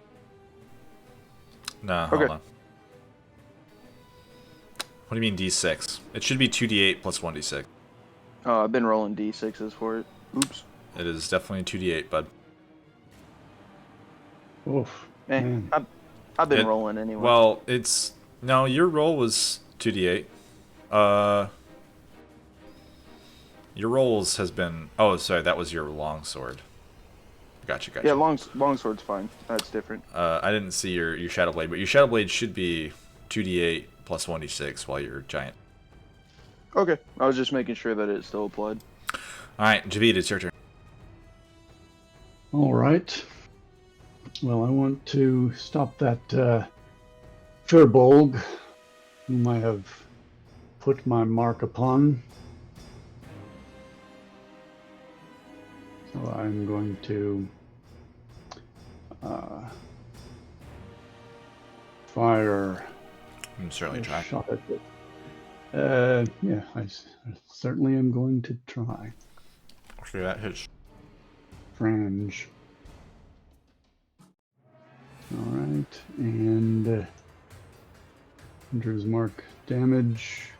B: No,
A: Okay.
B: hold on. What do you mean d6? It should be 2d8 plus 1d6.
A: Oh, I've been rolling d6s for it. Oops.
B: It is definitely 2d8, bud.
D: oof.
A: Eh,
D: Man.
A: I've been rolling anyway.
B: Well, it's... No, your roll was 2d8. Your rolls has been... Oh, sorry, that was your longsword. Gotcha.
A: Yeah, longsword's fine. That's different.
B: I didn't see your Shadow Blade, but your Shadow Blade should be 2d8 plus 1d6 while you're giant.
A: Okay, I was just making sure that it still applied.
B: Alright, Javid, it's your turn.
D: All right. Well, I want to stop that Furbolg, whom I have put my mark upon. So I'm going to fire
B: You can certainly
D: a
B: try.
D: shot at it. Yeah, I certainly am going to try.
B: Okay, that hits.
D: Frange. All right, and Hunter's Mark damage.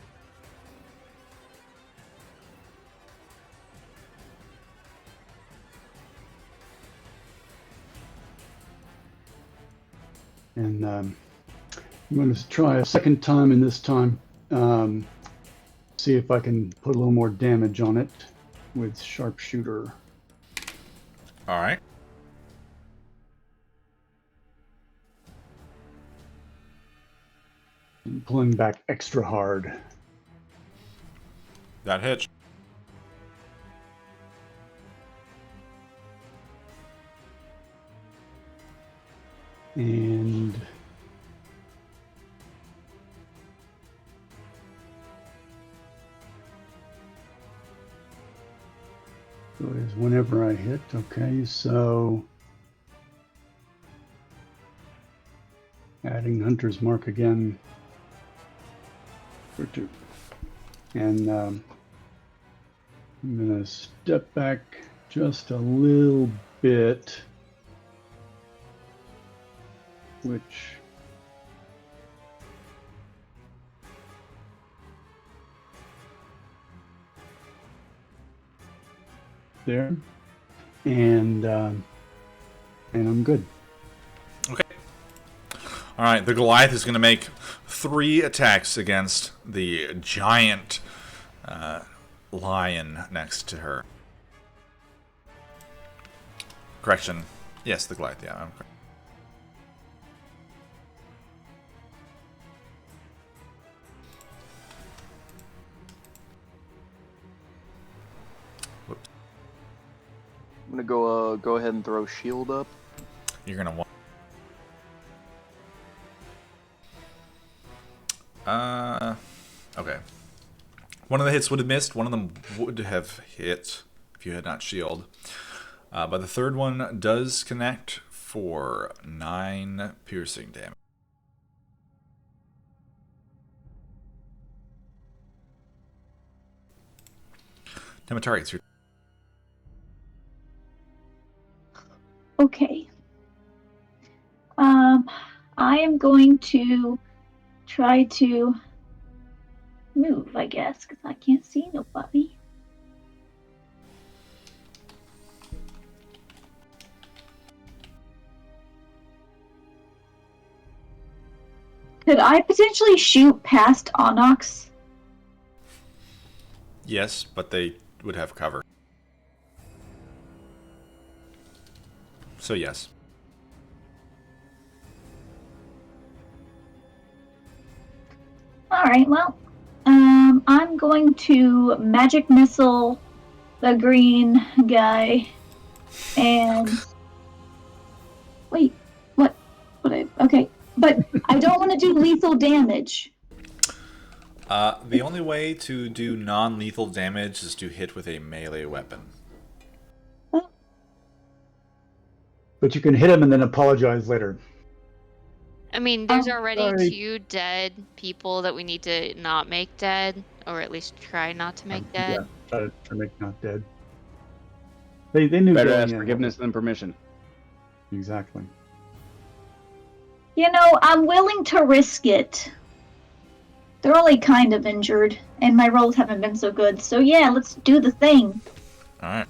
D: And I'm going to try a second time, and this time see if I can put a little more damage on it with sharpshooter.
B: All right.
D: And pulling back extra hard.
B: That hits.
D: And so it is whenever I hit. Okay, so adding Hunter's Mark again for 2. And I'm going to step back just a little bit, which there, and I'm good.
B: Okay. All right. The Goliath is going to make 3 attacks against the giant lion next to her. Correction. Yes, the Goliath. Yeah, I'm correct.
A: I'm gonna go ahead and throw shield up.
B: You're gonna want. Okay. One of the hits would have missed. One of them would have hit if you had not shield. But the third one does connect for 9 piercing damage. Demetari, it's your.
F: Okay. I am going to try to move, I guess, because I can't see nobody. Could I potentially shoot past Onyx?
B: Yes, but they would have cover. So yes.
F: Alright, well, I'm going to magic missile the green guy and wait, what okay, but I don't want to do lethal damage.
B: The only way to do non-lethal damage is to hit with a melee weapon.
D: But you can hit him and then apologize later.
C: I mean, there's already
D: sorry.
C: 2 dead people that we need to not make dead, or at least try not to make dead.
D: Yeah, try to make not dead. They knew
E: Better
D: going
E: ask
D: in.
E: forgiveness than permission.
D: Exactly.
F: You know, I'm willing to risk it. They're only kind of injured, and my rolls haven't been so good. So yeah, let's do the thing.
B: Alright.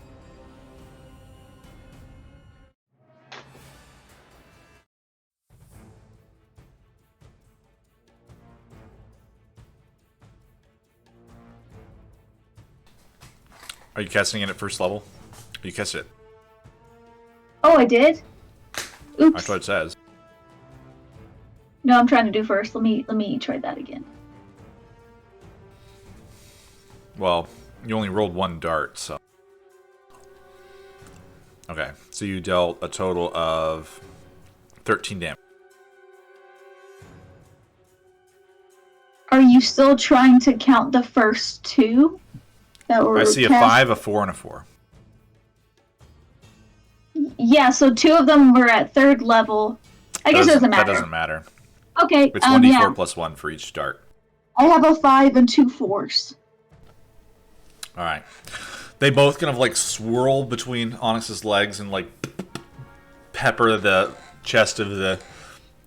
B: Are you casting it at first level? You cast it.
F: Oh, I did? Oops.
B: That's what it says.
F: No, I'm trying to do first. Let me try that again.
B: Well, you only rolled 1 dart, so. Okay, so you dealt a total of 13 damage.
F: Are you still trying to count the first 2 that were
B: I see a
F: cast?
B: 5, a 4, and a 4.
F: Yeah, so 2 of them were at 3rd level. I guess it doesn't matter.
B: That doesn't matter.
F: Okay,
B: It's 1d4
F: yeah.
B: plus 1 for each dart.
F: I have a 5 and 2 4s.
B: All right. They both kind of like swirl between Onyx's legs and like pepper the chest of the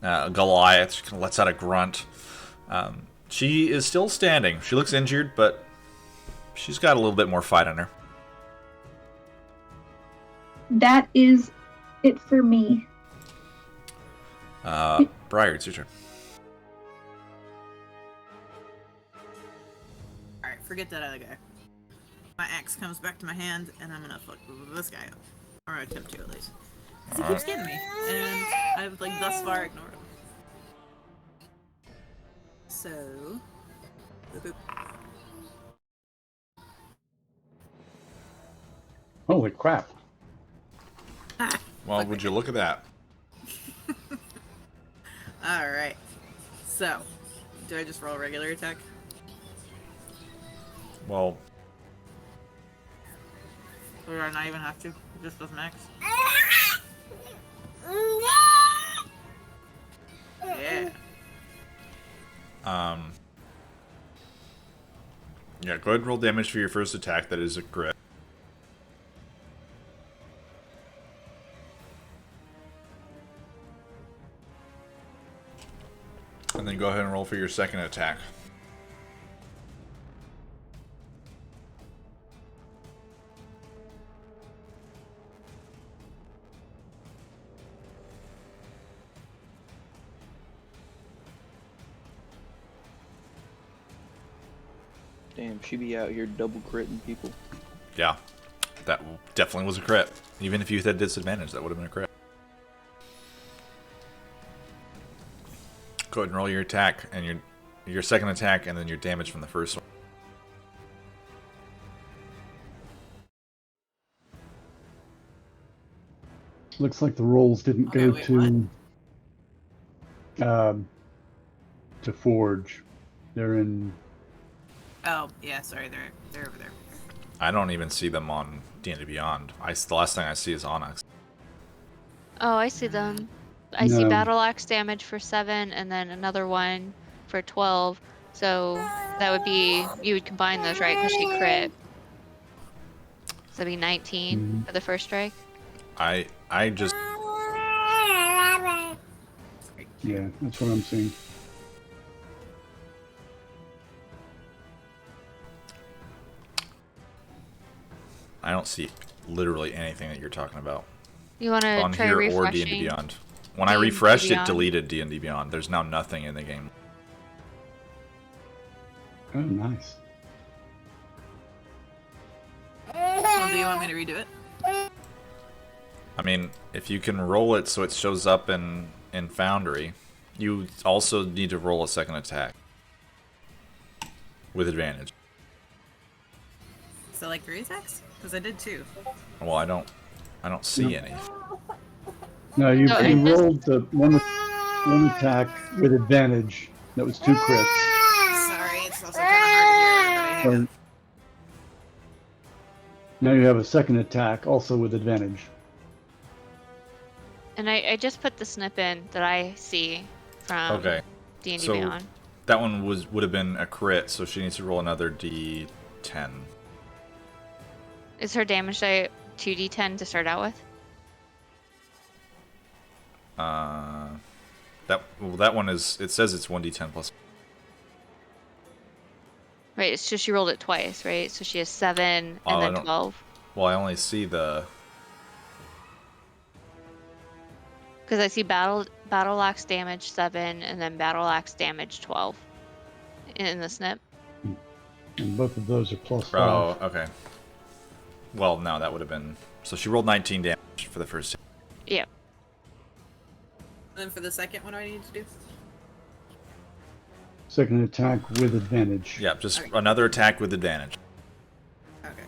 B: Goliath. She kind of lets out a grunt. She is still standing. She looks injured, but she's got a little bit more fight in her.
F: That is it for me.
B: Briar, it's your turn.
G: Alright, forget that other guy. My axe comes back to my hand, and I'm gonna fuck this guy up. Or attempt to, at least. Because he keeps getting me, and I've, like, thus far ignored him. So... boop, boop.
D: Holy crap.
G: Ah,
B: Well, would you look at that?
G: Alright. So, do I just roll a regular attack?
B: Well,
G: Or do I not even have to? Just with max? Yeah.
B: yeah, go ahead and roll damage for your first attack. That is a crit. And then go ahead and roll for your second attack.
A: Damn, she be out here double critting people.
B: Yeah, that definitely was a crit. Even if you had disadvantage, that would have been a crit. Go ahead and roll your attack and your second attack, and then your damage from the first one.
D: Looks like the rolls didn't
G: Okay,
D: go
G: wait,
D: to Forge. They're in.
G: Oh, yeah, sorry, they're over there.
B: I don't even see them on D&D Beyond. The last thing I see is Onyx.
C: Oh, I see them. I see
D: No.
C: battle axe damage for 7 and then another one for 12. So that would be, you would combine those, right? Because she crit. So that'd be 19 for the first strike.
B: I just...
D: Yeah, that's what I'm seeing.
B: I don't see literally anything that you're talking about
C: You want to
B: on
C: try
B: here or
C: refreshing?
B: D&D Beyond. When I
C: D&D
B: refreshed, it
C: Beyond.
B: deleted D&D Beyond. There's now nothing in the game.
D: Oh, nice.
G: Well, do you want me to redo it?
B: I mean, if you can roll it so it shows up in Foundry, you also need to roll a second attack with advantage.
G: So, like 3 attacks? Because I did 2.
B: Well, I don't see any.
D: No, you
C: No, it just-
D: rolled the one attack with advantage. That was 2 crits.
G: Sorry, it's also kind of hard to hear, but I
D: So now you have a second attack, also with advantage.
C: And I just put the snip in that I see from
B: Okay.
C: D&D
B: So
C: Beyond.
B: that one would have been a crit, so she needs to roll another D10.
C: Is her damage die 2d10 to start out with?
B: That one is. It says it's 1d10 plus.
C: Right, it's just she rolled it twice, right? So she has 7 and
B: Oh, I
C: then
B: don't-
C: 12.
B: Well, I only see the.
C: Because I see battle axe damage 7 and then battle axe damage 12 in the snip.
D: And both of those are plus 5.
B: Oh, okay. Well, no, that would have been. So she rolled 19 damage for the first.
C: Yep.
G: And then for the second, what do I need to do?
D: Second attack with advantage.
B: Yeah, just
G: Okay.
B: another attack with advantage.
G: Okay.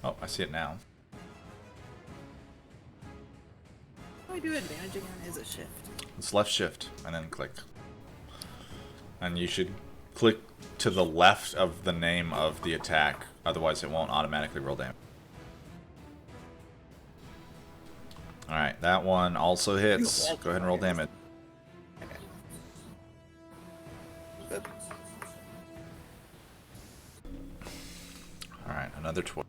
B: Oh, I see it now.
G: How do I do advantage again? Is it shift?
B: It's left shift and then click. And you should click to the left of the name of the attack. Otherwise, it won't automatically roll damage. Alright, that one also hits. Go ahead and roll damage. Alright, another 12.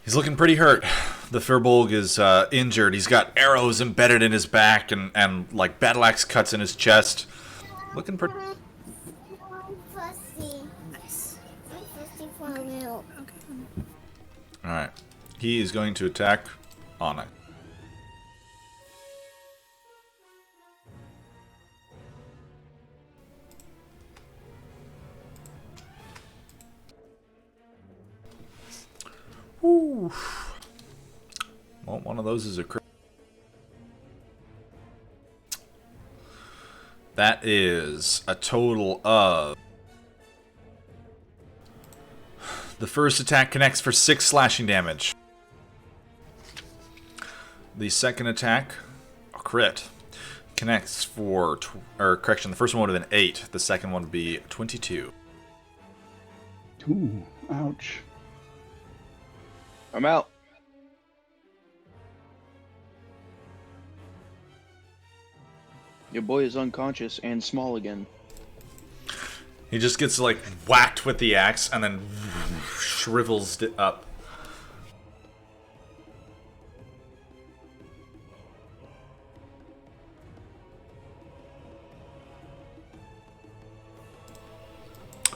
B: He's looking pretty hurt. The Firbolg is injured. He's got arrows embedded in his back and like battle axe cuts in his chest. Looking pretty...
H: I'm fussy.
G: Nice.
H: I'm fussy for milk.
G: Okay.
B: Alright. He is going to attack Onyx. Woo. Well, one of those is a crit. That is a total of... The first attack connects for 6 slashing damage. The second attack, a crit, connects for... correction, the first one would have been 8. The second one would be 22.
D: Ooh, ouch.
A: I'm out. Your boy is unconscious and small again.
B: He just gets like whacked with the axe and then shrivels it up.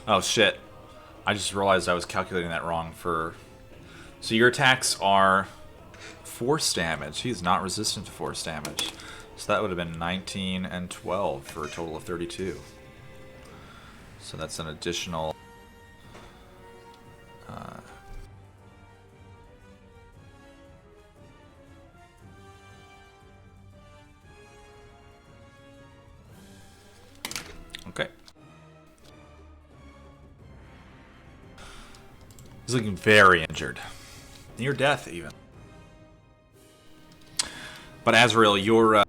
B: Oh shit. I just realized I was calculating that wrong for... So your attacks are force damage. He's not resistant to force damage. So that would have been 19 and 12 for a total of 32. So that's an additional... Okay. He's looking very injured. Near death, even. But Azrael, your...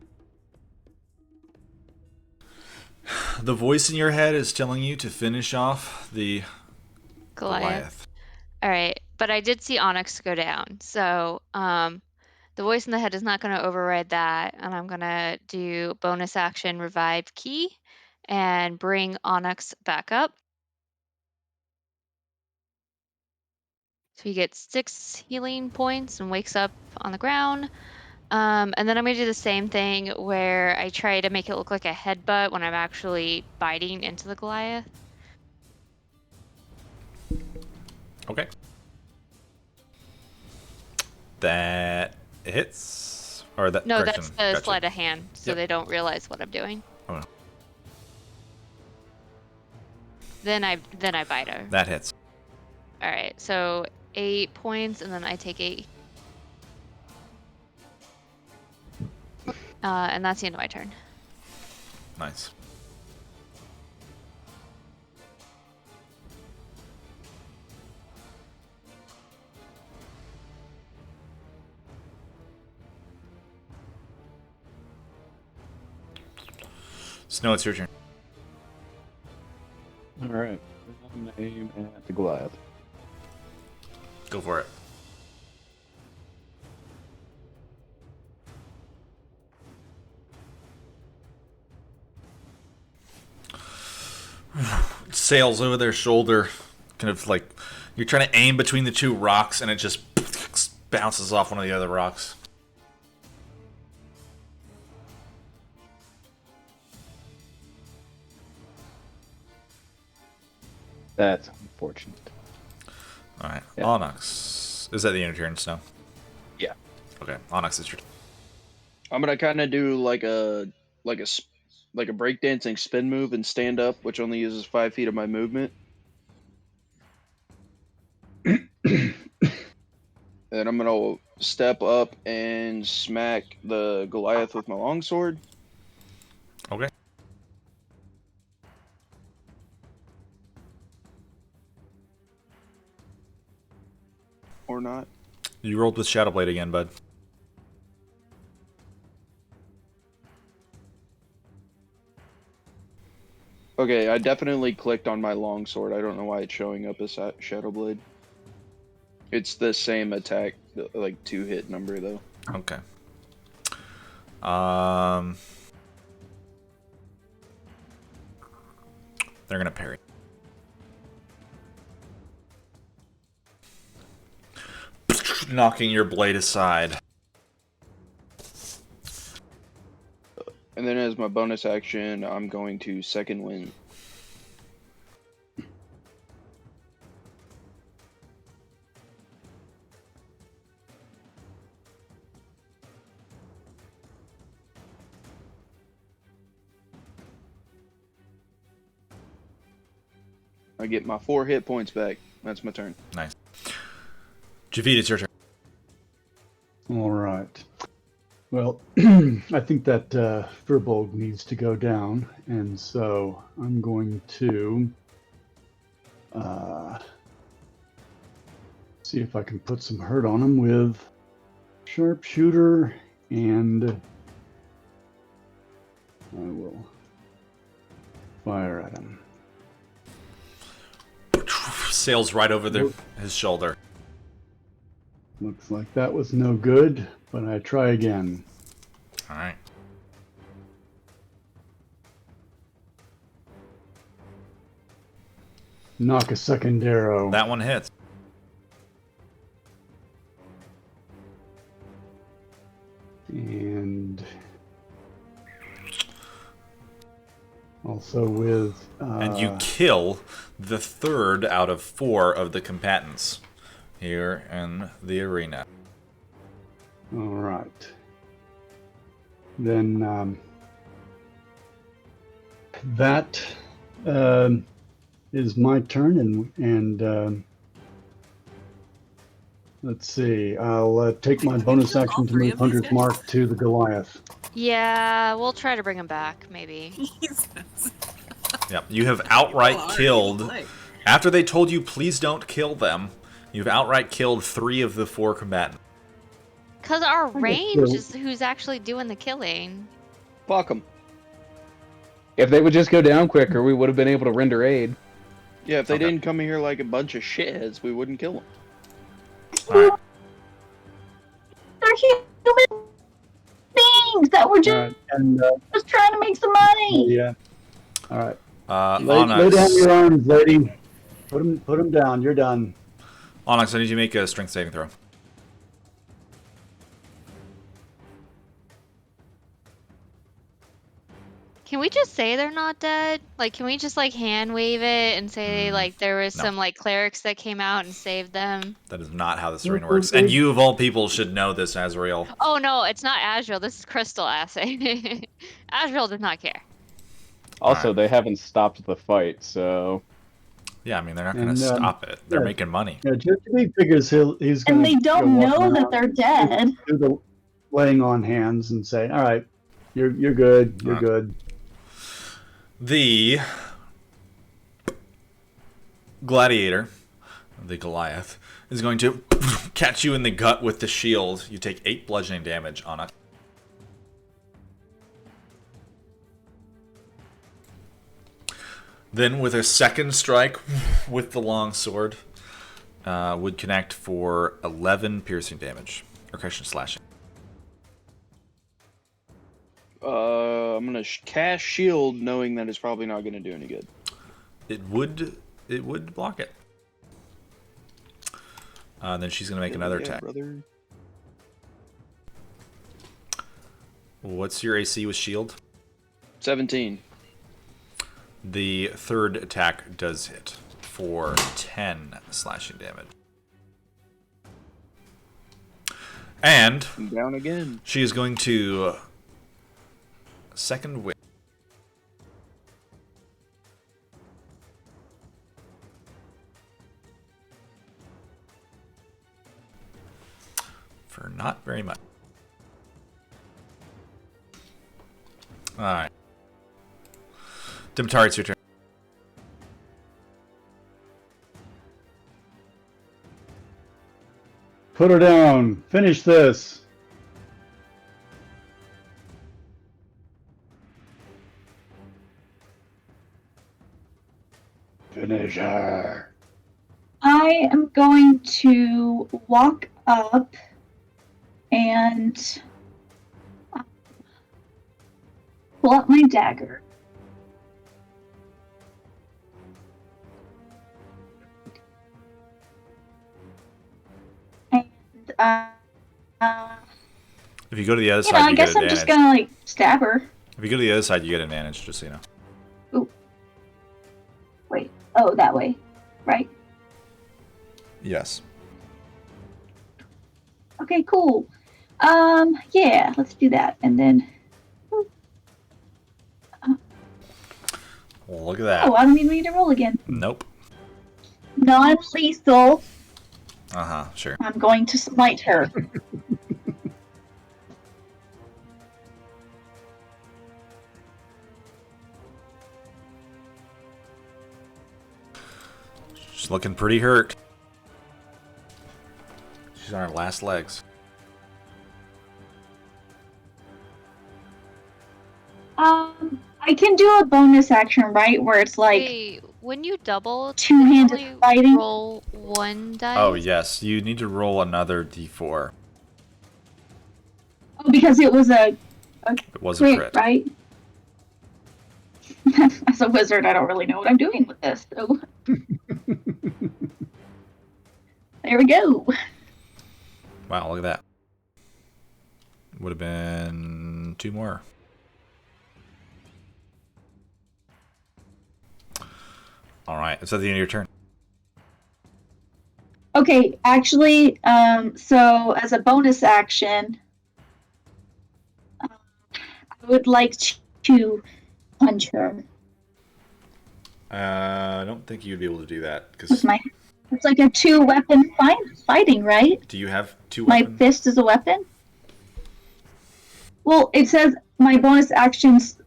B: the voice in your head is telling you to finish off the Goliath.
C: All right, but I did see Onyx go down, so the voice in the head is not going to override that, and I'm going to do bonus action revive key and bring Onyx back up. So he gets 6 healing points and wakes up on the ground. And then I'm going to do the same thing where I try to make it look like a headbutt when I'm actually biting into the Goliath.
B: Okay. That hits? Or that...
C: No,
B: correction.
C: that's the
B: Gotcha.
C: sleight of hand, so
B: Yep.
C: they don't realize what I'm doing.
B: Oh,
C: Then I bite her.
B: that hits.
C: All right, so 8 points, and then I take 8. And that's the end of my turn.
B: Nice. Snow, it's your turn.
E: All right. I'm gonna aim at the Goliath.
B: Go for it. Sails over their shoulder, kind of like you're trying to aim between the two rocks, and it just bounces off one of the other rocks.
E: That's unfortunate.
B: All right,
E: Yeah.
B: Onyx. Is that the end of your turn, Snow?
E: Yeah.
B: Okay, Onyx is your turn.
A: I'm gonna kind of do like a breakdancing spin move and stand up, which only uses 5 feet of my movement. And I'm gonna step up and smack the Goliath with my longsword.
B: Okay.
A: Or not.
B: You rolled with Shadowblade again, bud.
A: Okay, I definitely clicked on my longsword. I don't know why it's showing up as Shadow Blade. It's the same attack, like 2-hit number though.
B: Okay. They're gonna parry. Knocking your blade aside.
A: And then as my bonus action, I'm going to second wind. I get my 4 hit points back. That's my turn.
B: Nice. Javid, it's your turn.
D: All right. Well, I think that Furbolg needs to go down, and so I'm going to see if I can put some hurt on him with sharpshooter, and I will fire at him.
B: Sails right over his shoulder.
D: Looks like that was no good, but I try again.
B: All right.
D: Knock a second arrow.
B: That one hits.
D: And also with...
B: And you kill the 3rd out of 4 of the combatants here in the arena.
D: All right. Then that is my turn, and let's see. I'll take my bonus
G: kill all
D: action to
G: 3
D: move
G: of these
D: Hunter's
G: guys?
D: Mark to the Goliath.
C: Yeah, we'll try to bring him back, maybe.
G: Jesus.
B: Yep. You have outright
G: People are
B: killed.
G: people play.
B: After they told you please don't kill them, you've outright killed 3 of the 4 combatants.
C: Because our
D: guess
C: range
D: so.
C: is who's actually doing the killing.
A: Fuck them.
E: If they would just go down quicker, we would have been able to render aid.
A: Yeah, if they
B: Okay.
A: didn't come here like a bunch of shitheads, we wouldn't kill them.
B: All right.
F: They're human beings that were
D: All
F: just,
D: right, and
F: trying to make some money.
D: yeah. All right. Lay
B: Onyx.
D: down your arms, lady. Put them down. You're done.
B: Onyx, I need you to make a strength saving throw.
C: Can we just say they're not dead? Like, can we just like hand wave it and say like there was
B: no.
C: some like clerics that came out and saved them?
B: That is not how this arena works. And you, of all people, should know this, Azrael.
C: Oh no, it's not Azrael. This is Crystal Assay. Azrael does not care.
E: Also,
B: Alright.
E: they haven't stopped the fight, so
B: Yeah, I mean, they're not going
D: And,
B: to stop it. They're
D: yeah.
B: making money.
D: Yeah, Jimmy figures he's going
F: And
D: to
F: they don't know that they're dead.
D: do the laying on hands and say, "All right, you're good. You're good."
B: The gladiator, the Goliath, is going to catch you in the gut with the shield. You take 8 bludgeoning damage on it. Then with a second strike with the longsword, would connect for 11 piercing damage. Or question slashing.
A: I'm gonna cast shield, knowing that it's probably not gonna do any good.
B: It would block it. Then she's gonna make another attack.
A: Brother.
B: What's your AC with shield?
A: 17.
B: The 3rd attack does hit for 10 slashing damage. And
A: I'm down again.
B: she is going to second wind. For not very much. Alright. Dimitar, it's your turn.
D: Put her down. Finish this. Finish her.
F: I am going to walk up and pull out my dagger. And
B: If you go to the other
F: you know,
B: side,
F: I
B: you
F: guess
B: get
F: I'm
B: advantage.
F: just gonna like stab her.
B: If you go to the other side, you get advantage, just so you know.
F: Wait. Oh, that way. Right?
B: Yes.
F: Okay, cool. Yeah, let's do that. And then
B: Well, look at that.
F: I don't even need to roll again.
B: Nope.
F: Non-lethal.
B: Uh-huh, sure.
F: I'm going to smite her.
B: She's looking pretty hurt. She's on her last legs.
F: I can do a bonus action, right? Where it's like
C: Wait, when you double,
F: two-handed
C: only
F: fighting.
C: roll one dice.
B: Oh, yes. You need to roll another d4.
F: Oh, because it was a
B: It was a
F: crit,
B: crit.
F: right? As a wizard, I don't really know what I'm doing with this. So there we go.
B: Wow, look at that. Would have been 2 more. All right, it's at the end of your turn.
F: Okay, actually, so as a bonus action, I would like to punch her.
B: I don't think you'd be able to do that
F: With
B: because
F: my, it's like a 2-weapon fighting, right?
B: do you have 2
F: My
B: weapons?
F: fist is a weapon. Well, it says my bonus actions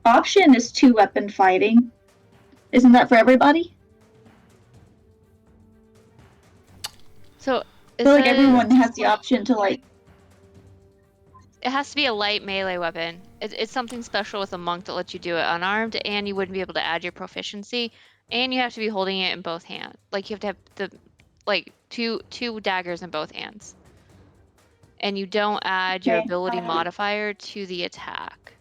F: option is 2-weapon fighting. Isn't that for everybody?
C: So
F: I feel like everyone has the option to like.
C: it has to be a light melee weapon. It's something special with a monk that lets you do it unarmed, and you wouldn't be able to add your proficiency, and you have to be holding it in both hands. Like you have to have the two daggers in both hands, and you don't add your
F: Okay,
C: ability modifier to the attack.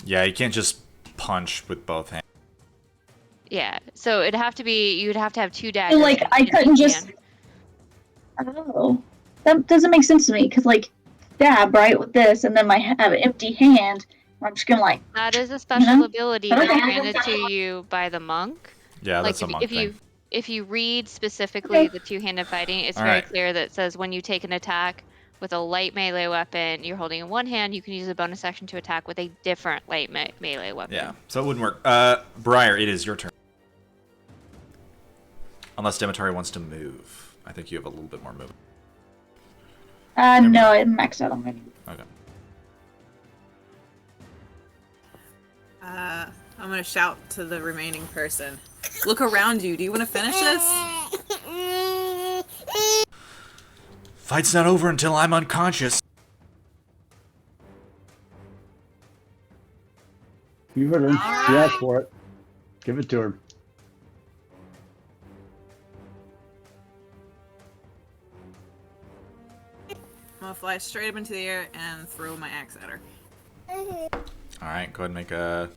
B: Yeah, you can't just punch with both hands.
C: Yeah, so you'd have to have 2 daggers.
F: So like I
C: in
F: couldn't
C: each
F: just.
C: hand.
F: Oh, that doesn't make sense to me because like stab right with this, and then I have an empty hand. I'm just gonna like.
C: That is a special
F: know?
C: ability that's
F: Okay.
C: granted to you by the monk.
B: Yeah,
C: Like
B: that's a monk thing.
C: if you read specifically
F: Okay.
C: the two-handed fighting, it's
B: All
C: very
B: right.
C: clear that it says when you take an attack with a light melee weapon, you're holding in one hand, you can use a bonus action to attack with a different light melee weapon.
B: Yeah, so it wouldn't work. Briar, it is your turn. Unless Demetari wants to move. I think you have a little bit more movement.
F: No, I'm maxed out already.
B: Okay.
G: I'm gonna shout to the remaining person. Look around you. Do you want to finish this?
B: Fight's not over until I'm unconscious.
D: You heard her. She asked for it. Give it to her.
G: I'm gonna fly straight up into the air and throw my axe at her.
B: Alright, go ahead and make a...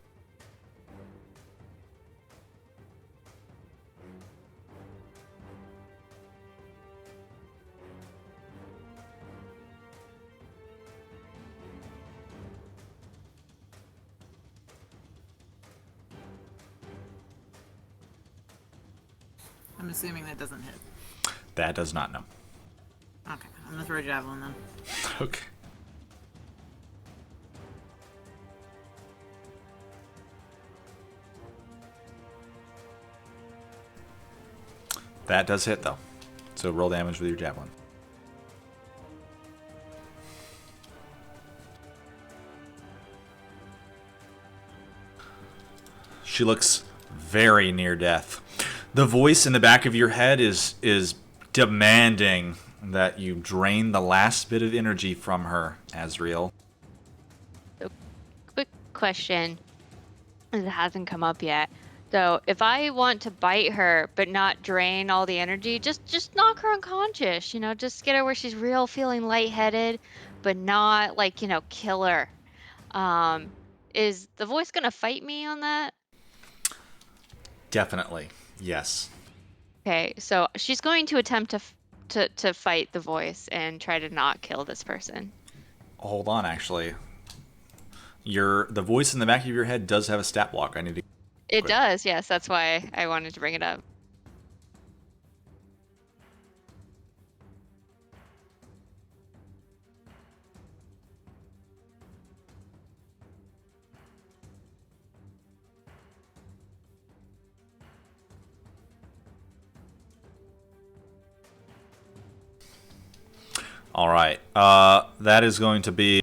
G: I'm assuming that doesn't hit.
B: That does not know.
G: Okay, I'm gonna throw a javelin then.
B: Okay. That does hit, though. So roll damage with your javelin. She looks very near death. The voice in the back of your head is demanding that you drain the last bit of energy from her, Azriel.
C: Quick question. It hasn't come up yet. So if I want to bite her but not drain all the energy, just knock her unconscious, just get her where she's real feeling lightheaded, but not like, kill her. Is the voice gonna fight me on that?
B: Definitely. Yes.
C: Okay, so she's going to attempt to fight the voice and try to not kill this person.
B: Hold on, actually. The voice in the back of your head does have a stat block. I need to.
C: It
B: Quick.
C: does, yes, that's why I wanted to bring it up.
B: All right. That is going to be.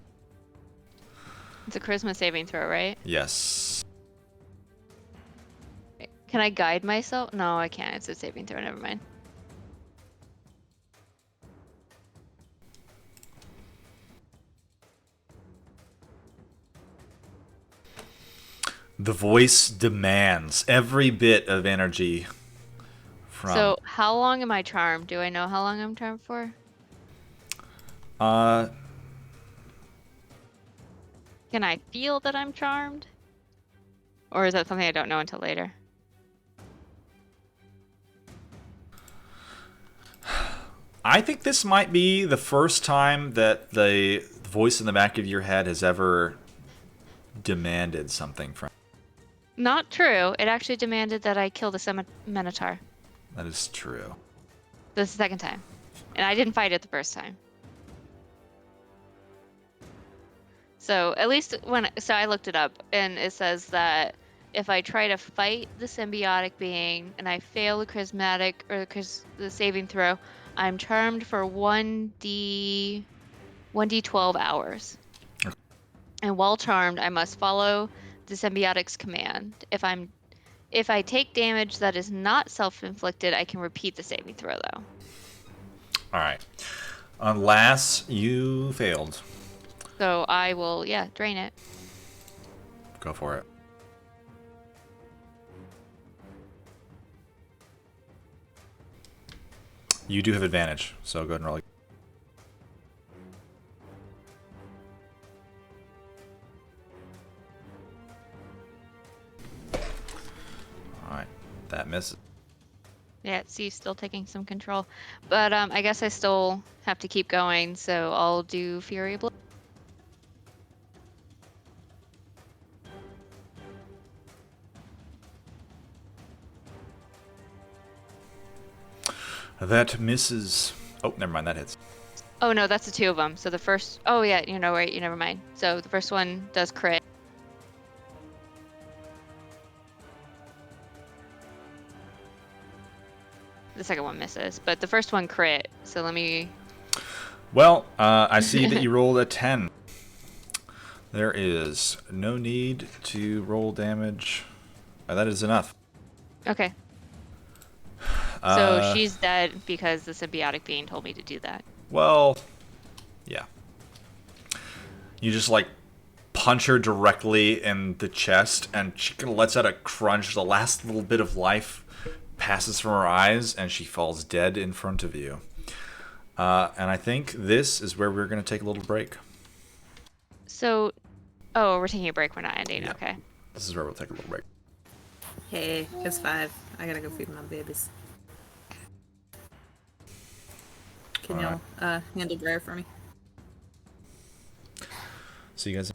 C: It's a charisma saving throw, right?
B: Yes.
C: Can I guide myself? No, I can't. It's a saving throw. Never mind.
B: The voice demands every bit of energy from.
C: So how long am I charmed? Do I know how long I'm charmed for?
B: Uh,
C: Can I feel that I'm charmed? Or is that something I don't know until later?
B: I think this might be the first time that the voice in the back of your head has ever demanded something from.
C: Not true. It actually demanded that I kill the Minotaur.
B: That is true.
C: This is the second time. And I didn't fight it the first time. So at least so I looked it up, and it says that if I try to fight the symbiotic being and I fail the charismatic or the saving throw, I'm charmed for 1d12 hours.
B: Okay.
C: And while charmed, I must follow the symbiotic's command. If I take damage that is not self-inflicted, I can repeat the saving throw though.
B: All right. Unless you failed.
C: So I will, drain it.
B: Go for it. You do have advantage, so go ahead and roll. Alright, that misses.
C: Yeah, see, still taking some control. But I guess I still have to keep going, so I'll do Fury Blow.
B: That misses. Oh, never mind, that hits.
C: Oh no, that's the two of them. So the first, oh yeah, right, you never mind. So the first one does crit. The second one misses, but the first one crit. So let me.
B: Well, I see that you rolled a 10. There is no need to roll damage. That is enough.
C: Okay. So she's dead because the symbiotic being told me to do that.
B: Well, yeah. You just like punch her directly in the chest, and she kind of lets out a crunch. The last little bit of life passes from her eyes, and she falls dead in front of you. And I think this is where we're going to take a little break.
C: So, oh, we're taking a break. We're not ending.
B: Yeah.
C: Okay.
B: This is where we'll take a little break.
G: Hey, it's 5. I gotta go feed my babies. Can y'all handle dryer for me?
B: See you guys.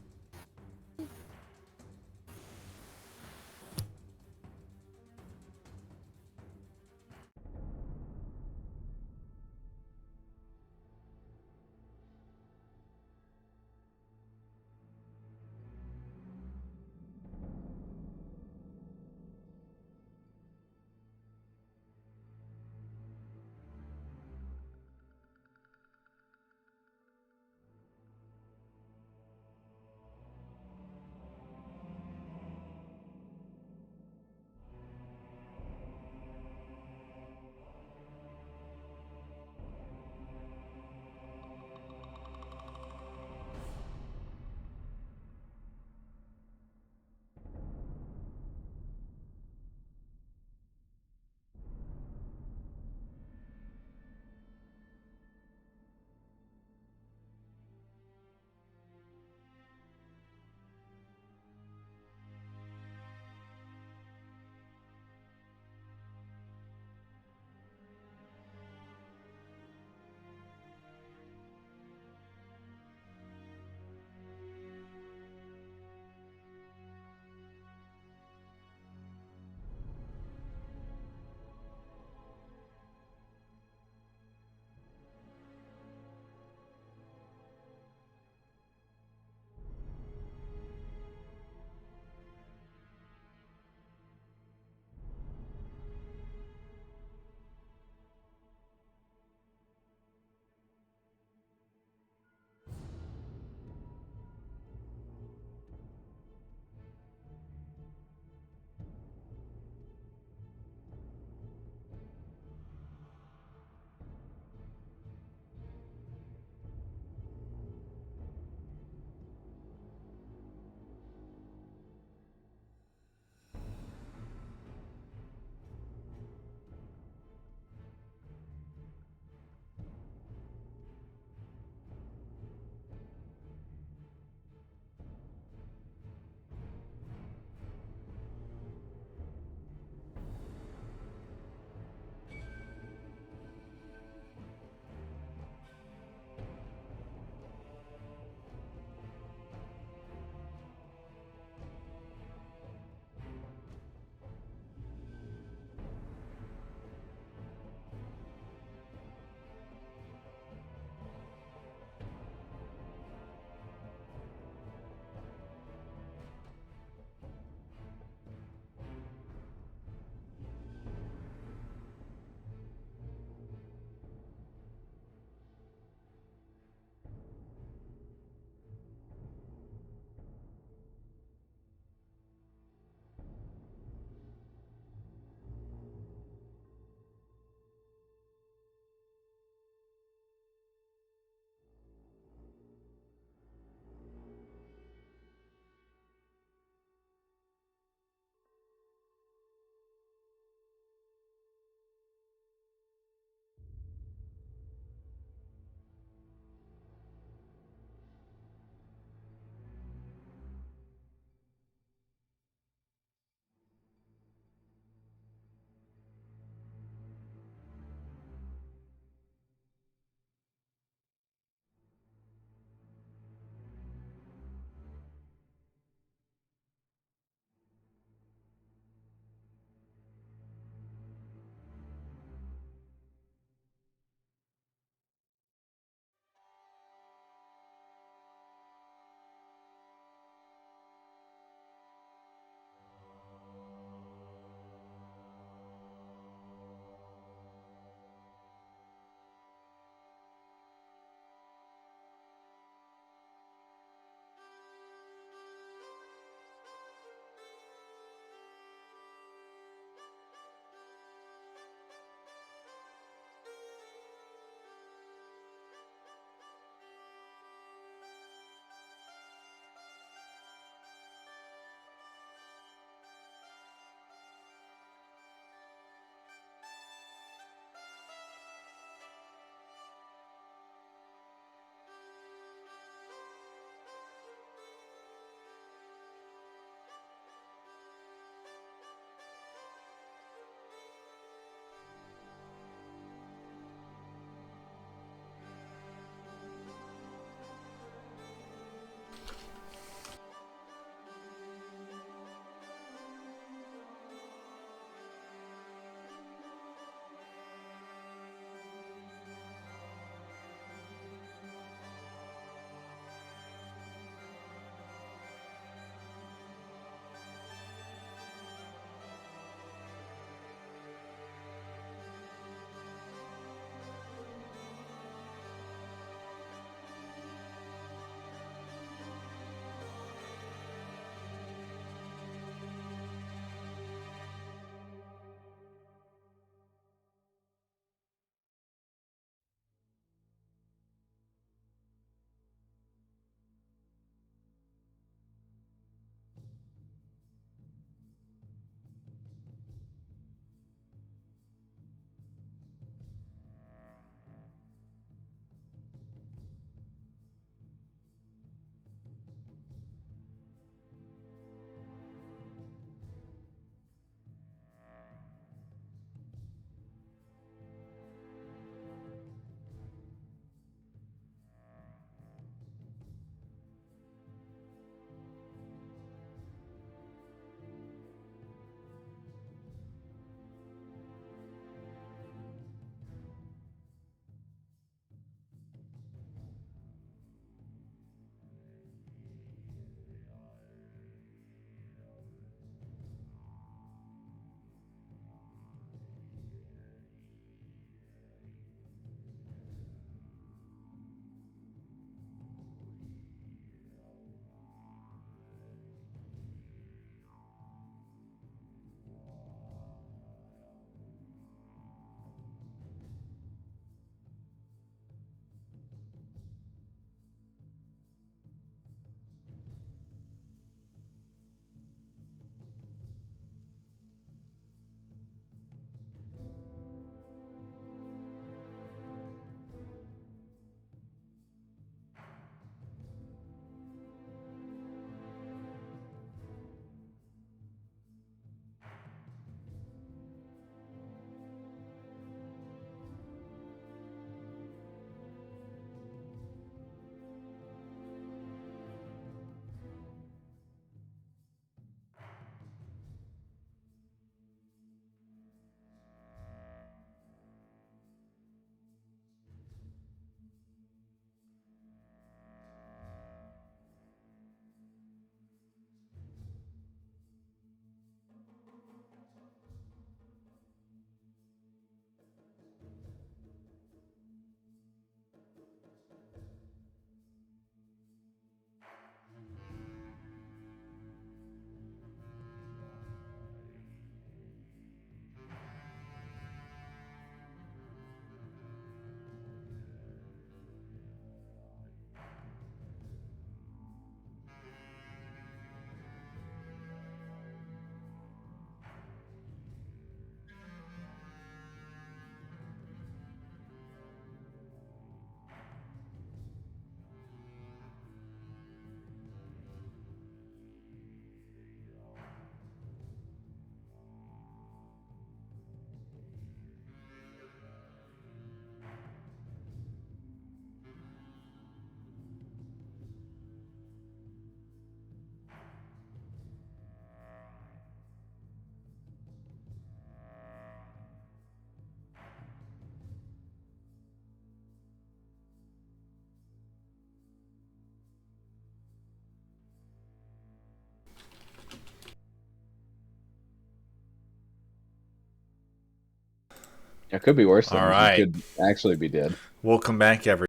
E: It could be worse.
B: All
E: Then.
B: right.
E: He could actually be dead.
B: Welcome back, everyone.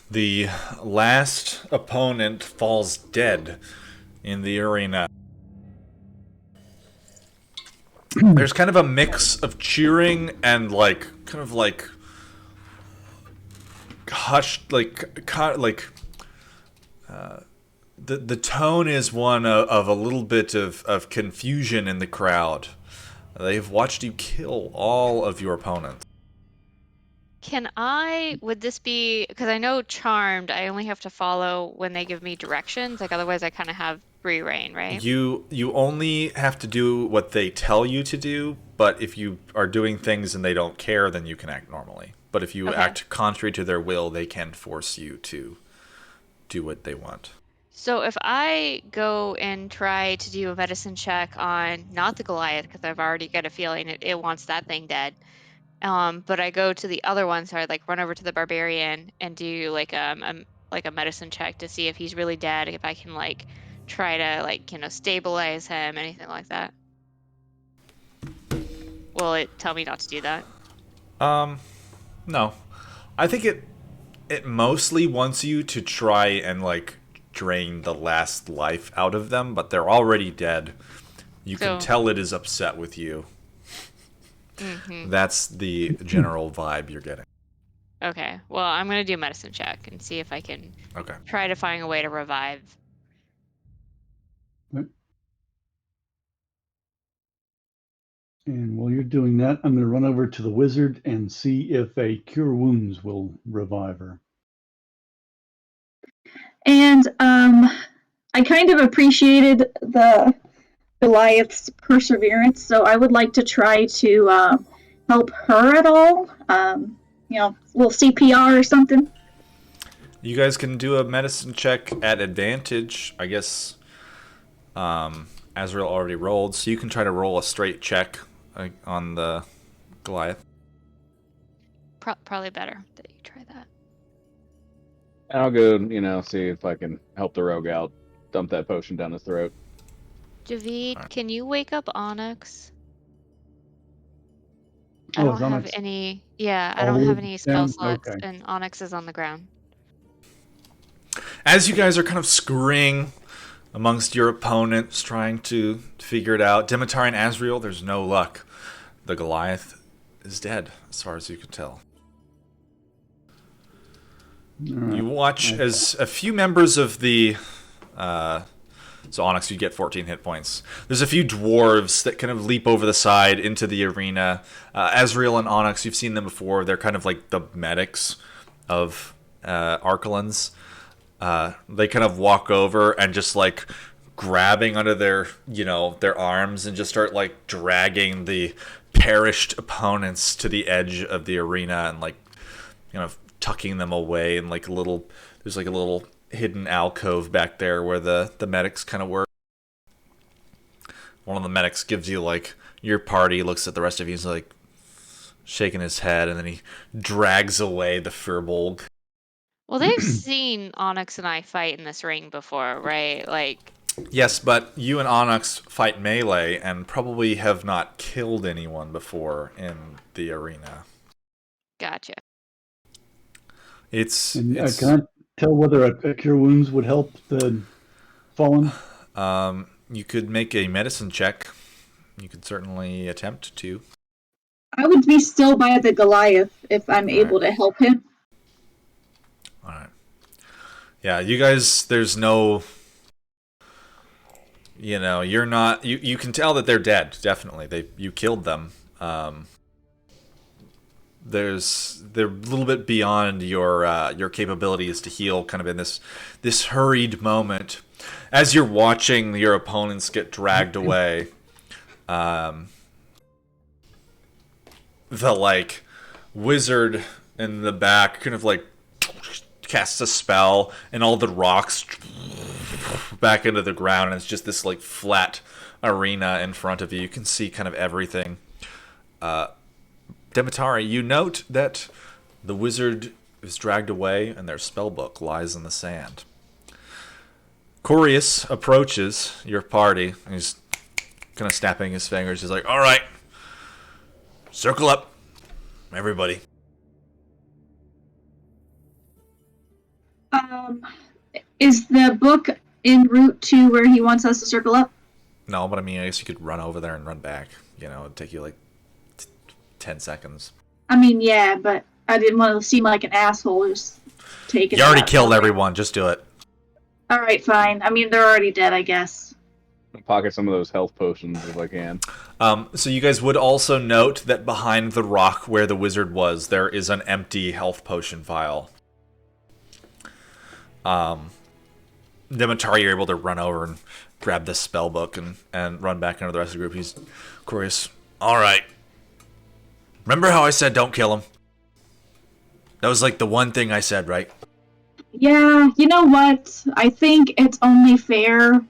B: The last opponent falls dead in the arena. There's kind of a mix of cheering and kind of hushed, the tone is one of a little bit of confusion in the crowd. They've watched you kill all of your opponents.
C: Would this be, because I know Charmed, I only have to follow when they give me directions, like otherwise I kind of have free reign, right?
B: You only have to do what they tell you to do, but if you are doing things and they don't care, then you can act normally. But if you act contrary to their will, they can force you to do what they want.
C: So if I go and try to do a medicine check on not the Goliath, because I've already got a feeling it wants that thing dead, but I go to the other one, so I like run over to the barbarian and do like a medicine check to see if he's really dead, if I can like try to stabilize him, anything like that. Will it tell me not to do that?
B: No. I think it mostly wants you to try and drain the last life out of them, but they're already dead. You can tell it is upset with you. Mm-hmm. That's the general vibe you're getting.
C: Okay. Well, I'm going to do a medicine check and see if I can try to find a way to revive.
D: And while you're doing that, I'm going to run over to the wizard and see if a Cure Wounds will revive her.
F: And I kind of appreciated the Goliath's perseverance, so I would like to try to help her at all. A little CPR or something.
B: You guys can do a medicine check at advantage. I guess Azrael already rolled, so you can try to roll a straight check on the Goliath.
C: Probably better that you try that.
E: I'll go, see if I can help the rogue out. Dump that potion down his throat.
C: Javid, can you wake up Onyx?
D: I don't
C: have any. Yeah, I don't have any spell slots, and Onyx is on the ground.
B: As you guys are kind of scurrying amongst your opponents, trying to figure it out, Dimitar and Azrael, there's no luck. The Goliath is dead, as far as you can tell. You watch as a few members of the... so Onyx, you get 14 hit points. There's a few dwarves that kind of leap over the side into the arena. Azrael and Onyx, you've seen them before. They're kind of like the medics of Arkhelins. They kind of walk over and just grabbing under their arms and just start dragging the perished opponents to the edge of the arena and tucking them away in there's a little hidden alcove back there where the medics kind of work. One of the medics gives you your party, looks at the rest of you, he's shaking his head, and then he drags away the Firbolg.
C: Well, they've seen Onyx and I fight in this ring before, right?
B: Yes, but you and Onyx fight melee and probably have not killed anyone before in the arena.
C: Gotcha.
D: Can I tell whether a Cure Wounds would help the fallen?
B: You could make a medicine check. You could certainly attempt to.
F: I would be still by the Goliath if I'm able to help him.
B: All right. Yeah, you guys, there's no... you're not... You can tell that they're dead, definitely. You killed them. They're a little bit beyond your capabilities to heal, kind of in this hurried moment. As you're watching your opponents get dragged away, the wizard in the back kind of casts a spell, and all the rocks back into the ground, and it's just this flat arena in front of you. You can see kind of everything. Demetari, you note that the wizard is dragged away and their spellbook lies in the sand. Corius approaches your party. He's kind of snapping his fingers. He's like, all right, Circle up, everybody.
F: Is the book en route to where he wants us to circle up?
B: No, but I mean, I guess you could run over there and run back. You know, it'd take you like 10 seconds.
F: I mean, yeah, but I didn't want to seem like an asshole who's taking.
B: You already killed everyone. Just do it.
F: All right, fine. I mean, they're already dead, I guess.
E: Pocket some of those health potions if I can.
B: So you guys would also note that behind the rock where the wizard was, there is an empty health potion vial. Dimitar, you're able to run over and grab this spell book and run back into the rest of the group. He's curious. All right. Remember how I said don't kill him? That was like the one thing I said, right?
F: Yeah, you know what? I think it's only fair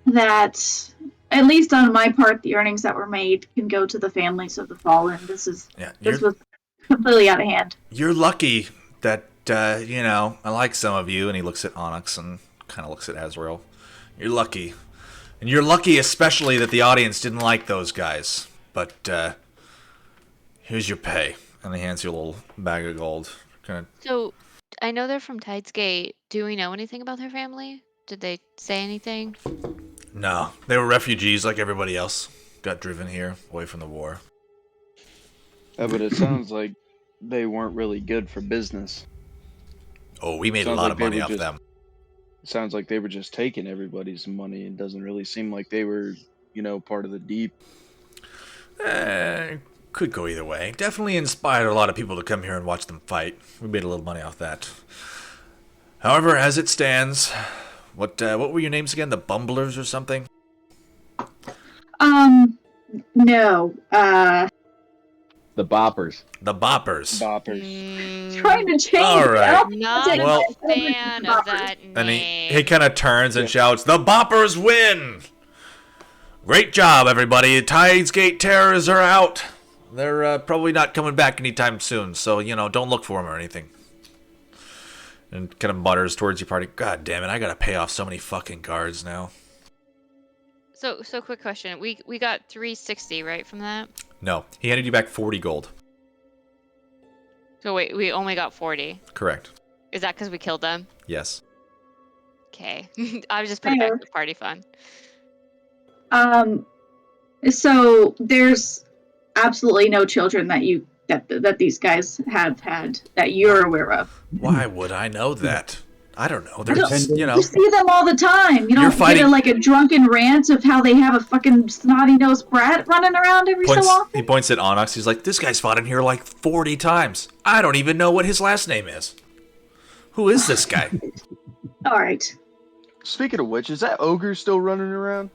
F: that, at least on my part, the earnings that were made can go to the families of the fallen. This was completely out of hand.
B: You're lucky that, I like some of you. And he looks at Onyx and kind of looks at Azrael. You're lucky. And you're lucky especially that the audience didn't like those guys. But, here's your pay. And he hands you a little bag of gold.
C: So, I know they're from Tidesgate. Do we know anything about their family? Did they say anything?
B: No, they were refugees like everybody else. Got driven here, away from the war.
A: But it sounds like they weren't really good for business.
B: Oh, we made a lot of money off them.
A: It sounds like they were just taking everybody's money. It doesn't really seem like they were, part of the deep.
B: Could go either way. Definitely inspired a lot of people to come here and watch them fight. We made a little money off that. However, as it stands, what were your names again? The Bumblers or something?
F: No.
E: The Boppers.
B: The Boppers.
F: Trying to change.
B: All right.
C: Not a fan of that name.
B: And he kind of turns and shouts, "The Boppers win! Great job, everybody. Tidesgate terrors are out. They're probably not coming back anytime soon, so, don't look for them or anything." And kind of mutters towards your party, "God damn it, I gotta pay off so many fucking guards now."
C: So quick question. We got 360, right, from that?
B: No, he handed you back 40 gold.
C: So wait, we only got 40.
B: Correct.
C: Is that because we killed them?
B: Yes.
C: Okay. I was just putting back the party fund.
F: So there's absolutely no children that these guys have had that you're aware of.
B: Why would I know that? I don't know.
F: You see them all the time. You don't
B: fighting...
F: get a drunken rant of how they have a fucking snotty-nosed brat running around every so often.
B: He points at Onyx. He's like, "This guy's fought in here like 40 times. I don't even know what his last name is. Who is this guy?"
F: All right.
A: Speaking of which, is that ogre still running around?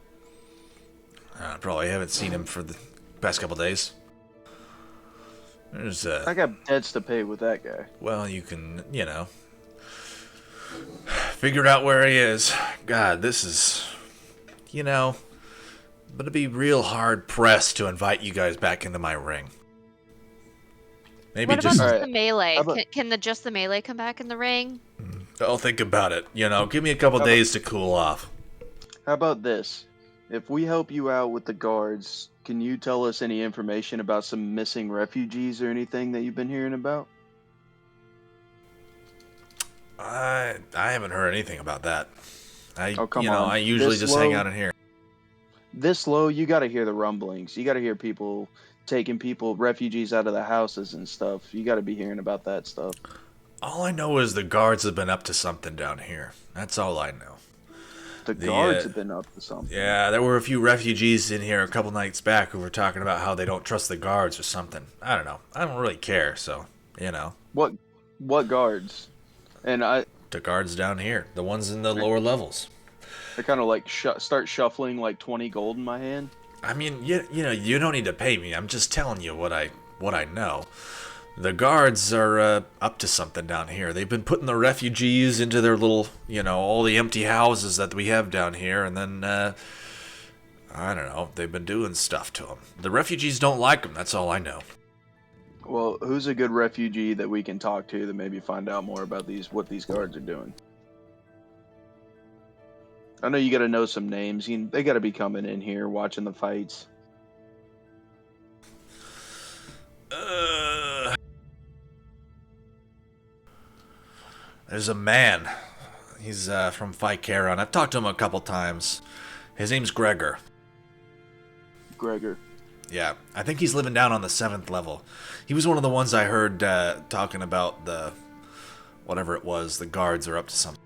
B: Probably haven't seen him for the past couple days.
A: I got debts to pay with that guy.
B: Well, you can, figure out where he is. God, this is, gonna be real hard pressed to invite you guys back into my ring. Maybe
C: what
B: just
C: about just the melee? Can just the melee come back in the ring?
B: I'll think about it. Give me a couple days to cool off.
A: How about this? If we help you out with the guards, can you tell us any information about some missing refugees or anything that you've been hearing about?
B: I haven't heard anything about that.
A: Come on.
B: I usually just hang out in here.
A: This low, you got to hear the rumblings. You got to hear people taking refugees out of the houses and stuff. You got to be hearing about that stuff.
B: All I know is the guards have been up to something down here. That's all I know.
A: The guards have been up to something.
B: Yeah, there were a few refugees in here a couple nights back who were talking about how they don't trust the guards or something. I don't know. I don't really care, so,
A: What guards?
B: The guards down here. The ones in the lower levels.
A: I kind of start shuffling like 20 gold in my hand.
B: I mean, you don't need to pay me. I'm just telling you what I know. The guards are up to something down here. They've been putting the refugees into their little, all the empty houses that we have down here, and then, I don't know, they've been doing stuff to them. The refugees don't like them, that's all I know.
A: Well, who's a good refugee that we can talk to to maybe find out more about what these guards are doing? I know you got to know some names. They got to be coming in here watching the fights.
B: There's a man. He's from Phycaron. I've talked to him a couple times. His name's Gregor.
A: Gregor.
B: Yeah, I think he's living down on the 7th level. He was one of the ones I heard talking about the... whatever it was, the guards are up to something.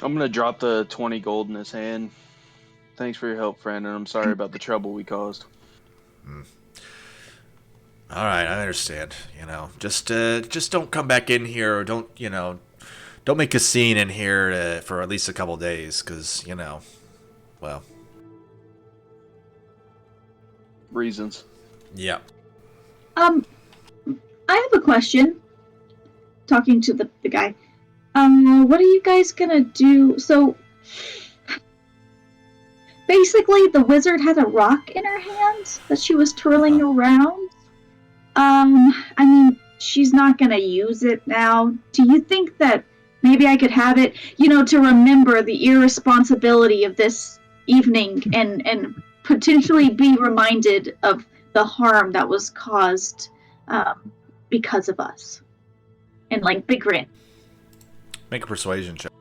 A: I'm gonna drop the 20 gold in his hand. Thanks for your help, friend, and I'm sorry about the trouble we caused.
B: All right, I understand. Just don't come back in here, or don't make a scene in here for at least a couple days, because well,
A: Reasons.
B: yeah.
F: I have a question. Talking to the guy. What are you guys gonna do? So, basically, the wizard had a rock in her hand that she was twirling around. I mean, she's not gonna use it now. Do you think that maybe I could have it, to remember the irresponsibility of this evening and potentially be reminded of the harm that was caused because of us? And big grin.
B: Make a persuasion check.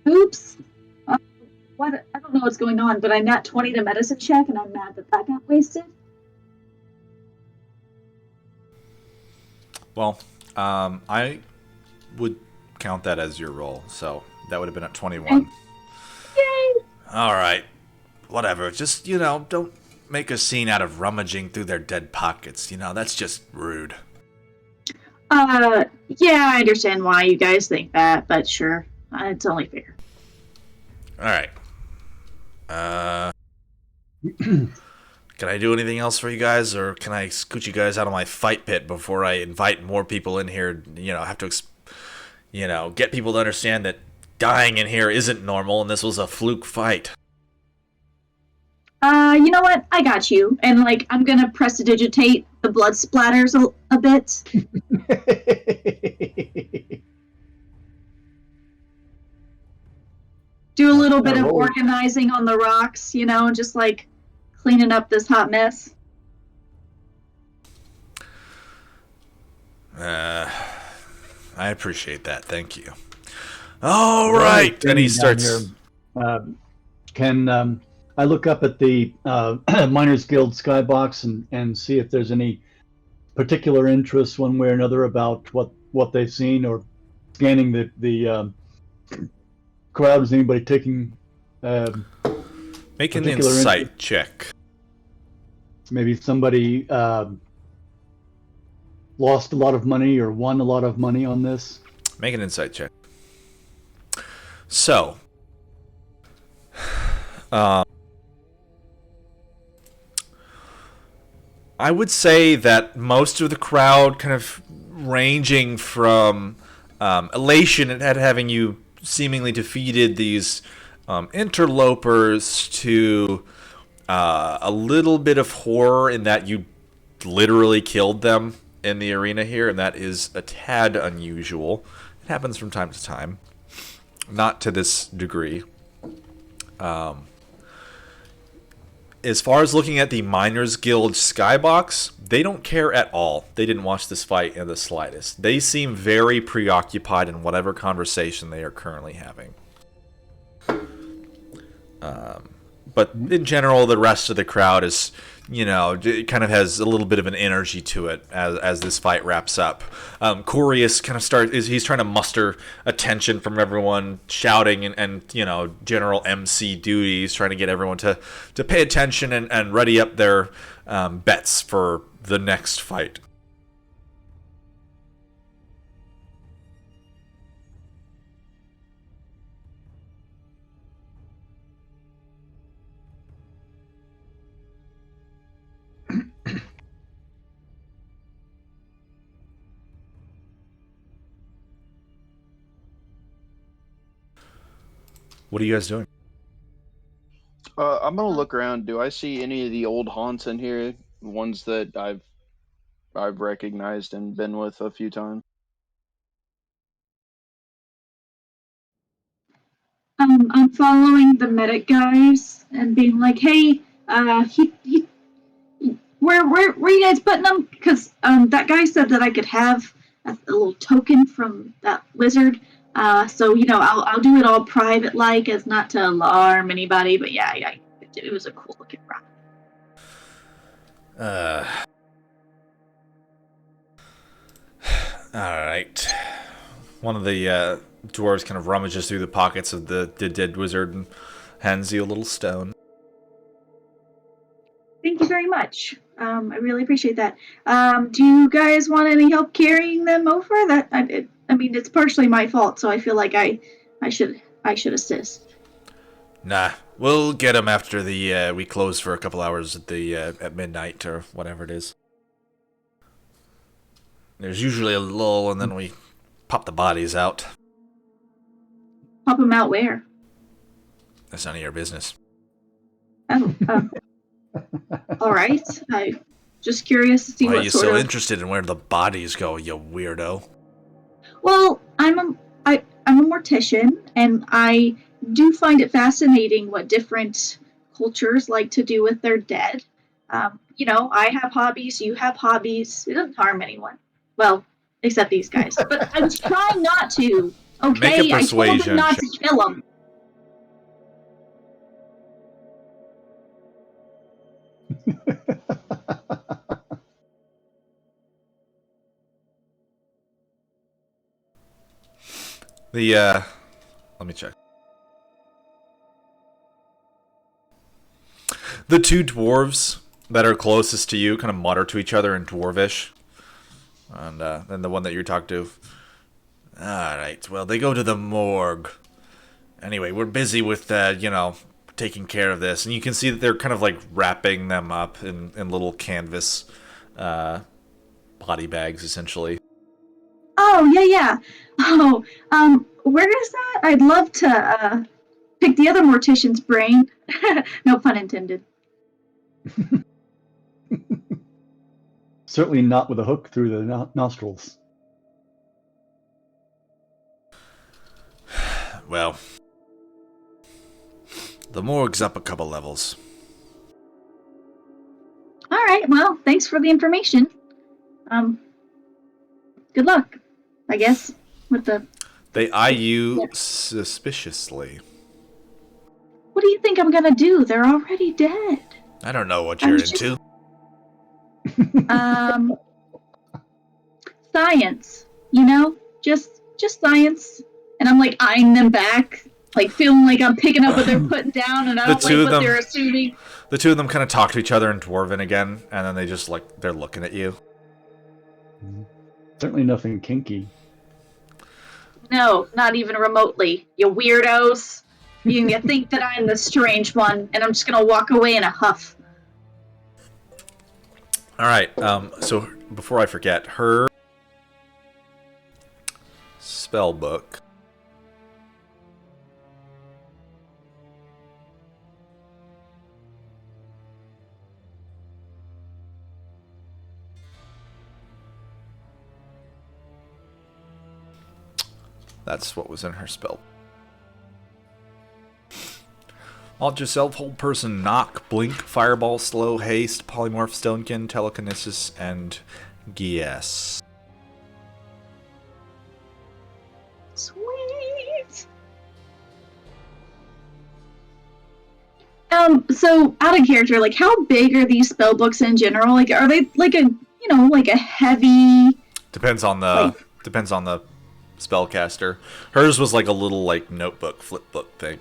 F: Oops. What? I don't know what's going on, but I'm at 20 to medicine check, and I'm mad that got wasted.
B: Well, I would count that as your roll, so that would have been at 21.
F: Yay!
B: All right, whatever. Just don't make a scene out of rummaging through their dead pockets. That's just rude.
F: Yeah, I understand why you guys think that, but sure, it's only fair.
B: All right. Can I do anything else for you guys, or can I scoot you guys out of my fight pit before I invite more people in here? Have to, get people to understand that dying in here isn't normal, and this was a fluke fight.
F: You know what? I got you. And I'm gonna prestidigitate the blood splatters a bit. Do a little bit of organizing on the rocks, just cleaning up this hot mess.
B: I appreciate that. Thank you. All right. And he starts...
D: Can I look up at the Miners Guild skybox and see if there's any particular interest one way or another about what they've seen, or scanning the crowd? Is anybody taking
B: make an insight check?
D: Maybe somebody lost a lot of money or won a lot of money on this.
B: Make an insight check. So, I would say that most of the crowd, kind of ranging from elation at having you seemingly defeated these interlopers, to a little bit of horror in that you literally killed them in the arena here, and that is a tad unusual. It happens from time to time, not to this degree. As far as looking at the Miners Guild skybox, they don't care at all. They didn't watch this fight in the slightest. They seem very preoccupied in whatever conversation they are currently having. But in general, the rest of the crowd is, it kind of has a little bit of an energy to it as this fight wraps up. Corius kind of he's trying to muster attention from everyone, shouting and general MC duties, trying to get everyone to pay attention and ready up their bets for the next fight. What are you guys doing?
A: I'm gonna look around. Do I see any of the old haunts in here? Ones that I've recognized and been with a few times.
F: I'm following the medic guys and being like, hey, Where you guys putting them? Because that guy said that I could have a little token from that wizard. So I'll do it all private, like, as not to alarm anybody. But yeah, it was a cool looking rock.
B: Alright. One of the dwarves kind of rummages through the pockets of the dead wizard and hands you a little stone.
F: Thank you very much. I really appreciate that. Do you guys want any help carrying them over? I mean, it's partially my fault, so I feel like I should assist.
B: Nah, we'll get them after we close for a couple hours at midnight or whatever it is. There's usually a lull, and then we pop the bodies out.
F: Pop them out where?
B: That's none of your business.
F: Oh, all right. I just curious to see
B: Why
F: what
B: are you
F: sort
B: so
F: of...
B: interested in where the bodies go, you weirdo?
F: Well, I'm a mortician, and I do find it fascinating what different cultures like to do with their dead. I have hobbies, you have hobbies. It doesn't harm anyone. Well, except these guys. But I was trying not to. Okay,
B: Make a
F: I told
B: persuasion
F: them not
B: check.
F: to kill them.
B: Let me check. The two dwarves that are closest to you kind of mutter to each other in dwarvish. And then the one that you're talking to. Alright, well, they go to the morgue. Anyway, we're busy with, taking care of this. And you can see that they're kind of like wrapping them up in little canvas body bags, essentially.
F: Oh, yeah. Oh, where is that? I'd love to pick the other mortician's brain. No pun intended.
D: Certainly not with a hook through the nostrils.
B: Well, the morgue's up a couple levels.
F: All right, well, thanks for the information. Good luck, I guess, with the...
B: They eye you suspiciously.
F: What do you think I'm gonna do? They're already dead.
B: I don't know what you're into.
F: Science, just science. And I'm like eyeing them back, like feeling like I'm picking up what they're putting down, and I don't like what they're assuming.
B: The two of them kind of talk to each other in Dwarven again, and then they just they're looking at you.
D: Certainly nothing kinky.
F: No, not even remotely. You weirdos. You think that I'm the strange one, and I'm just gonna walk away in a huff.
B: All right. So before I forget, her spell book. That's what was in her spell. Alter yourself, hold person, knock, blink, fireball, slow, haste, polymorph, stonekin, telekinesis, and guess.
F: Sweet. So out of character, like, how big are these spell books in general? Like, are they like a heavy?
B: Depends on the spellcaster. Hers was like a little notebook, flip book thing,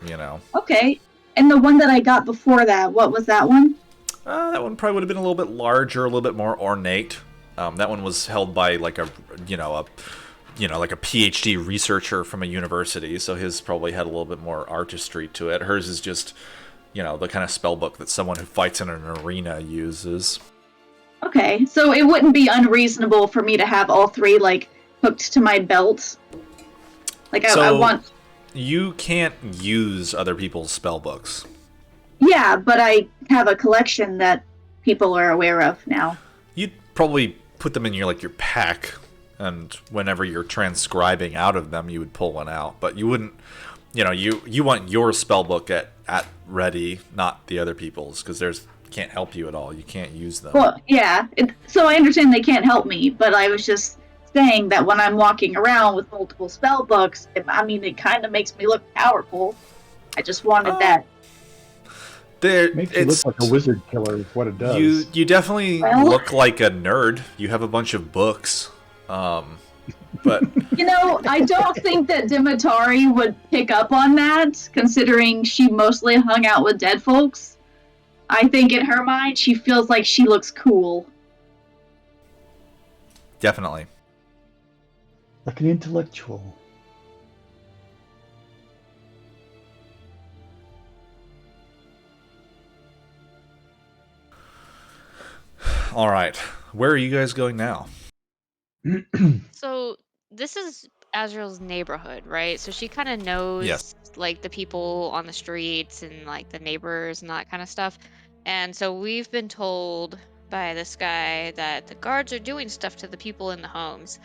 F: Okay. And the one that I got before that, what was that one?
B: That one probably would have been a little bit larger, a little bit more ornate. That one was held by like a PhD researcher from a university, so his probably had a little bit more artistry to it. Hers is just, the kind of spell book that someone who fights in an arena uses.
F: Okay, so it wouldn't be unreasonable for me to have all three hooked to my belt. I want.
B: You can't use other people's spell books.
F: Yeah, but I have a collection that people are aware of now.
B: You'd probably put them in your pack, and whenever you're transcribing out of them, you would pull one out. But you wouldn't, you want your spell book at ready, not the other people's, because there's can't help you at all. You can't use them.
F: Well, yeah. So I understand they can't help me, but I was just saying that when I'm walking around with multiple spell books, it kind of makes me look powerful. I just wanted that.
D: Makes you look like a wizard killer is what it does.
B: You definitely look like a nerd. You have a bunch of books. But
F: I don't think that Dimitari would pick up on that, considering she mostly hung out with dead folks. I think in her mind, she feels like she looks cool.
B: Definitely.
D: Like an intellectual.
B: All right. Where are you guys going now?
C: So this is Azrael's neighborhood, right? So she kind of knows
B: Yes.
C: like the people on the streets and like the neighbors and that kind of stuff. And so we've been told by this guy that the guards are doing stuff to the people in the homes.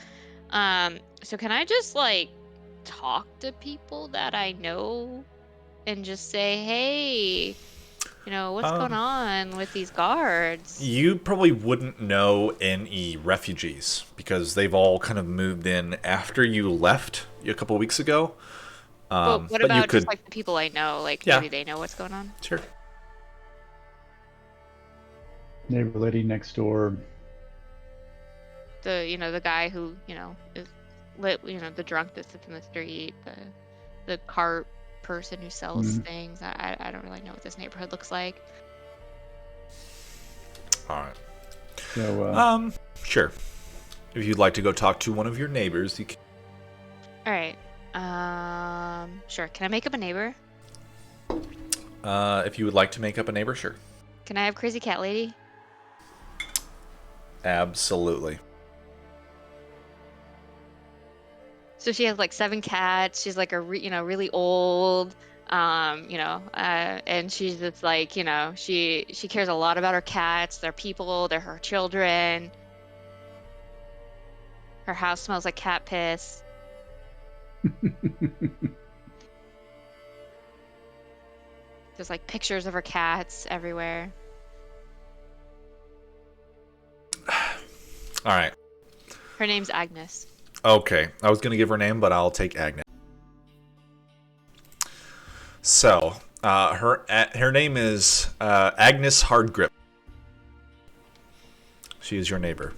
C: So can I just like talk to people that I know and just say, hey, what's going on with these guards?
B: You probably wouldn't know any refugees because they've all kind of moved in after you left a couple of weeks ago.
C: But what
B: you
C: about
B: could...
C: just like the people I know? Like
B: Yeah.
C: maybe they know what's going on?
B: Sure.
D: Neighbor lady next door.
C: The guy who, is lit, the drunk that sits in the street, the cart person who sells things. I don't really know what this neighborhood looks like.
B: All right.
D: So,
B: sure. If you'd like to go talk to one of your neighbors, you can.
C: All right. Sure. Can I make up a neighbor?
B: If you would like to make up a neighbor, sure.
C: Can I have Crazy Cat Lady?
B: Absolutely.
C: So she has like 7 cats. She's like really old. And she's just like, she cares a lot about her cats. They're people. They're her children. Her house smells like cat piss. There's like pictures of her cats everywhere.
B: All right.
C: Her name's Agnes.
B: Okay. I was going to give her name, but I'll take Agnes. So, her name is Agnes Hardgrip. She is your neighbor.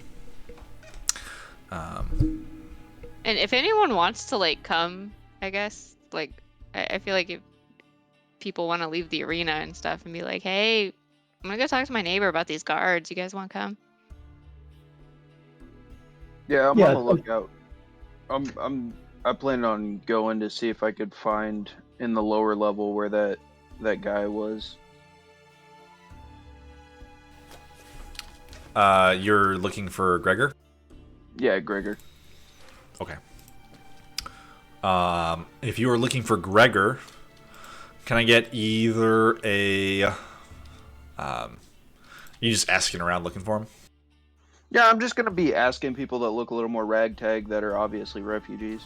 C: And if anyone wants to like come, I guess like I feel like if people want to leave the arena and stuff and be like, hey, I'm gonna go talk to my neighbor about these guards. You guys want to come?
A: Yeah, I'm on the lookout. I plan on going to see if I could find in the lower level where that guy was.
B: You're looking for Gregor?
A: Yeah, Gregor.
B: Okay. If you are looking for Gregor, can I get either a... you just asking around looking for him?
A: Yeah, I'm just going to be asking people that look a little more ragtag that are obviously refugees.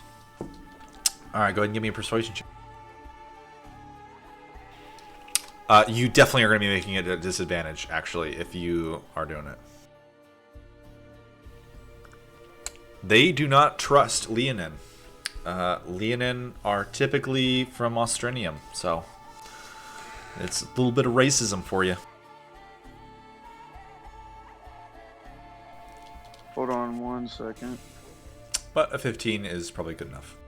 B: Alright, go ahead and give me a persuasion check. You definitely are going to be making it at a disadvantage, actually, if you are doing it. They do not trust Leonin. Leonin are typically from Austrinium, so it's a little bit of racism for you.
A: Hold on 1 second.
B: But a 15 is probably good enough.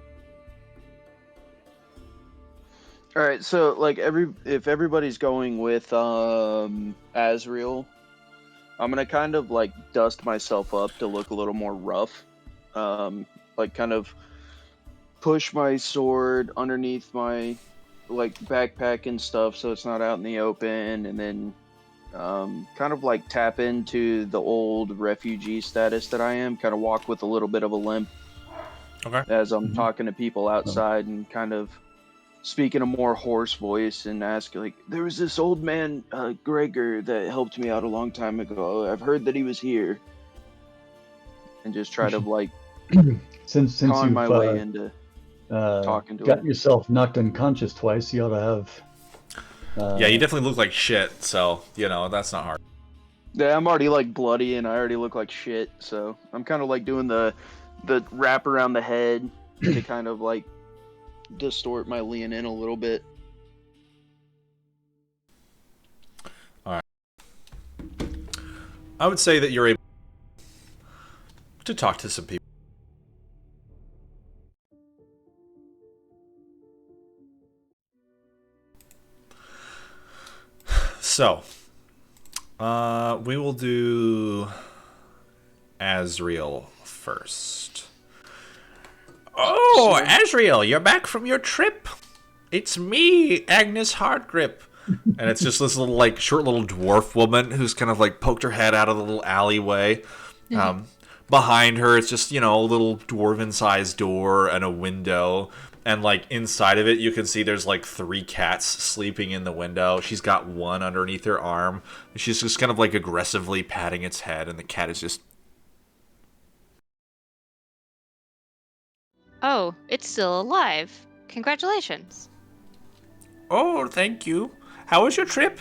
A: All right, so like if everybody's going with Azrael, I'm gonna kind of like dust myself up to look a little more rough, like kind of push my sword underneath my like backpack and stuff so it's not out in the open, and then kind of like tap into the old refugee status that I am, kind of walk with a little bit of a limp as I'm talking to people outside and kind of speak in a more hoarse voice and ask like, there was this old man, Gregor, that helped me out a long time ago. I've heard that he was here. And just try to like
D: since
A: con
D: you've
A: my way into talking to
D: got
A: him.
D: yourself knocked unconscious twice, you ought to have
B: Yeah, you definitely look like shit, so, that's not hard.
A: Yeah, I'm already like bloody and I already look like shit, so I'm kind of like doing the wrap around the head to kind of like distort my lean in a little bit.
B: Alright. I would say that you're able to talk to some people. So, we will do Azriel first. Oh, Azriel, you're back from your trip. It's me, Agnes Hardgrip. And it's just this little, like, short little dwarf woman who's kind of, like, poked her head out of the little alleyway. Behind her, it's just, a little dwarven-sized door and a window. And, like, inside of it, you can see there's, like, 3 cats sleeping in the window. She's got one underneath her arm. She's just kind of, like, aggressively patting its head, and the cat is just...
C: Oh, it's still alive. Congratulations.
B: Oh, thank you. How was your trip?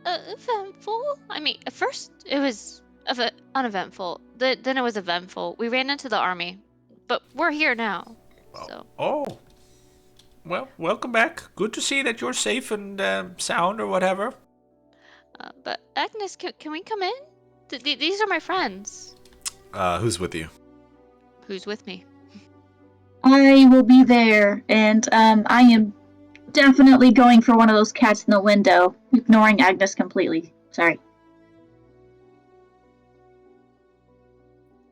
C: Eventful? I mean, at first it was uneventful. Then it was eventful. We ran into the army, but we're here now. So.
B: Oh. Well, welcome back. Good to see that you're safe and sound or whatever.
C: But Agnes, can we come in? These are my friends.
B: Who's with you?
C: Who's with me?
F: I will be there, and I am definitely going for one of those cats in the window, ignoring Agnes completely. Sorry.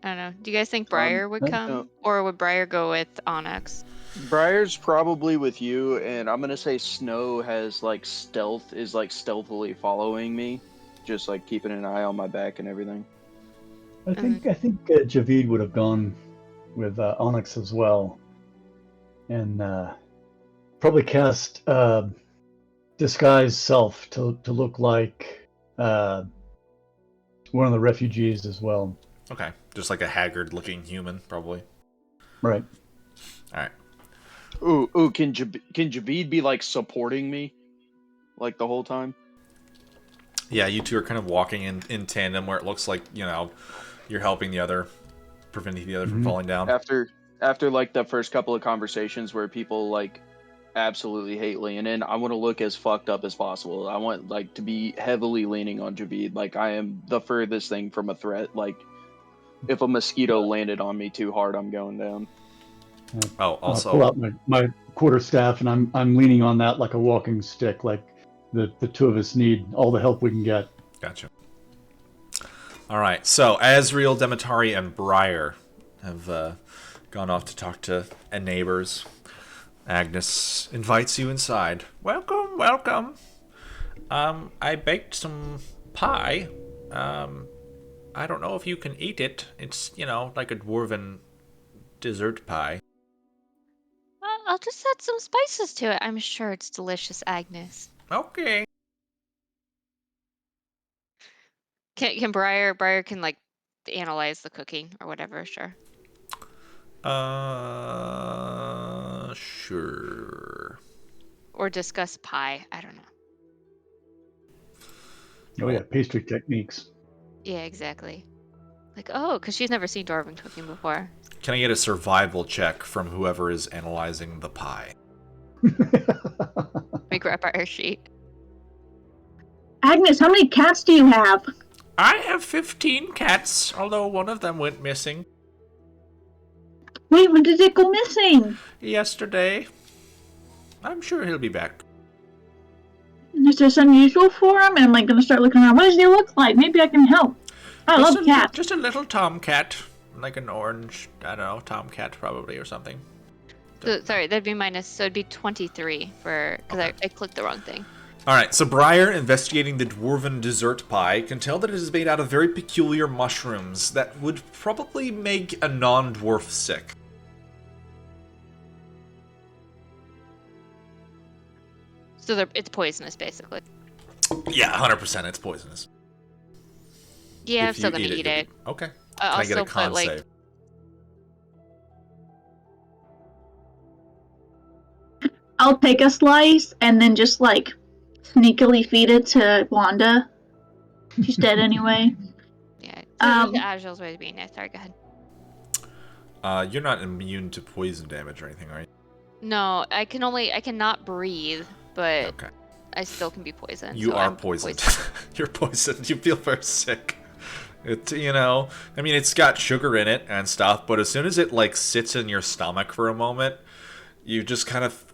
C: I don't know. Do you guys think Briar would come?
A: No.
C: Or would Briar go with Onyx?
A: Briar's probably with you, and I'm gonna say Snow has like stealth, is like stealthily following me, just like keeping an eye on my back and everything.
D: I think Javid would have gone with Onyx as well, and probably cast disguise self to look like one of the refugees as well.
B: Okay, just like a haggard-looking human, probably.
D: Right.
B: All right.
A: Ooh, can Javid be like supporting me, like the whole time?
B: Yeah, you two are kind of walking in tandem, where it looks like you're helping the other, preventing the other from falling down.
A: After like the first couple of conversations where people like absolutely hate leaning, I want to look as fucked up as possible. I want like to be heavily leaning on Javid, like I am the furthest thing from a threat. Like if a mosquito landed on me too hard, I'm going down.
B: Oh, also,
D: I'll pull out my quarterstaff, and I'm leaning on that like a walking stick. Like the two of us need all the help we can get.
B: Gotcha. All right, so Azriel, Demetari, and Briar have gone off to talk to neighbors. Agnes invites you inside. Welcome, welcome. I baked some pie. I don't know if you can eat it. It's, like a dwarven dessert pie.
C: I'll just add some spices to it. I'm sure it's delicious, Agnes.
B: Okay.
C: Can Briar can like analyze the cooking or whatever, sure.
B: Sure.
C: Or discuss pie. I don't know.
D: Oh yeah, pastry techniques.
C: Yeah, exactly. Like, oh, because she's never seen Dwarven cooking before.
B: Can I get a survival check from whoever is analyzing the pie?
C: Let me grab our sheet.
F: Agnes, how many cats do you have?
B: I have 15 cats, although one of them went missing
F: Wait, when did it go missing?
B: yesterday. I'm sure he'll be back.
F: Is this unusual for him? And I'm like gonna start looking around. What does he look like? Maybe I can help. I love cats.
B: Just a little tomcat. Like an orange, I don't know, tomcat probably or something.
C: So, sorry, that'd be minus, so it'd be 23 for, because
B: Okay.
C: I clicked the wrong thing.
B: Alright, so Briar, investigating the dwarven dessert pie, can tell that it is made out of very peculiar mushrooms that would probably make a non-dwarf sick.
C: So it's poisonous, basically.
B: Yeah, 100% it's poisonous.
C: Yeah, I'm
B: If
C: still
B: you
C: gonna eat it.
B: Okay.
C: I'll
B: Can I get a
C: still
B: con
C: put, like,
B: save?
F: I'll take a slice and then just like sneakily feed it to Wanda. She's dead anyway.
C: Yeah.
F: Um,
C: Agil's way of being nice. Sorry, go ahead.
B: You're not immune to poison damage or anything, are you?
C: No, I cannot breathe, but
B: Okay.
C: I still can be poisoned.
B: You
C: so
B: are
C: I'm
B: poisoned.
C: poisoned.
B: You're poisoned. You feel very sick. It, I mean, it's got sugar in it and stuff, but as soon as it like sits in your stomach for a moment, you just kind of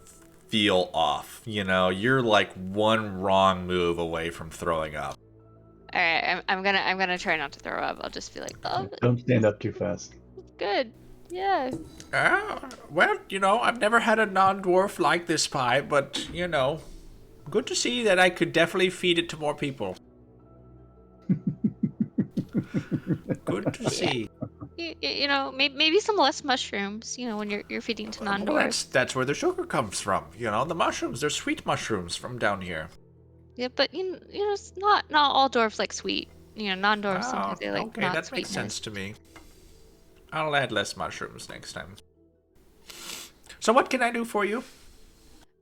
B: feel off. You're like one wrong move away from throwing up.
C: All right, I'm gonna try not to throw up. I'll just be like, oh,
D: Don't stand up too fast.
C: good, yeah.
B: Well, I've never had a non-dwarf like this pie, but good to see that I could definitely feed it to more people. Good to see.
C: Maybe some less mushrooms. When you're feeding to
B: Well,
C: non-dwarves.
B: that's where the sugar comes from. The mushrooms, they're sweet mushrooms from down here.
C: Yeah, but it's not all dwarves like sweet. Non-dwarves sometimes they like
B: okay,
C: not
B: that
C: sweetness.
B: makes sense to me. I'll add less mushrooms next time. So what can I do for you?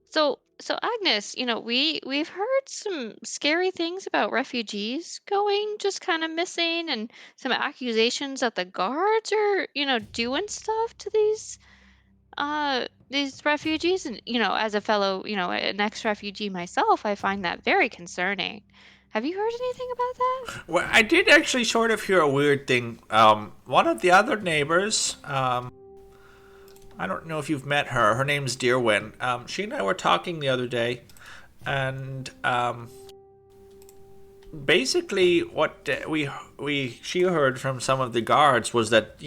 C: So Agnes, we've heard some scary things about refugees going just kind of missing, and some accusations that the guards are, doing stuff to these refugees. And as a fellow, an ex-refugee myself, I find that very concerning. Have you heard anything about that?
B: Well, I did actually sort of hear a weird thing. One of the other neighbors, I don't know if you've met her. Her name's Deerwin. She and I were talking the other day, and basically what she heard from some of the guards was that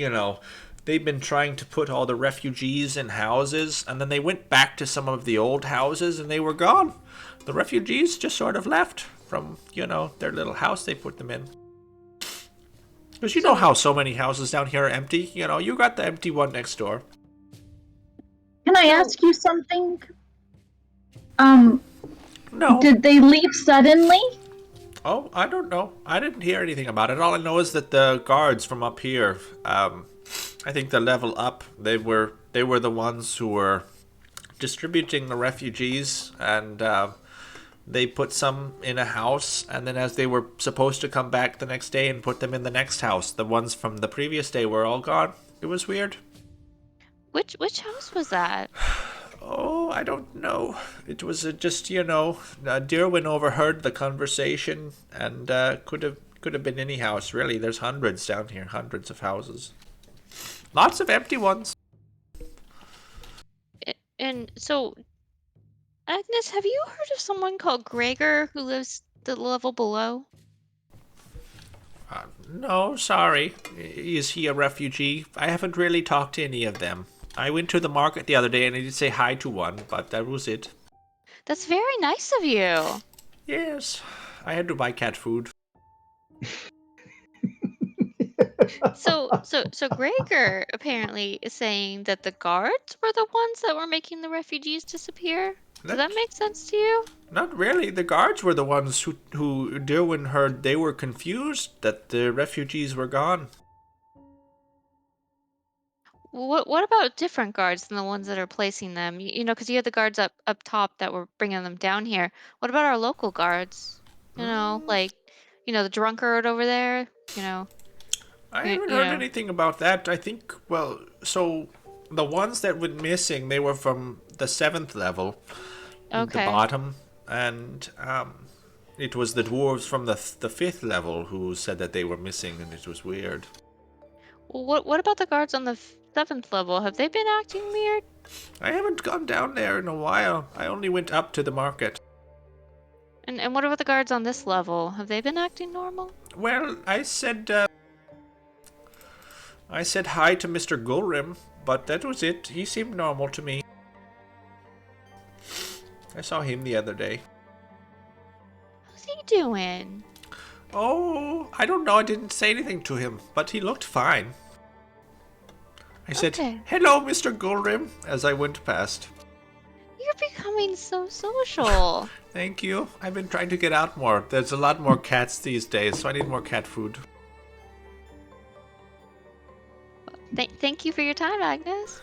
B: they've been trying to put all the refugees in houses, and then they went back to some of the old houses, and they were gone. The refugees just sort of left from their little house they put them in. Because you know how so many houses down here are empty. You got the empty one next door.
F: Can I ask you something?
B: No.
F: Did they leave suddenly?
B: Oh, I don't know. I didn't hear anything about it. All I know is that the guards from up here, I think the level up, they were the ones who were distributing the refugees, and they put some in a house, and then as they were supposed to come back the next day and put them in the next house, the ones from the previous day were all gone. It was weird.
C: Which house was that?
B: Oh, I don't know. It was just, Deerwin overheard the conversation, and could have been any house, really. There's hundreds down here, hundreds of houses. Lots of empty ones.
C: And so, Agnes, have you heard of someone called Gregor who lives the level below?
B: No, sorry. Is he a refugee? I haven't really talked to any of them. I went to the market the other day and I did say hi to one, but that was it.
C: That's very nice of you.
B: Yes, I had to buy cat food.
C: So Gregor apparently is saying that the guards were the ones that were making the refugees disappear. Does that make sense to you?
B: Not really. The guards were the ones who Derwin heard they were confused that the refugees were gone.
C: What about different guards than the ones that are placing them? Because you had the guards up top that were bringing them down here. What about our local guards? Like, the drunkard over there.
B: I haven't heard anything about that. I think, so the ones that went missing, they were from the 7th level, the bottom, and it was the dwarves from the 5th level who said that they were missing, and it was weird.
C: Well, what about the guards on the 7th level? Have they been acting weird?
B: I haven't gone down there in a while. I only went up to the market.
C: And what about the guards on this level? Have they been acting normal?
B: Well, I said hi to Mr. Gulrim, but that was it. He seemed normal to me. I saw him the other day.
C: How's he doing?
B: Oh, I don't know. I didn't say anything to him, but he looked fine. I said, "Hello, Mr. Gulrim," as I went past.
C: You're becoming so social.
B: Thank you. I've been trying to get out more. There's a lot more cats these days, so I need more cat food.
C: Thank you for your time, Agnes.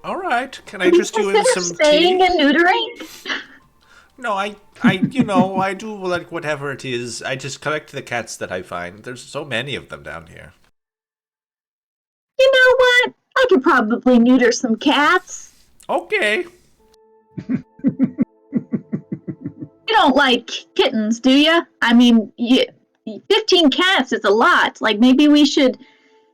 B: All right. Can I interest you in
F: Consider
B: some
F: spaying
B: tea?
F: and neutering?
B: No, I, I do like whatever it is. I just collect the cats that I find. There's so many of them down here.
F: You know what? I could probably neuter some cats.
B: Okay.
F: You don't like kittens, do you? I mean, 15 cats is a lot. Like, maybe we should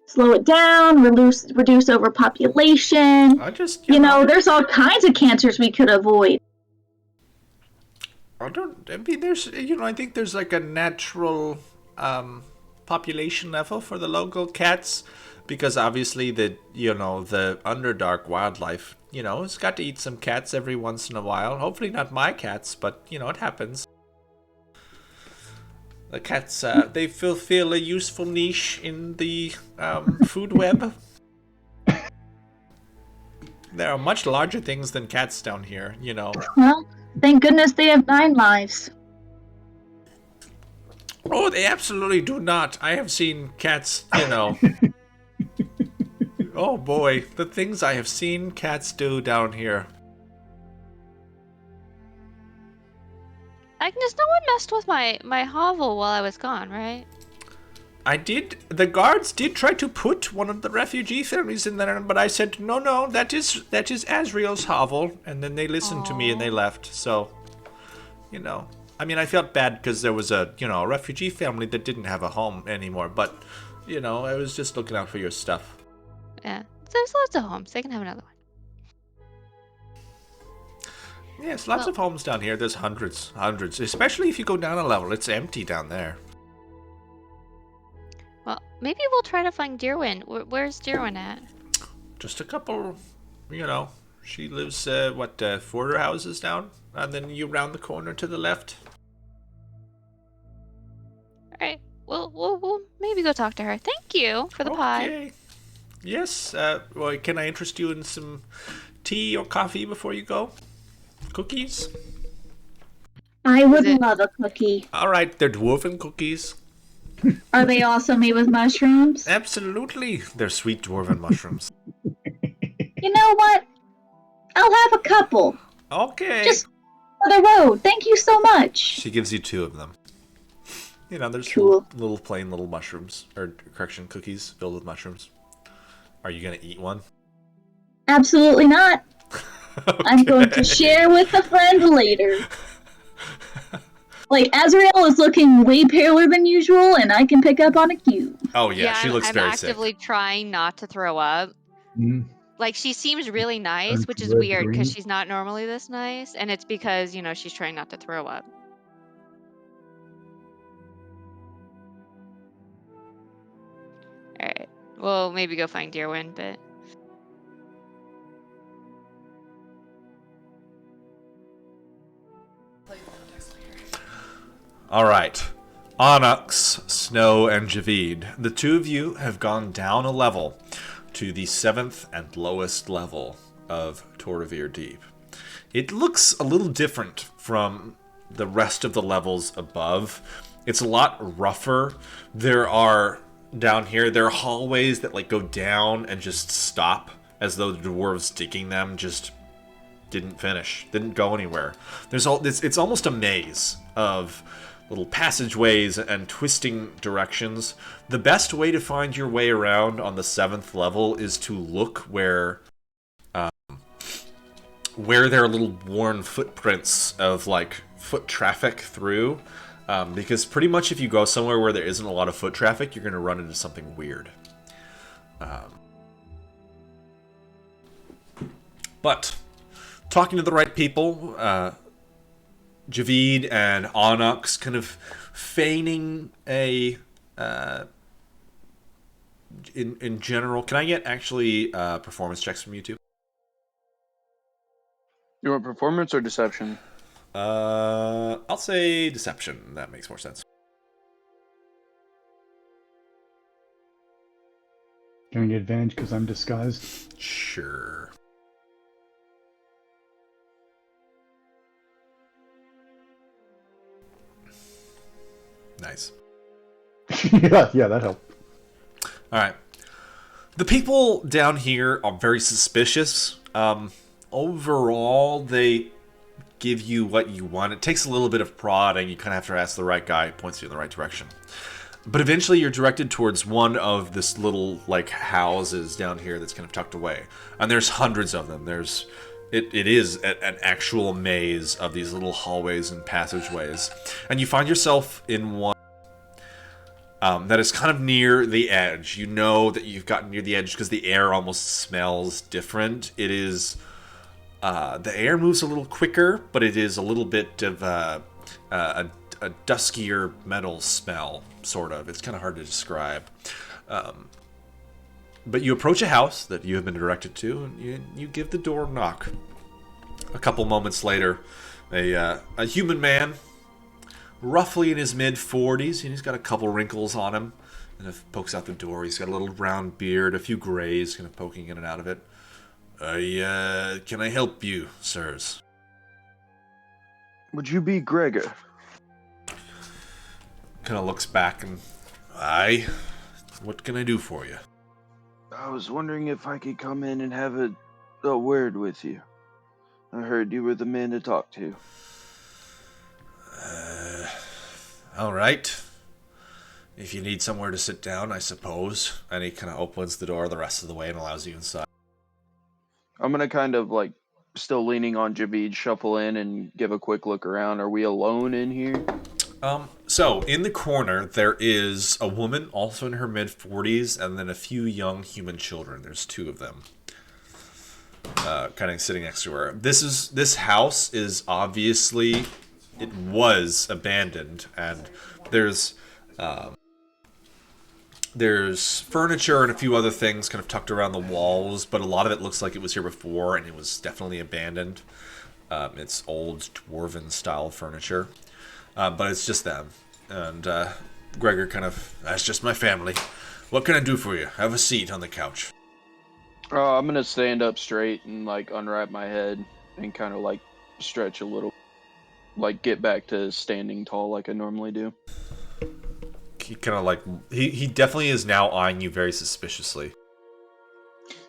F: slow it down, reduce overpopulation.
B: I just,
F: You know, there's all kinds of cancers we could avoid.
B: I mean, there's, I think there's like a natural population level for the local cats because obviously the Underdark wildlife, it's got to eat some cats every once in a while. Hopefully not my cats, but, it happens. The cats, they fulfill a useful niche in the food web. There are much larger things than cats down here,
F: Well, thank goodness they have 9 lives.
B: Oh, they absolutely do not. I have seen cats, Oh boy, the things I have seen cats do down here.
C: Agnes, no one messed with my hovel while I was gone, right?
B: I did. The guards did try to put one of the refugee families in there, but I said, no, that is Asriel's hovel. And then they listened to me and they left. So, I mean, I felt bad because there was a refugee family that didn't have a home anymore. But, I was just looking out for your stuff.
C: Yeah. There's lots of homes. They can have another one.
B: Yes, lots of homes down here. There's hundreds. Especially if you go down a level. It's empty down there.
C: Well, maybe we'll try to find Deerwin. Where's Deerwin at?
B: Just a couple, She lives, 4 houses down? And then you round the corner to the left.
C: Alright. We'll maybe go talk to her. Thank you for the pie.
B: Okay. Yes, well, can I interest you in some tea or coffee before you go? Cookies?
F: I would love a cookie.
B: Alright, they're dwarven cookies.
F: Are they also made with mushrooms?
B: Absolutely. They're sweet dwarven mushrooms.
F: You know what? I'll have a couple.
B: Okay.
F: Just for the road. Thank you so much.
B: She gives you 2 of them. There's
F: Cool.
B: little plain little mushrooms, or correction, cookies filled with mushrooms. Are you gonna eat one?
F: Absolutely not.
B: Okay.
F: I'm going to share with a friend later. Like, Azrael is looking way paler than usual, and I can pick up on a cue.
B: Oh yeah, she looks
C: I'm
B: very
C: actively
B: sick.
C: trying not to throw up.
D: Mm.
C: Like, she seems really nice, which is
D: red,
C: weird because
D: green.
C: she's not normally this nice, and it's because, she's trying not to throw up. Alright. We'll maybe go find Deerwin, but...
B: Alright. Onyx, Snow, and Javid. The 2 of you have gone down a level to the 7th and lowest level of Torrevere Deep. It looks a little different from the rest of the levels above. It's a lot rougher. There are hallways that go down and just stop as though the dwarves digging them just didn't go anywhere. It's almost a maze of little passageways and twisting directions. The best way to find your way around on the 7th level is to look where there are little worn footprints of foot traffic through. Because pretty much if you go somewhere where there isn't a lot of foot traffic, you're going to run into something weird. But talking to the right people, Javid and Onyx kind of feigning a... in general, can I get actually performance checks from you two?
A: You want performance or deception?
B: I'll say deception. That makes more sense.
D: Can I get advantage because I'm disguised?
B: Sure. Nice.
D: yeah, that helped.
B: All right. The people down here are very suspicious Overall, they give you what you want. It takes a little bit of prodding. You kind of have to ask the right guy. It points you in the right direction. But eventually you're directed towards one of this little, like, houses down here that's kind of tucked away. And there's hundreds of them. It is an actual maze of these little hallways and passageways. And you find yourself in one that is kind of near the edge. You know that you've gotten near the edge because the air almost smells different. It is... the air moves a little quicker, but it is a little bit of a duskier metal smell, sort of. It's kind of hard to describe. But you approach a house that you have been directed to, and you give the door a knock. A couple moments later, a human man, roughly in his mid-40s, and he's got a couple wrinkles on him, and pokes out the door. He's got a little brown beard, a few grays kind of poking in and out of it. Can I help you, sirs?
A: Would you be Gregor?
B: Kind of looks back and, aye, what can I do for you?
A: I was wondering if I could come in and have a word with you. I heard you were the man to talk to.
B: All right. If you need somewhere to sit down, I suppose. And he kind of opens the door the rest of the way and allows you inside.
A: I'm gonna kind of, like, still leaning on Javid, shuffle in and give a quick look around. Are we alone in here?
B: So, in the corner, there is a woman, also in her mid-40s, and then a few young human children. There's two of them. Kind of sitting next to her. This house is obviously... It was abandoned, and there's furniture and a few other things kind of tucked around the walls, but a lot of it looks like it was here before, and it was definitely abandoned. It's old dwarven-style furniture, but it's just them. And Gregor kind of, that's just my family. What can I do for you? Have a seat on the couch.
A: I'm gonna stand up straight and, like, unwrap my head and kind of, like, stretch a little. Like, get back to standing tall like I normally do.
B: He kind of like... He definitely is now eyeing you very suspiciously.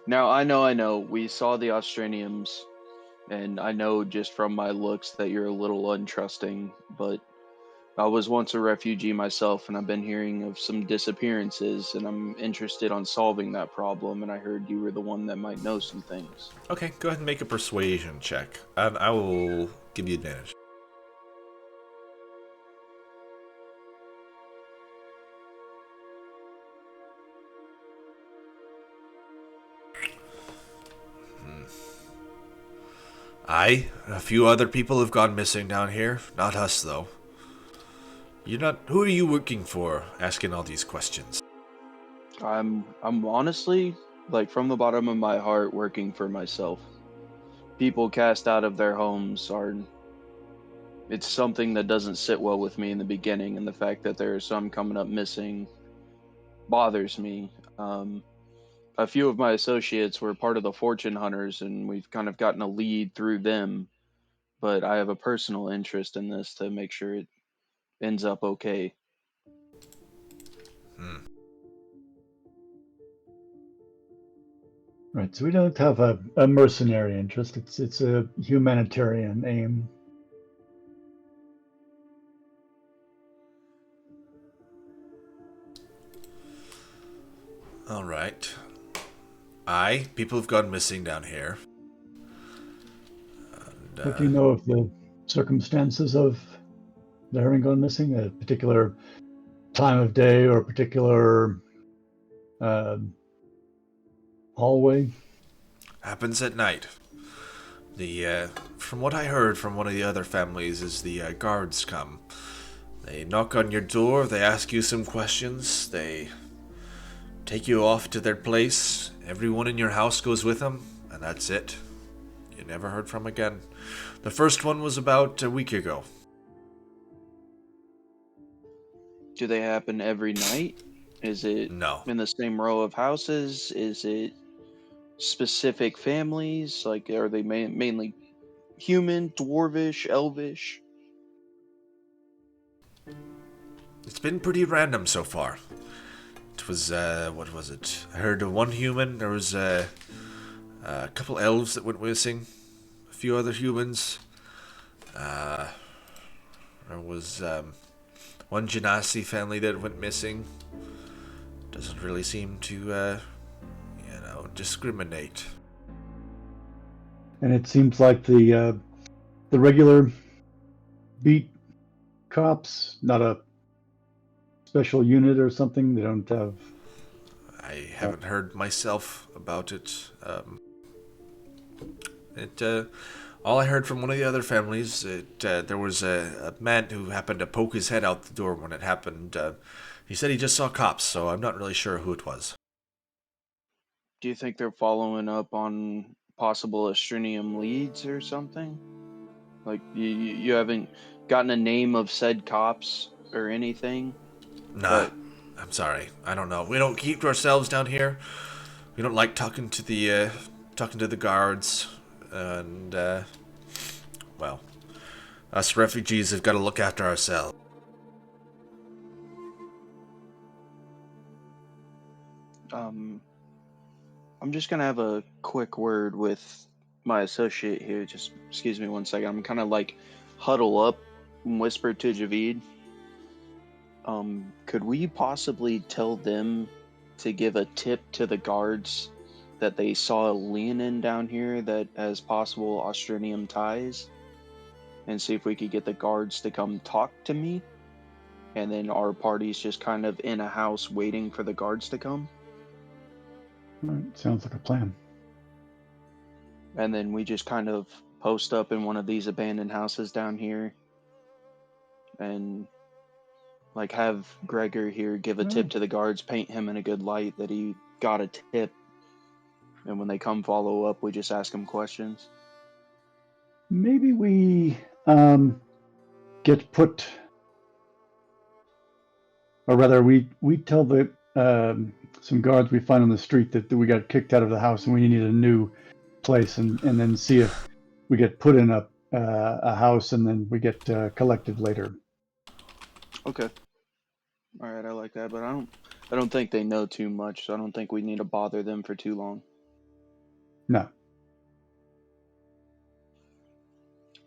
A: Now, I know. We saw the Austraniums, and I know just from my looks that you're a little untrusting, but I was once a refugee myself, and I've been hearing of some disappearances, and I'm interested on solving that problem, and I heard you were the one that might know some things.
B: Okay, go ahead and make a persuasion check, and I will give you advantage. Aye, a few other people have gone missing down here. Not us, though. Who are you working for, asking all these questions?
A: I'm honestly, like, from the bottom of my heart, working for myself. People cast out of their homes are... It's something that doesn't sit well with me in the beginning, and the fact that there are some coming up missing bothers me. A few of my associates were part of the fortune hunters, and we've kind of gotten a lead through them, but I have a personal interest in this to make sure it ends up okay.
D: Right, so we don't have a mercenary interest. It's a humanitarian aim.
B: All right. Aye, people have gone missing down here. And,
D: But do you know of the circumstances of their having gone missing? A particular time of day or a particular hallway?
B: Happens at night. From what I heard from one of the other families is the guards come. They knock on your door, they ask you some questions, they take you off to their place. Everyone in your house goes with them, and that's it. You're never heard from again. The first one was about a week ago.
A: Do they happen every night? Is it
B: No.
A: in the same row of houses? Is it specific families? Like, are they mainly human, dwarvish, elvish?
B: It's been pretty random so far. It was, what was it? I heard one human, there was a couple elves that went missing, a few other humans. There was one Genasi family that went missing. Doesn't really seem to, discriminate.
D: And it seems like the regular beat cops, not a special unit or something. They don't have.
B: I haven't heard myself about it. All I heard from one of the other families, there was a man who happened to poke his head out the door when it happened. He said he just saw cops, so I'm not really sure who it was.
A: Do you think they're following up on possible Astrinium leads or something? Like, you haven't gotten a name of said cops or anything?
B: Nah, I'm sorry. I don't know. We don't keep to ourselves down here. We don't like talking to the guards, and well, us refugees have got to look after ourselves.
A: I'm just gonna have a quick word with my associate here. Just excuse me one second. I'm kind of like huddle up and whisper to Javid. Could we possibly tell them to give a tip to the guards that they saw a Leonin down here that has possible Austranium ties, and see if we could get the guards to come talk to me, and then our party's just kind of in a house waiting for the guards to come?
D: Right, sounds like a plan.
A: And then we just kind of post up in one of these abandoned houses down here and like have Gregor here give a tip to the guards, paint him in a good light that he got a tip. And when they come follow up, we just ask them questions.
D: Maybe we get put, or rather, we tell the some guards we find on the street that we got kicked out of the house and we need a new place, and then see if we get put in a house and then we get collected later.
A: Okay. All right, I like that, but I don't think they know too much, so I don't think we need to bother them for too long.
D: No.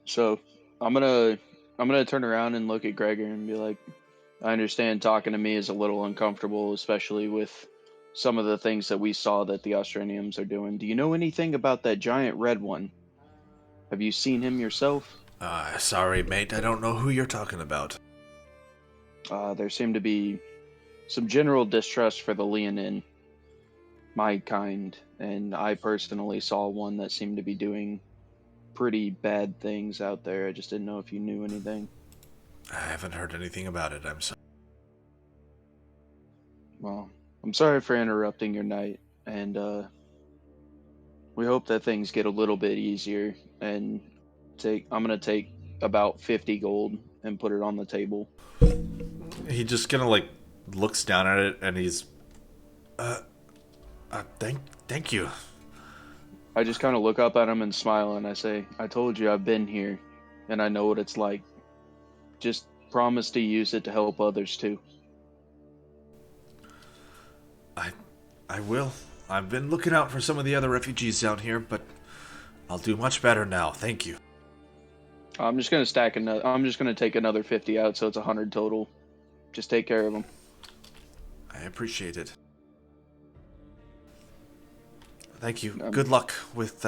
A: So I'm gonna turn around and look at Gregor and be like, I understand talking to me is a little uncomfortable, especially with some of the things that we saw that the Austraniums are doing. Do you know anything about that giant red one? Have you seen him yourself?
B: Sorry, mate. I don't know who you're talking about.
A: There seemed to be some general distrust for the Leonin, my kind, and I personally saw one that seemed to be doing pretty bad things out there. I just didn't know if you knew anything.
B: I haven't heard anything about it. I'm sorry.
A: Well, I'm sorry for interrupting your night, and we hope that things get a little bit easier. And I'm gonna take about 50 gold and put it on the table.
B: He just kind of like looks down at it and he's, thank you.
A: I just kind of look up at him and smile, and I say, I told you I've been here, and I know what it's like. Just promise to use it to help others too.
B: I will. I've been looking out for some of the other refugees down here, but I'll do much better now. Thank you.
A: I'm just gonna take another 50 out, so it's 100 total. Just take care of them.
B: I appreciate it. Thank you. Good luck with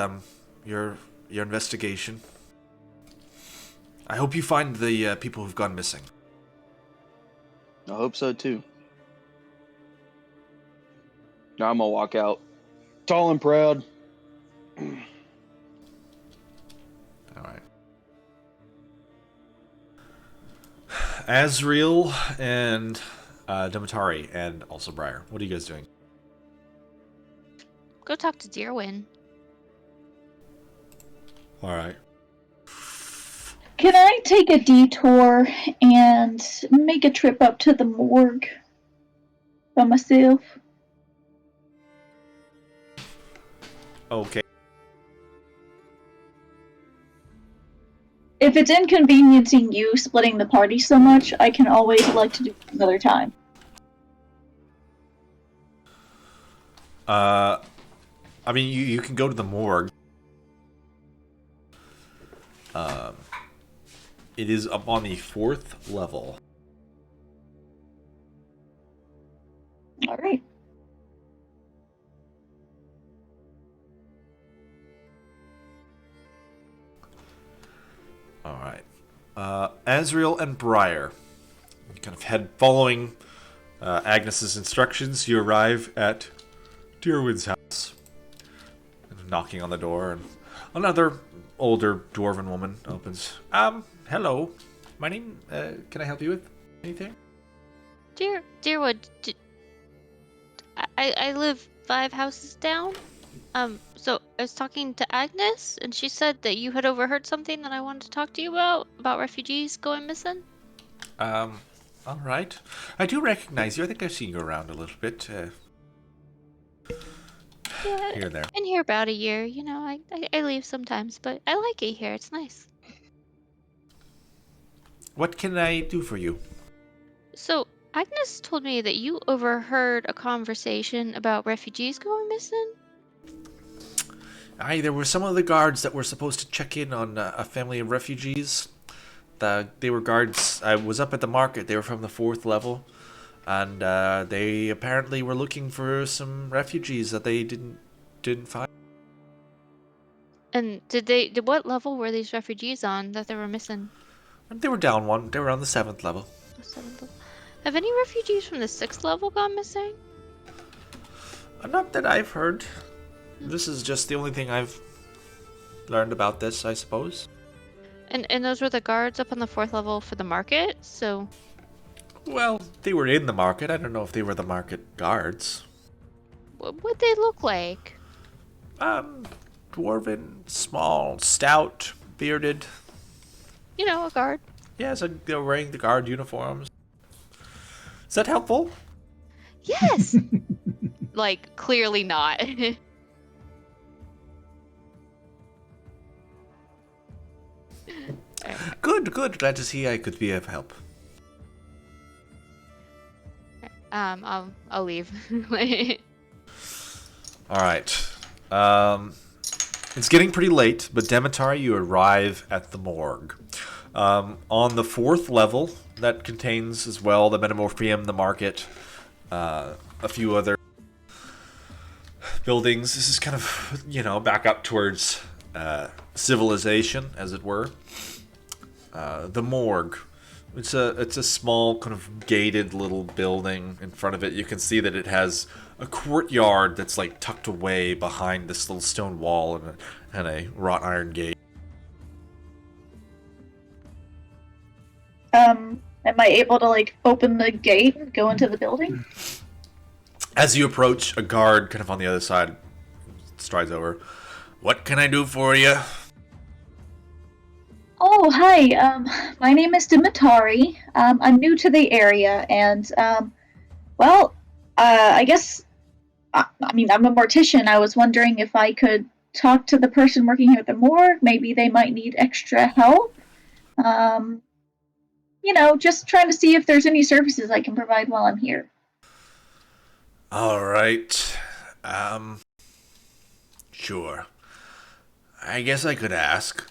B: your investigation. I hope you find the people who've gone missing.
A: I hope so too. Now I'm gonna walk out, tall and proud.
B: All right. Azriel and Demetari and also Briar. What are you guys doing?
C: Go talk to Deerwin.
B: All right.
F: Can I take a detour and make a trip up to the morgue by myself?
B: Okay.
F: If it's inconveniencing you splitting the party so much, I can always elect to do it another time.
B: I mean, you can go to the morgue. It is up on the 4th level.
F: All right.
B: All right. Azriel and Briar. You kind of head following Agnes's instructions. You arrive at Deerwood's house. And knocking on the door, and another older dwarven woman opens. Hello. My name, can I help you with anything?
C: Deerwood, I live 5 houses down. So I was talking to Agnes, and she said that you had overheard something that I wanted to talk to you about refugees going missing.
B: All right. I do recognize you. I think I've seen you around a little bit.
C: Yeah,
B: Here and there.
C: been here about a year. You know, I leave sometimes, but I like it here. It's nice.
B: What can I do for you?
C: So Agnes told me that you overheard a conversation about refugees going missing.
B: Aye, there were some of the guards that were supposed to check in on a family of refugees. They were guards. I was up at the market. They were from the 4th level. And they apparently were looking for some refugees that they didn't find.
C: And what level were these refugees on that they were missing?
B: They were down one. They were on the 7th level.
C: The 7th level. Have any refugees from the 6th level gone missing?
B: Not that I've heard. This is just the only thing I've learned about this, I suppose.
C: And those were the guards up on the 4th level for the market, so...
B: Well, they were in the market. I don't know if they were the market guards.
C: What'd they look like?
B: Dwarven, small, stout, bearded.
C: You know, a guard.
B: Yeah, so they were wearing the guard uniforms. Is that helpful?
C: Yes! Like, clearly not.
B: Good. Glad to see I could be of help.
C: I'll leave.
B: All right. It's getting pretty late, but Demetari, you arrive at the morgue. On the 4th level, that contains as well the Metamorphium, the market, a few other buildings. This is kind of, back up towards civilization, as it were. The morgue. It's a small kind of gated little building. In front of it, you can see that it has a courtyard that's like tucked away behind this little stone wall and a wrought iron gate.
F: Am I able to like open the gate and go into the building?
B: As you approach, a guard kind of on the other side strides over. What can I do for you?
F: Oh, hi. My name is Dimitari. I'm new to the area, and I guess I'm a mortician. I was wondering if I could talk to the person working here at the morgue. Maybe they might need extra help. Just trying to see if there's any services I can provide while I'm here.
B: All right. Sure. I guess I could ask.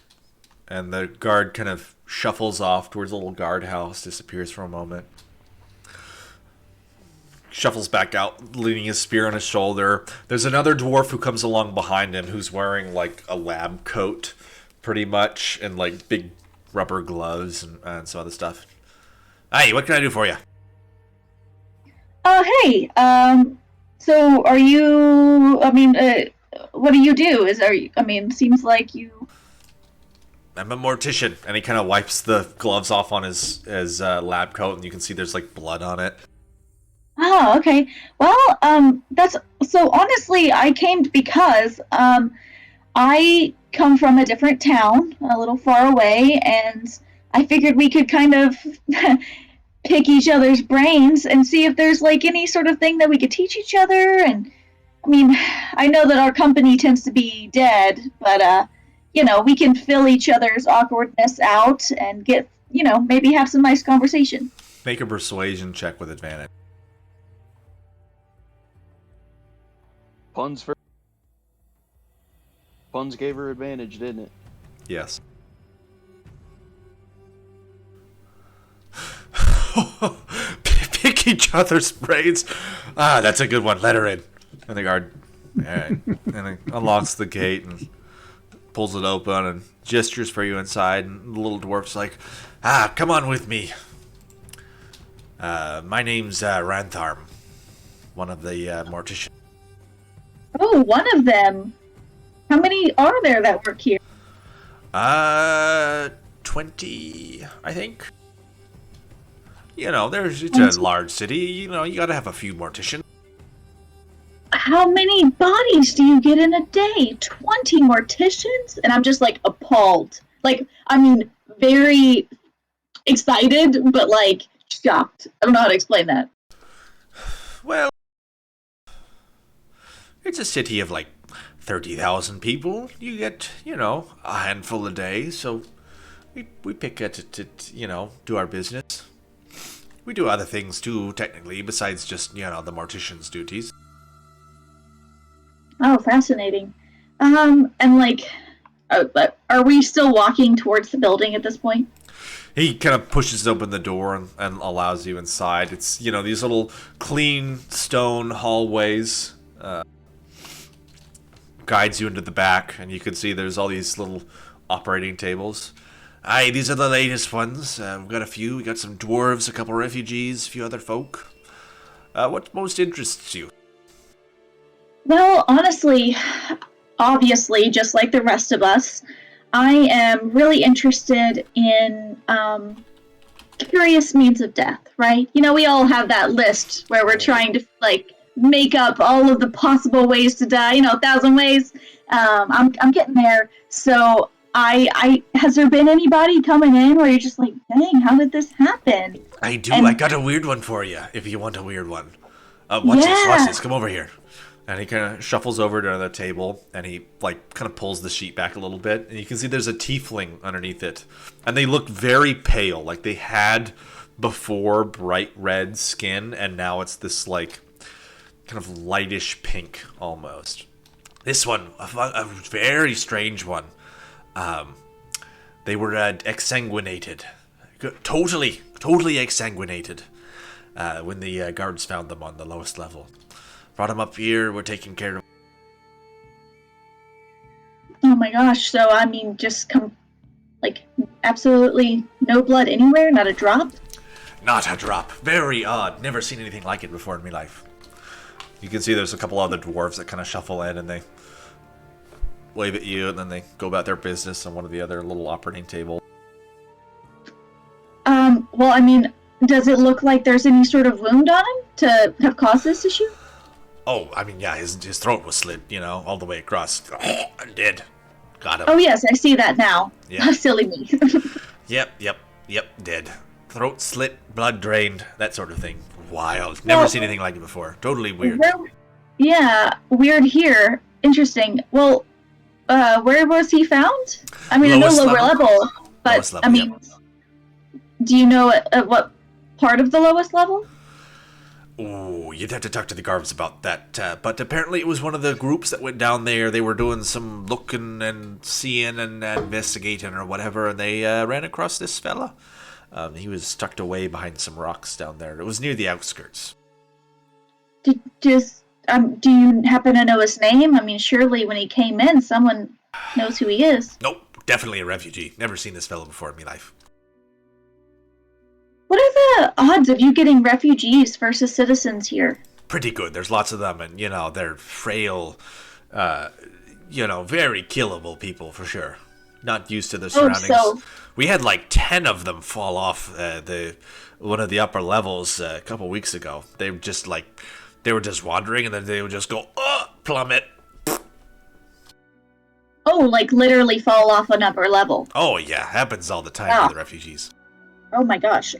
B: And the guard kind of shuffles off towards a little guardhouse, disappears for a moment. Shuffles back out, leaning his spear on his shoulder. There's another dwarf who comes along behind him who's wearing like a lab coat, pretty much, and like big rubber gloves and some other stuff. Hey, what can I do for you?
F: Oh, hey. So are you? What do you do? Seems like you.
B: I'm a mortician, and he kind of wipes the gloves off on his lab coat, and you can see there's like blood on it.
F: Oh, okay. Well, that's so. Honestly, I came because I come from a different town, a little far away, and I figured we could kind of pick each other's brains and see if there's like any sort of thing that we could teach each other. And I know that our company tends to be dead, but we can fill each other's awkwardness out and get, maybe have some nice conversation.
B: Make a persuasion check with advantage.
A: Puns for Puns gave her advantage, didn't it?
B: Yes. Pick each other's brains. Ah, that's a good one. Let her in. And the guard, all right, and he unlocks the gate and pulls it open and gestures for you inside. And the little dwarf's like, come on with me. My name's Rantharm, one of the morticians.
F: Oh, one of them. How many are there that work here?
B: 20, I think. You know, it's a large city. You know, you gotta have a few morticians.
F: How many bodies do you get in a day? 20 morticians? And I'm just like appalled. Like, I mean, very excited, but like shocked. I don't know how to explain that.
B: Well, it's a city of like 30,000 people. You get, you know, a handful a day. So we pick it to, you know, do our business. We do other things too, technically, besides just, you know, the mortician's duties.
F: Oh, fascinating. And like, are we still walking towards the building at this point?
B: He kind of pushes open the door and allows you inside. It's, you know, these little clean stone hallways. Guides you into the back, and you can see there's all these little operating tables. Aye, these are the latest ones. We've got a few. We got some dwarves, a couple refugees, a few other folk. What most interests you?
F: Well, honestly, obviously, just like the rest of us, I am really interested in curious means of death, right? You know, we all have that list where we're trying to, like, make up all of the possible ways to die, you know, 1,000 ways. I'm getting there. So has there been anybody coming in where you're just like, dang, how did this happen?
B: I do. I got a weird one for you, if you want a weird one. Watch this. Come over here. And he kind of shuffles over to the table, and he, like, kind of pulls the sheet back a little bit. And you can see there's a tiefling underneath it. And they look very pale. Like, they had before bright red skin, and now it's this, like, kind of lightish pink, almost. This one, a very strange one. They were exsanguinated. Totally exsanguinated. When the guards found them on the lowest level. Brought them up here, we're taking care of.
F: Oh my gosh, so I mean, just absolutely no blood anywhere, not a drop?
B: Not a drop. Very odd. Never seen anything like it before in my life. You can see there's a couple other dwarves that kind of shuffle in and they wave at you and then they go about their business on one of the other little operating tables.
F: Well, I mean, does it look like there's any sort of wound on him to have caused this issue?
B: Oh, I mean, yeah, his throat was slit, you know, all the way across. Dead. Got him.
F: Oh, yes, I see that now.
B: Yeah.
F: Silly me.
B: Yep, dead. Throat slit, blood drained, that sort of thing. Wild. Never seen anything like it before. Totally weird.
F: Yeah, weird here. Interesting. Well, where was he found? I mean,
B: Lowest
F: I know lower level, but
B: Lowest level,
F: I mean, do you know at what part of the lowest level?
B: Ooh, you'd have to talk to the guards about that. But apparently it was one of the groups that went down there. They were doing some looking and seeing and investigating or whatever, and they ran across this fella. He was tucked away behind some rocks down there. It was near the outskirts.
F: Do you happen to know his name? I mean, surely when he came in, someone knows who he is.
B: Nope, definitely a refugee. Never seen this fella before in my life.
F: What are the odds of you getting refugees versus citizens here?
B: Pretty good. There's lots of them, and, you know, they're frail, very killable people for sure. Not used to the surroundings.
F: So
B: we had like 10 of them fall off one of the upper levels a couple weeks ago. They were just wandering, and then they would just go, plummet.
F: Oh, like literally fall off an upper level.
B: Oh yeah, happens all the time to the refugees.
F: Oh my gosh.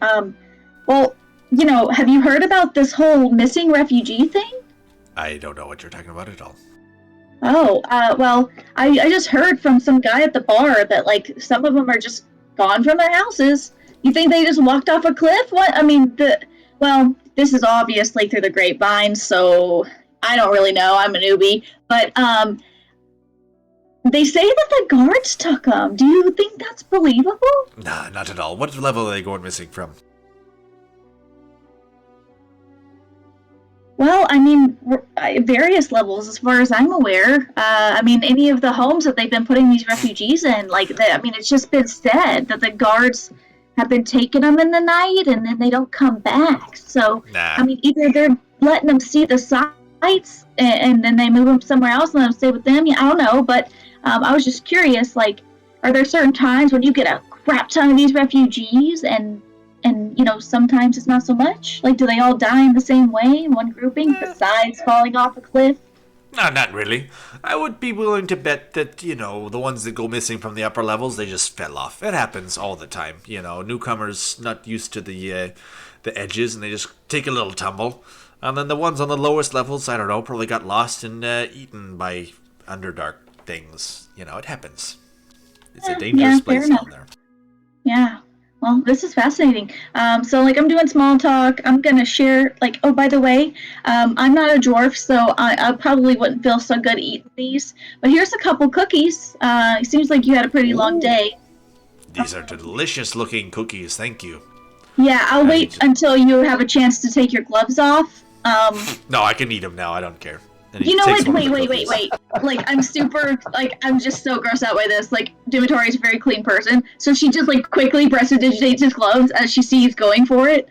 F: Well, you know, have you heard about this whole missing refugee thing?
B: I don't know what you're talking about at all.
F: Oh, well, I just heard from some guy at the bar that, like, some of them are just gone from their houses. You think they just walked off a cliff? What? I mean, this is obviously through the grapevine, so I don't really know. I'm a newbie. But, They say that the guards took them. Do you think that's believable?
B: Nah, not at all. What level are they going missing from?
F: Well, I mean, various levels as far as I'm aware. I mean, any of the homes that they've been putting these refugees in, I mean, it's just been said that the guards have been taking them in the night and then they don't come back. So,
B: Nah.
F: I mean, either they're letting them see the sights and then they move them somewhere else and let them stay with them. Yeah, I don't know, but I was just curious, like, are there certain times when you get a crap ton of these refugees and sometimes it's not so much? Like, do they all die in the same way in one grouping besides falling off a cliff?
B: No, not really. I would be willing to bet that, the ones that go missing from the upper levels, they just fell off. It happens all the time. Newcomers not used to the edges and they just take a little tumble. And then the ones on the lowest levels, I don't know, probably got lost and eaten by Underdark things. It happens. It's a dangerous place down there.
F: Yeah. Well, this is fascinating. So, I'm doing small talk. I'm going to share, oh, by the way, I'm not a dwarf, so I probably wouldn't feel so good eating these. But here's a couple cookies. It seems like you had a pretty long day.
B: These are delicious-looking cookies. Thank you.
F: Yeah, I'll wait until you have a chance to take your gloves off.
B: No, I can eat them now. I don't care.
F: You know what? Wait. I'm super, I'm just so grossed out by this. Dimitori is a very clean person, so she just, quickly prestidigitates his gloves as she sees going for it.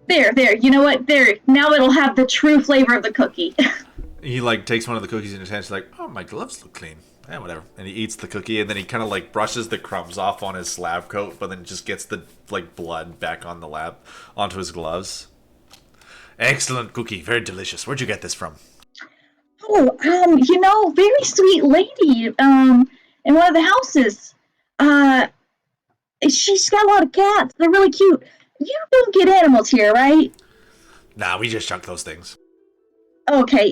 F: There, you know what? There, now it'll have the true flavor of the cookie.
B: He, takes one of the cookies in his hand. He's like, oh, my gloves look clean. Yeah, whatever. And he eats the cookie, and then he kind of, brushes the crumbs off on his lab coat, but then just gets the, blood back on the onto his gloves. Excellent cookie. Very delicious. Where'd you get this from?
F: Oh, very sweet lady, in one of the houses. She's got a lot of cats. They're really cute. You don't get animals here, right?
B: Nah, we just chuck those things.
F: Okay,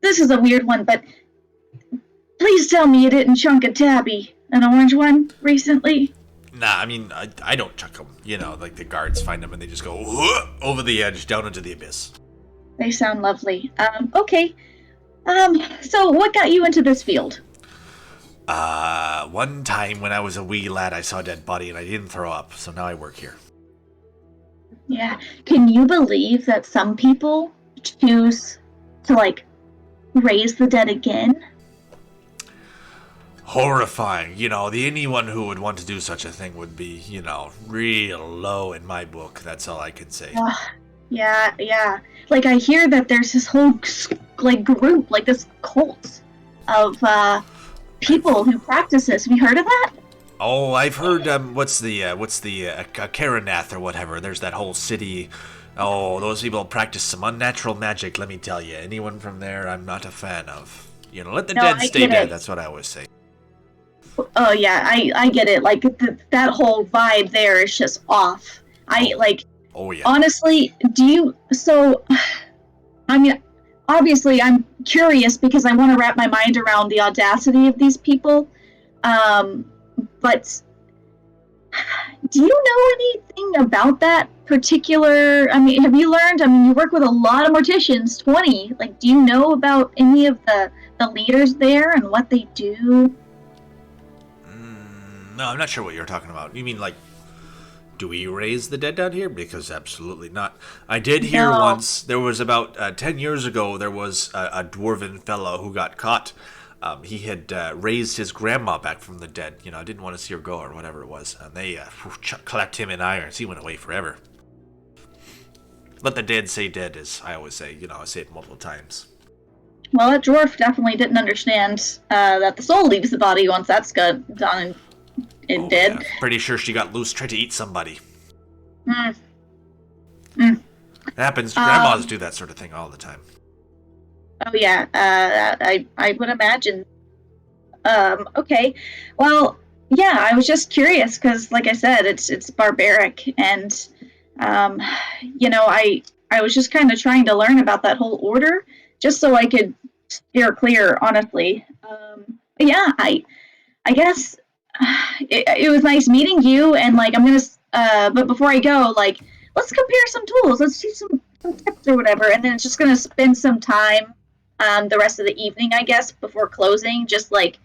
F: this is a weird one, but please tell me you didn't chunk a tabby, an orange one, recently?
B: Nah, I mean, I don't chuck them. The guards find them and they just go over the edge, down into the abyss.
F: They sound lovely. Okay. So what got you into this field?
B: One time when I was a wee lad, I saw a dead body and I didn't throw up, so now I work here.
F: Yeah. Can you believe that some people choose to, raise the dead again?
B: Horrifying. Anyone who would want to do such a thing would be, real low in my book. That's all I can say.
F: Yeah. I hear that there's this whole, group, this cult of, people who practice this. Have you heard of that?
B: Oh, I've heard, what's the Karanath or whatever. There's that whole city. Oh, those people practice some unnatural magic, let me tell you. Anyone from there, I'm not a fan of. Let the dead stay dead, that's what I always say.
F: Oh, yeah, I get it. That whole vibe there is just off.
B: Oh, yeah.
F: Honestly, obviously I'm curious because I want to wrap my mind around the audacity of these people. But do you know anything about that particular, have you learned, you work with a lot of morticians, 20. Do you know about any of the leaders there and what they do?
B: No, I'm not sure what you're talking about. You mean, do we raise the dead down here? Because absolutely not. I did hear once, there was about 10 years ago, there was a dwarven fellow who got caught. He had raised his grandma back from the dead. I didn't want to see her go or whatever it was. And they clapped him in irons. He went away forever. Let the dead say dead, as I always say. I say it multiple times.
F: Well, that dwarf definitely didn't understand that the soul leaves the body once that's done and dead.
B: Yeah. Pretty sure she got loose, tried to eat somebody.
F: It
B: happens. Grandmas do that sort of thing all the time.
F: Oh yeah, I would imagine. Okay, well, yeah, I was just curious because, like I said, it's barbaric, and I was just kind of trying to learn about that whole order, just so I could steer clear, honestly. Yeah, I guess it was nice meeting you, and I'm gonna. But before I go, let's compare some tools. Let's do some tips or whatever, and then it's just gonna spend some time the rest of the evening, I guess, before closing, just like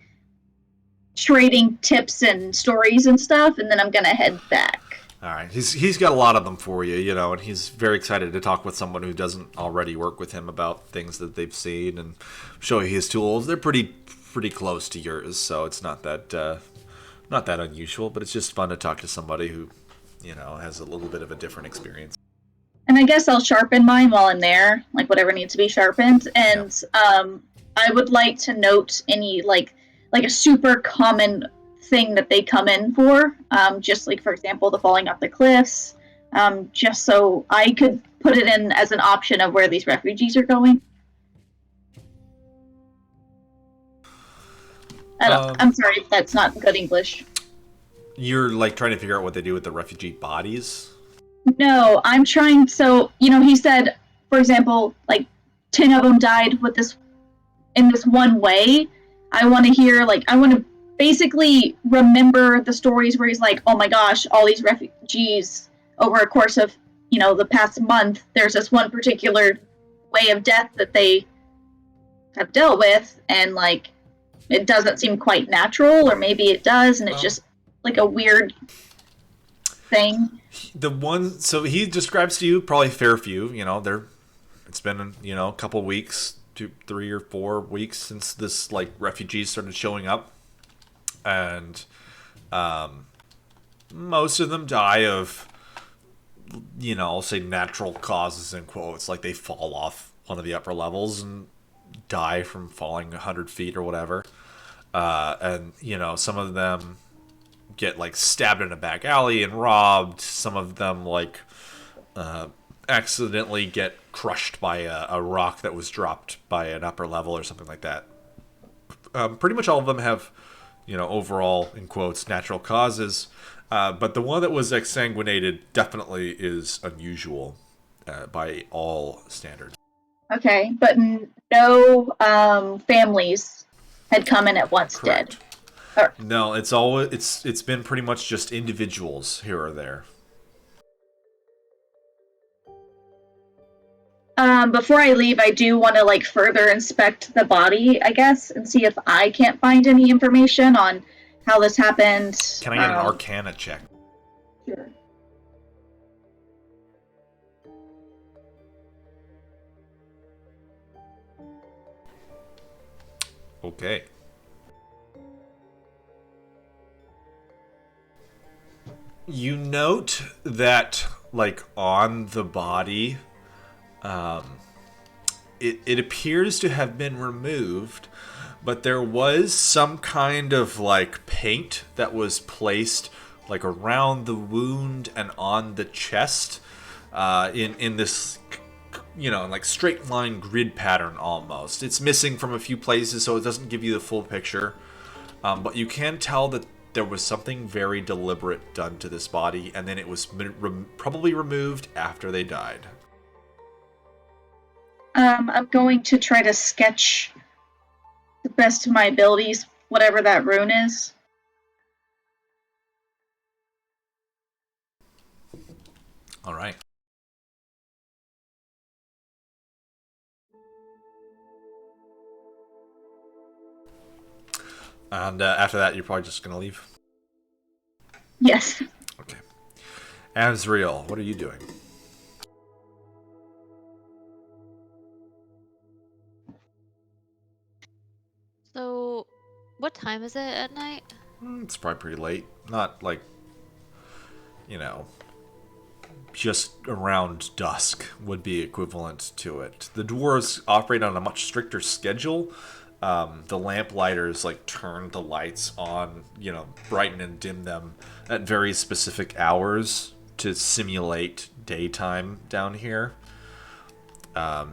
F: trading tips and stories and stuff, and then I'm gonna head back.
B: All right, he's got a lot of them for you, you know, and he's very excited to talk with someone who doesn't already work with him about things that they've seen and show you his tools. They're pretty close to yours, so it's not that unusual, but it's just fun to talk to somebody who, you know, has a little bit of a different experience.
F: And I guess I'll sharpen mine while I'm there, like whatever needs to be sharpened. And I would like to note any like a super common thing that they come in for, just like, for example, the falling off the cliffs, just so I could put it in as an option of where these refugees are going. I'm sorry if that's not good English.
B: You're like trying to figure out what they do with the refugee bodies?
F: No, I'm trying. So, you know, he said, for example, like 10 of them died with this in this one way. I want to hear, like, I want to basically remember the stories where he's like, oh my gosh, all these refugees over a course of, you know, the past month, there's this one particular way of death that they have dealt with, and like it doesn't seem quite natural, or maybe it does, and it's just like a weird thing.
B: So he describes to you probably Fairview, you know, it's been, you know, a couple weeks, 2, 3 or 4 weeks since this like refugees started showing up, and most of them die of, you know, I'll say natural causes in quotes, like they fall off one of the upper levels and die from falling 100 feet or whatever, and you know, some of them get like stabbed in a back alley and robbed. Some of them like accidentally get crushed by a rock that was dropped by an upper level or something like that. Pretty much all of them have, you know, overall in quotes natural causes, but the one that was exsanguinated definitely is unusual by all standards.
F: Okay, but no families had come in at once.
B: Correct.
F: Dead.
B: No, it's been pretty much just individuals here or there.
F: Before I leave, I do want to like further inspect the body, I guess, and see if I can't find any information on how this happened.
B: Can I get an Arcana check?
F: Sure.
B: Okay. You note that, like, on the body, it appears to have been removed, but there was some kind of, like, paint that was placed, like, around the wound and on the chest, in this, you know, like straight line grid pattern almost. It's missing from a few places, so it doesn't give you the full picture. But you can tell that there was something very deliberate done to this body, and then it was probably removed after they died.
F: I'm going to try to sketch the best of my abilities, whatever that rune is.
B: All right. And after that, you're probably just going to leave?
F: Yes.
B: Okay. Azriel, what are you doing?
C: So, what time is it at night?
B: It's probably pretty late. Not like, you know, just around dusk would be equivalent to it. The dwarves operate on a much stricter schedule. The lamplighters like turn the lights on, you know, brighten and dim them at very specific hours to simulate daytime down here.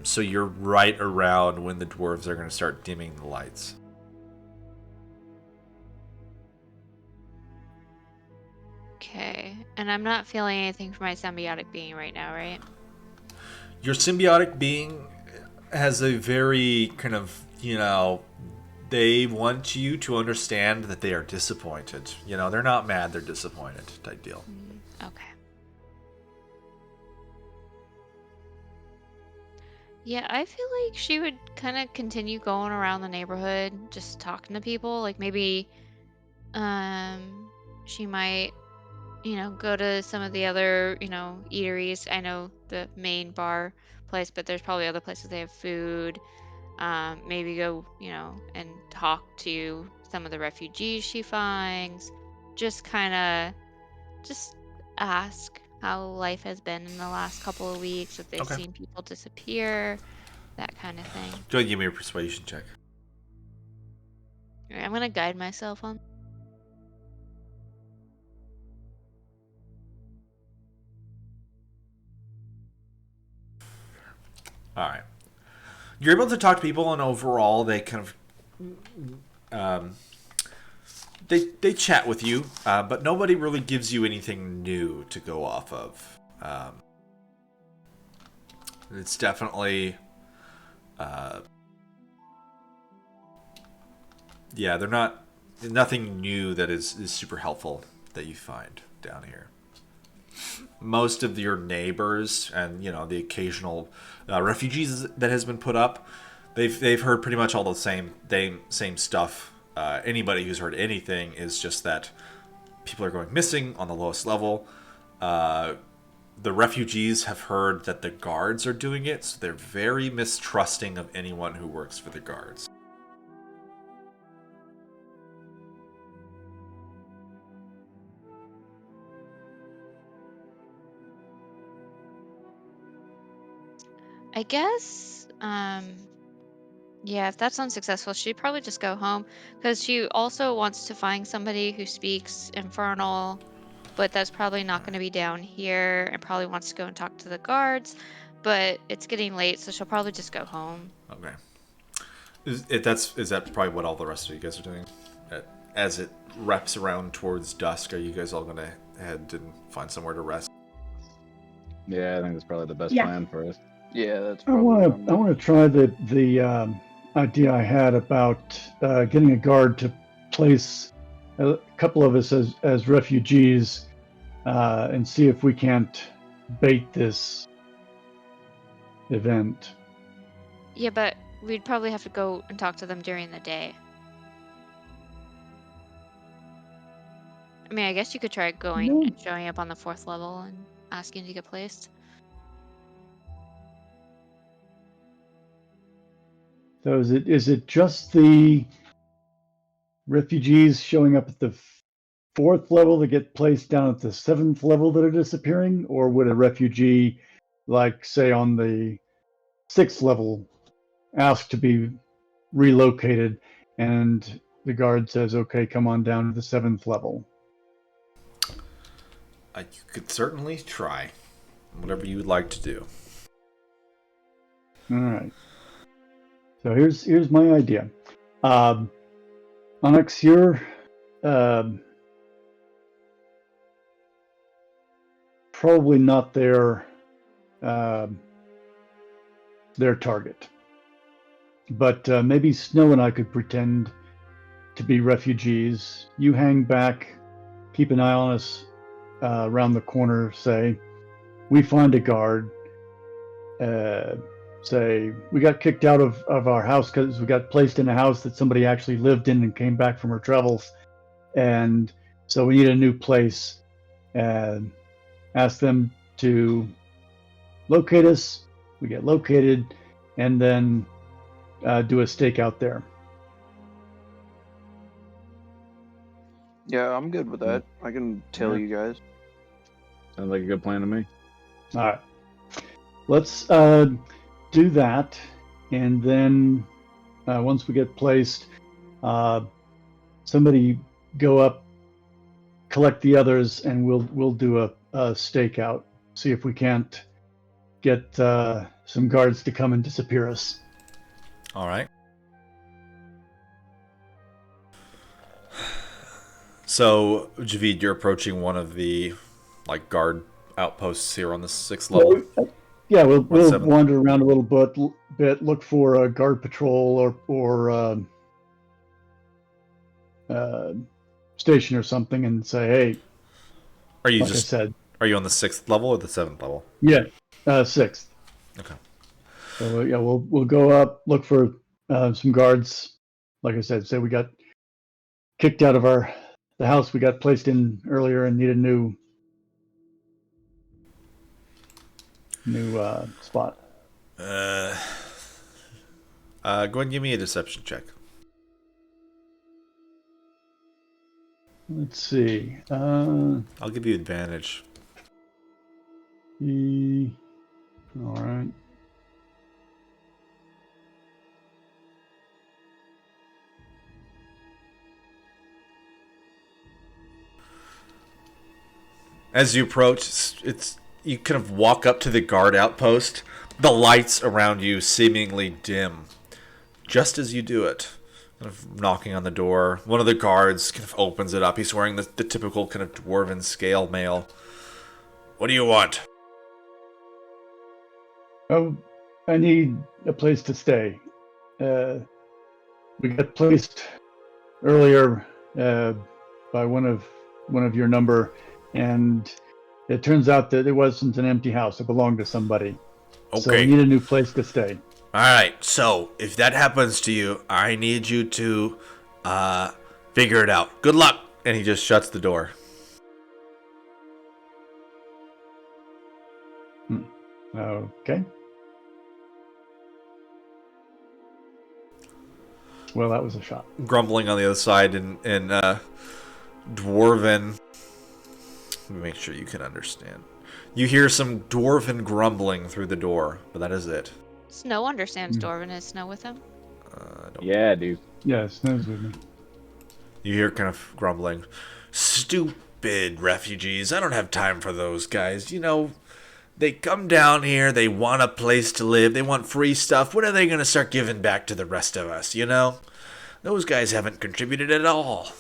B: So you're right around when the dwarves are going to start dimming the lights.
C: Okay, and I'm not feeling anything for my symbiotic being right now, right?
B: Your symbiotic being has a very kind of, you know, they want you to understand that they are disappointed. You know, they're not mad, they're disappointed type deal.
C: Okay. Yeah, I feel like she would kind of continue going around the neighborhood, just talking to people. Like maybe, she might, go to some of the other, eateries. I know the main bar place, but there's probably other places they have food. Maybe go, and talk to some of the refugees she finds. Just kind of, just ask how life has been in the last couple of weeks, if they've
B: Okay.
C: seen people disappear, that kind of thing.
B: Go ahead and give me a persuasion check.
C: All right, I'm gonna guide myself on.
B: All right. You're able to talk to people, and overall, they kind of they chat with you, but nobody really gives you anything new to go off of. It's definitely, yeah, they're not nothing new that is super helpful that you find down here. Most of your neighbors and the occasional refugees that has been put up, they've heard pretty much all the same stuff. Anybody who's heard anything is just that people are going missing on the lowest level. The refugees have heard that the guards are doing it, so they're very mistrusting of anyone who works for the guards.
C: I guess, yeah, if that's unsuccessful, she'd probably just go home because she also wants to find somebody who speaks Infernal, but that's probably not going to be down here, and probably wants to go and talk to the guards, but it's getting late, so she'll probably just go home.
B: Okay. Is that probably what all the rest of you guys are doing? As it wraps around towards dusk, are you guys all going to head and find somewhere to rest?
E: Yeah, I think that's probably the best
F: Yeah.
E: plan for us.
A: Yeah, that's
D: I
A: probably
D: want to try the idea I had about getting a guard to place a couple of us as refugees and see if we can't bait this event.
C: Yeah, but we'd probably have to go and talk to them during the day. I mean, I guess you could try going
D: No.
C: and showing up on the 4th level and asking to get placed.
D: So is it just the refugees showing up at the 4th level that get placed down at the 7th level that are disappearing, or would a refugee, like say on the 6th level, ask to be relocated, and the guard says, "Okay, come on down to the 7th level"?
B: You could certainly try. Whatever you would like to do.
D: All right. So here's my idea. Onyx, you're probably not their target, but maybe Snow and I could pretend to be refugees. You hang back, keep an eye on us around the corner. Say we find a guard. Say we got kicked out of our house because we got placed in a house that somebody actually lived in and came back from her travels, and so we need a new place. And ask them to locate us. We get located, and then do a stakeout there.
A: Yeah, I'm good with that. I can tell you guys.
E: Sounds like a good plan to me.
D: All right, let's do that, and then once we get placed, somebody go up, collect the others, and we'll do a stakeout. See if we can't get some guards to come and disappear us.
B: All right. So, Javid, you're approaching one of the guard outposts here on the 6th level.
D: Yeah, we'll
B: 7th.
D: wander around a little bit, look for a guard patrol or station or something, and say, hey.
B: Are you
D: like I said,
B: Are you on the 6th level or the 7th level?
D: Yeah, 6th.
B: Okay.
D: So yeah, we'll go up, look for some guards. Like I said, say we got kicked out of the house we got placed in earlier and need a new spot.
B: Go ahead and give me a deception check.
D: Let's see.
B: I'll give you advantage.
D: All right.
B: As you approach, you kind of walk up to the guard outpost. The lights around you seemingly dim. Just as you do it, kind of knocking on the door, one of the guards kind of opens it up. He's wearing the typical kind of dwarven scale mail. What do you want?
D: Oh, I need a place to stay. We got placed earlier by one of your number, and it turns out that it wasn't an empty house. It belonged to somebody.
B: Okay.
D: So we need a new place to stay.
B: All right. So if that happens to you, I need you to figure it out. Good luck. And he just shuts the door.
D: Okay. Well, that was a shot.
B: Grumbling on the other side in dwarven. Let me make sure you can understand. You hear some dwarven grumbling through the door, but that is it.
C: Snow understands Dwarven. Is Snow with him?
E: Yeah, dude.
D: Yeah, Snow's with me.
B: You hear kind of grumbling. Stupid refugees. I don't have time for those guys. You know, they come down here, they want a place to live, they want free stuff. When are they going to start giving back to the rest of us, you know? Those guys haven't contributed at all.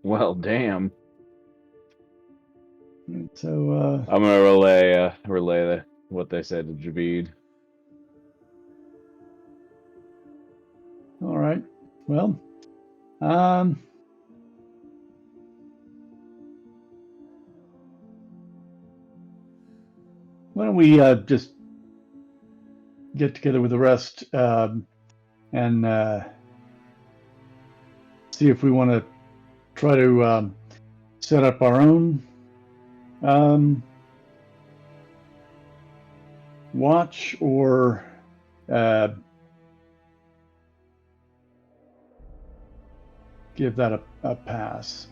E: Well, damn.
D: So
E: I'm gonna relay what they said to Javid.
D: all right. Well, why don't we just get together with the rest and see if we want to try to set up our own watch or give that a pass.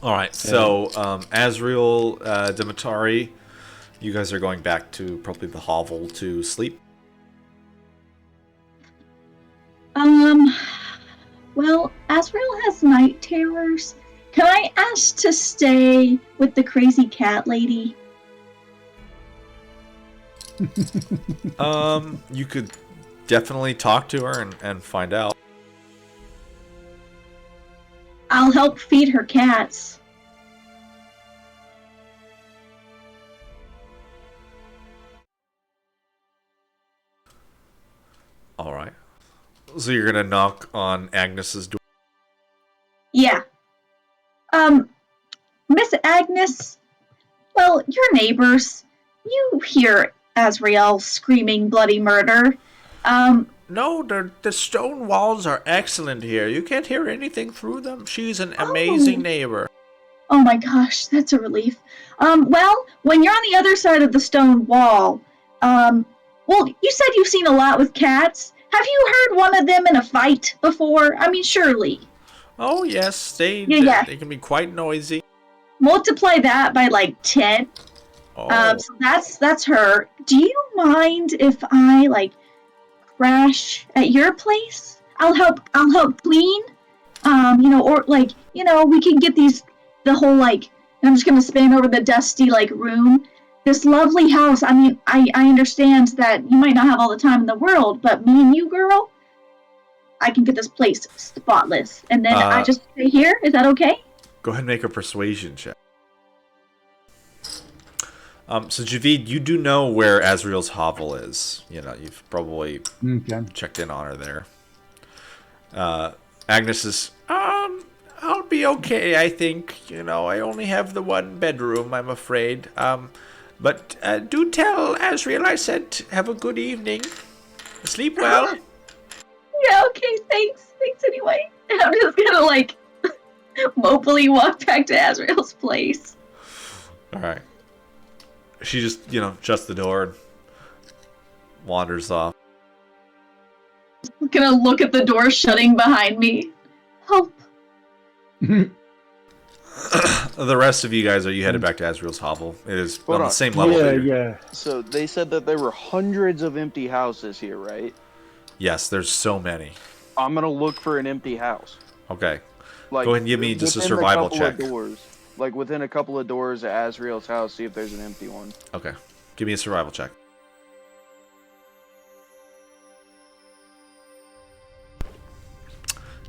B: All right, so Azriel, Dimitari, you guys are going back to probably the hovel to sleep.
F: Well, Azrael has night terrors. Can I ask to stay with the crazy cat lady?
B: You could definitely talk to her and find out.
F: I'll help feed her cats.
B: All right. So you're gonna knock on Agnes's door.
F: Yeah. Miss Agnes, well, your neighbors, you hear Azrael screaming bloody murder.
B: No, the stone walls are excellent here. You can't hear anything through them. She's an amazing neighbor.
F: Oh my gosh, that's a relief. Well, when you're on the other side of the stone wall, well, you said you've seen a lot with cats. Have you heard one of them in a fight before? I mean, surely.
B: Oh yes, they can be quite noisy.
F: Multiply that by like 10.
B: Oh.
F: So that's her. Do you mind if I like crash at your place? I'll help clean. Or like, we can get the whole like, I'm just gonna span over the dusty like room. This lovely house. I mean, I understand that you might not have all the time in the world, but me and you, girl, I can get this place spotless. And then I just stay here. Is that okay?
B: Go ahead and make a persuasion check. So Javid, you do know where Azriel's hovel is. You've probably checked in on her there. Agnes is, out be okay, I think. You know, I only have the one bedroom, I'm afraid. But do tell Azriel I said have a good evening. Sleep well.
F: Yeah, okay, thanks. Thanks anyway. And I'm just gonna, like, mopily walk back to Azrael's place.
B: All right. She just, shuts the door and wanders off.
F: I'm gonna look at the door shutting behind me. Help.
B: The rest of you guys, are you headed back to Azriel's hovel? It is
A: Hold
B: on the
A: on.
B: same level.
D: Yeah,
B: that you're-
D: yeah.
A: So they said that there were hundreds of empty houses here, right?
B: Yes, there's so many.
A: I'm gonna look for an empty house.
B: Okay.
A: Like,
B: Go ahead and give me just a
A: within
B: survival
A: couple of
B: check.
A: doors. Like within a couple of doors of Azriel's house, see if there's an empty one.
B: Okay. Give me a survival check.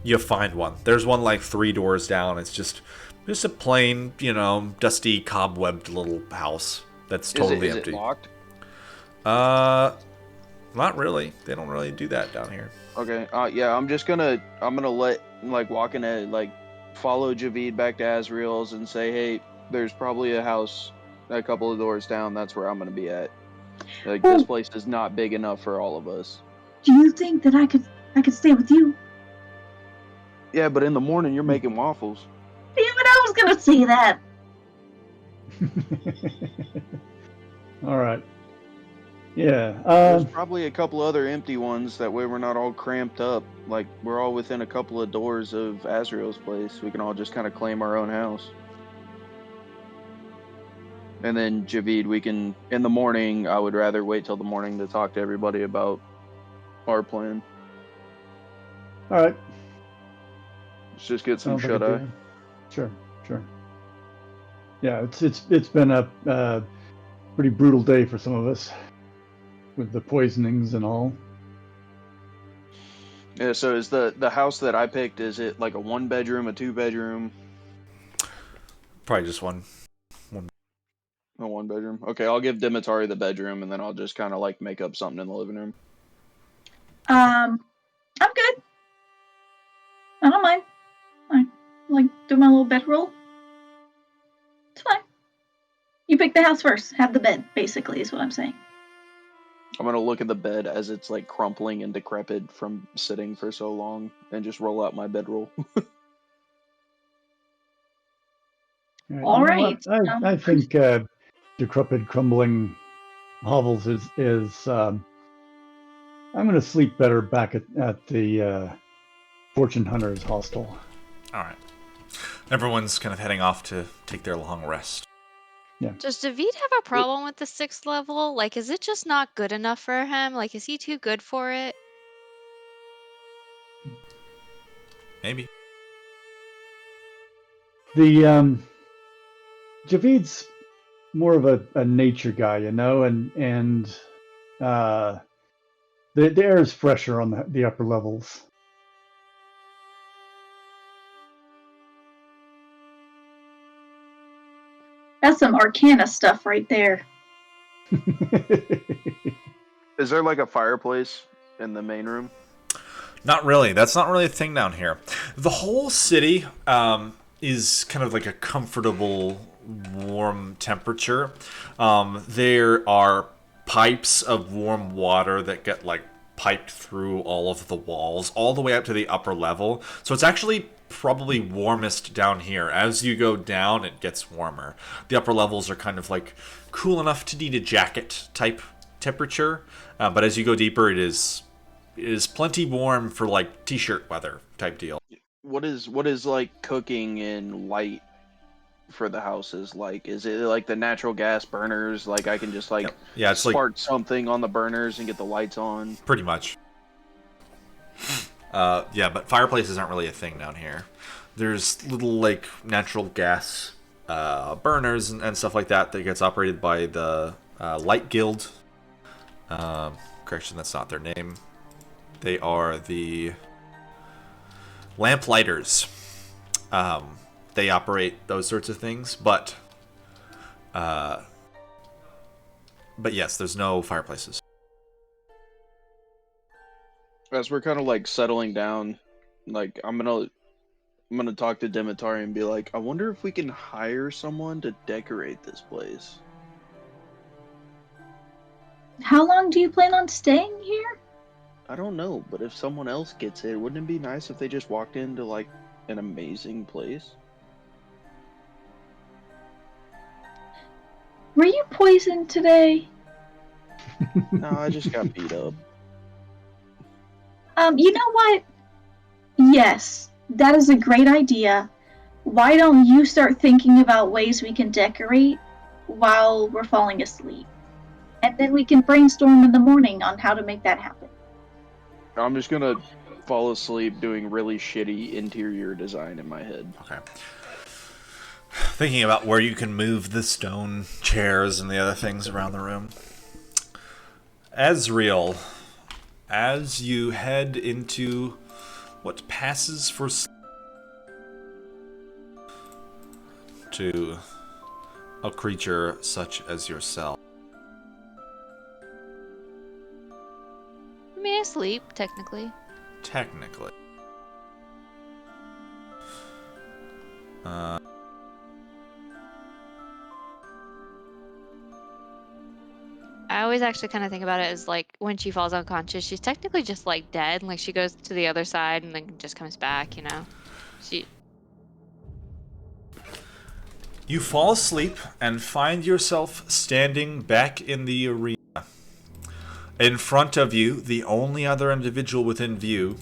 B: You find one. There's one like 3 doors down. It's just a plain, dusty, cobwebbed little house that's totally
A: is
B: empty.
A: It locked?
B: Not really. They don't really do that down here.
A: Okay. Yeah. I'm gonna walk in follow Javid back to Azriel's and say, hey, there's probably a house a couple of doors down. That's where I'm gonna be at. Like, this place is not big enough for all of us.
F: Do you think that I could stay with you?
A: Yeah, but in the morning you're making waffles.
F: Damn it, I was gonna say that.
D: All right. Yeah.
A: There's probably a couple other empty ones. That way we're not all cramped up. Like, we're all within a couple of doors of Azriel's place. We can all just kind of claim our own house. And then, Javid, we can, in the morning, I would rather wait till the morning to talk to everybody about our plan.
D: All right.
A: Let's just get some
D: Sounds like
A: shut-eye.
D: Sure. Yeah, it's been a pretty brutal day for some of us with the poisonings and all.
A: Yeah, so is the house that I picked, is it like a 1-bedroom, a 2-bedroom?
B: Probably just one.
A: A 1-bedroom. Okay, I'll give Dimitari the bedroom, and then I'll just kind of like make up something in the living room.
F: I'm good. I don't mind. I like do my little bedroll. It's fine. You pick the house first. Have the bed, basically, is what I'm saying.
A: I'm gonna look at the bed as it's like crumpling and decrepit from sitting for so long, and just roll out my bedroll.
F: All right.
D: I think decrepit, crumbling hovels is. I'm going to sleep better back at the Fortune Hunters hostel.
B: All right. Everyone's kind of heading off to take their long rest.
D: Yeah.
C: Does David have a problem with the 6th level? Like, is it just not good enough for him? Like, is he too good for it?
B: Maybe.
D: The Javid's more of a nature guy, and the air is fresher on the upper levels.
F: That's some Arcana stuff right there.
A: Is there like a fireplace in the main room?
B: Not really. That's not really a thing down here. The whole city is kind of like a comfortable, warm temperature. There are pipes of warm water that get like piped through all of the walls, all the way up to the upper level. So it's actually probably warmest down here. As you go down, it gets warmer. The upper levels are kind of like cool enough to need a jacket type temperature, but as you go deeper, it is plenty warm for like t-shirt weather type deal.
A: What is like cooking and light for the houses like? Is it like the natural gas burners? Like, I can just like
B: Yeah, it's
A: spark something on the burners and get the lights on?
B: Pretty much. Yeah, but fireplaces aren't really a thing down here. There's little like natural gas burners and stuff like that gets operated by the Light Guild. Correction, that's not their name. They are the Lamplighters. They operate those sorts of things, but yes, there's no fireplaces.
A: As we're kind of like settling down, like I'm I'm gonna talk to Demetari and be like, I wonder if we can hire someone to decorate this place.
F: How long do you plan on staying here?
A: I don't know, but if someone else gets it, wouldn't it be nice if they just walked into like an amazing place?
F: Were you poisoned today?
A: No, I just got beat up.
F: You know what? Yes, that is a great idea. Why don't you start thinking about ways we can decorate while we're falling asleep? And then we can brainstorm in the morning on how to make that happen.
A: I'm just gonna fall asleep doing really shitty interior design in my head.
B: Okay. Thinking about where you can move the stone chairs and the other things around the room. Ezreal, as you head into what passes for to a creature such as yourself.
C: I mean, I sleep, technically.
B: Technically.
C: I always actually kind of think about it as like when she falls unconscious, she's technically just like dead. Like she goes to the other side and then just comes back, you know?
B: You fall asleep and find yourself standing back in the arena. In front of you, the only other individual within view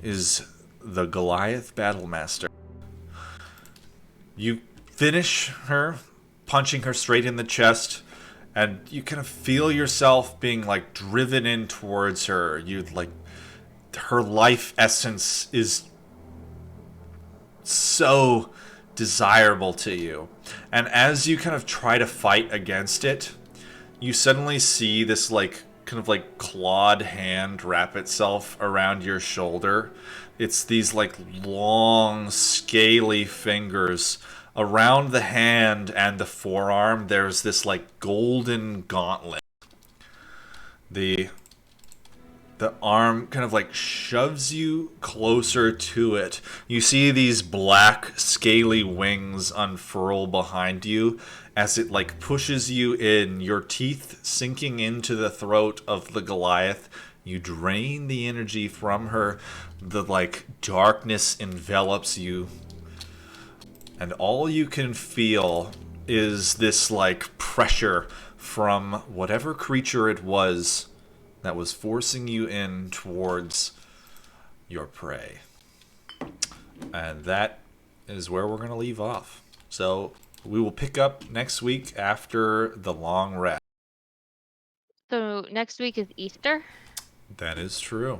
B: is the Goliath Battlemaster. You finish her, punching her straight in the chest, and you kind of feel yourself being like driven in towards her. You like her life essence is so desirable to you. And as you kind of try to fight against it, you suddenly see this like kind of like clawed hand wrap itself around your shoulder. It's these like long, scaly fingers. Around the hand and the forearm, there's this like golden gauntlet. The arm kind of like shoves you closer to it. You see these black, scaly wings unfurl behind you as it like pushes you in, your teeth sinking into the throat of the Goliath. You drain the energy from her. The like darkness envelops you. And all you can feel is this like pressure from whatever creature it was that was forcing you in towards your prey. And that is where we're going to leave off. So we will pick up next week after the long rest.
C: So next week is Easter.
B: That is true.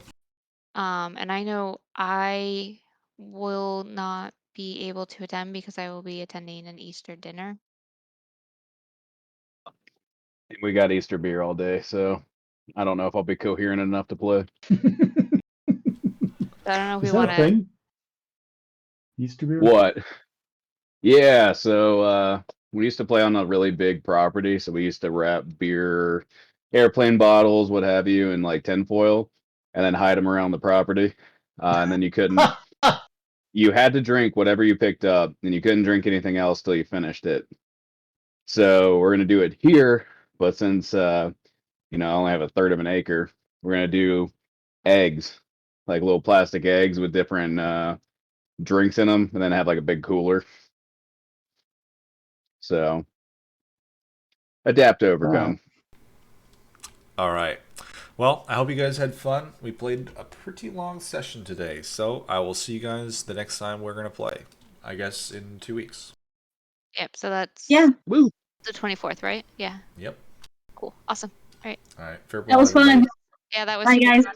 C: And I know I will not be able to attend because I will be attending an Easter dinner.
E: We got Easter beer all day, so I don't know if I'll be coherent enough to play.
C: So I don't know if
D: Is
C: we
D: that
C: want
D: a
C: to.
D: thing? Easter beer?
E: What? Yeah, so we used to play on a really big property, so we used to wrap beer, airplane bottles, what have you, in like tinfoil, and then hide them around the property. And then you had to drink whatever you picked up, and you couldn't drink anything else till you finished it. So we're gonna do it here, but since I only have a third of an acre, we're gonna do eggs, like little plastic eggs with different drinks in them, and then have like a big cooler. So adapt to overcome.
B: All right. Well, I hope you guys had fun. We played a pretty long session today, so I will see you guys the next time we're going to play. I guess in 2 weeks.
C: Yep. So that's
E: Woo!
C: the 24th, right? Yeah.
B: Yep.
C: Cool. Awesome. All right.
B: All right. Farewell,
F: That was
B: everybody.
F: fun.
C: Yeah, that was
F: Bye,
C: super
F: guys.
C: fun.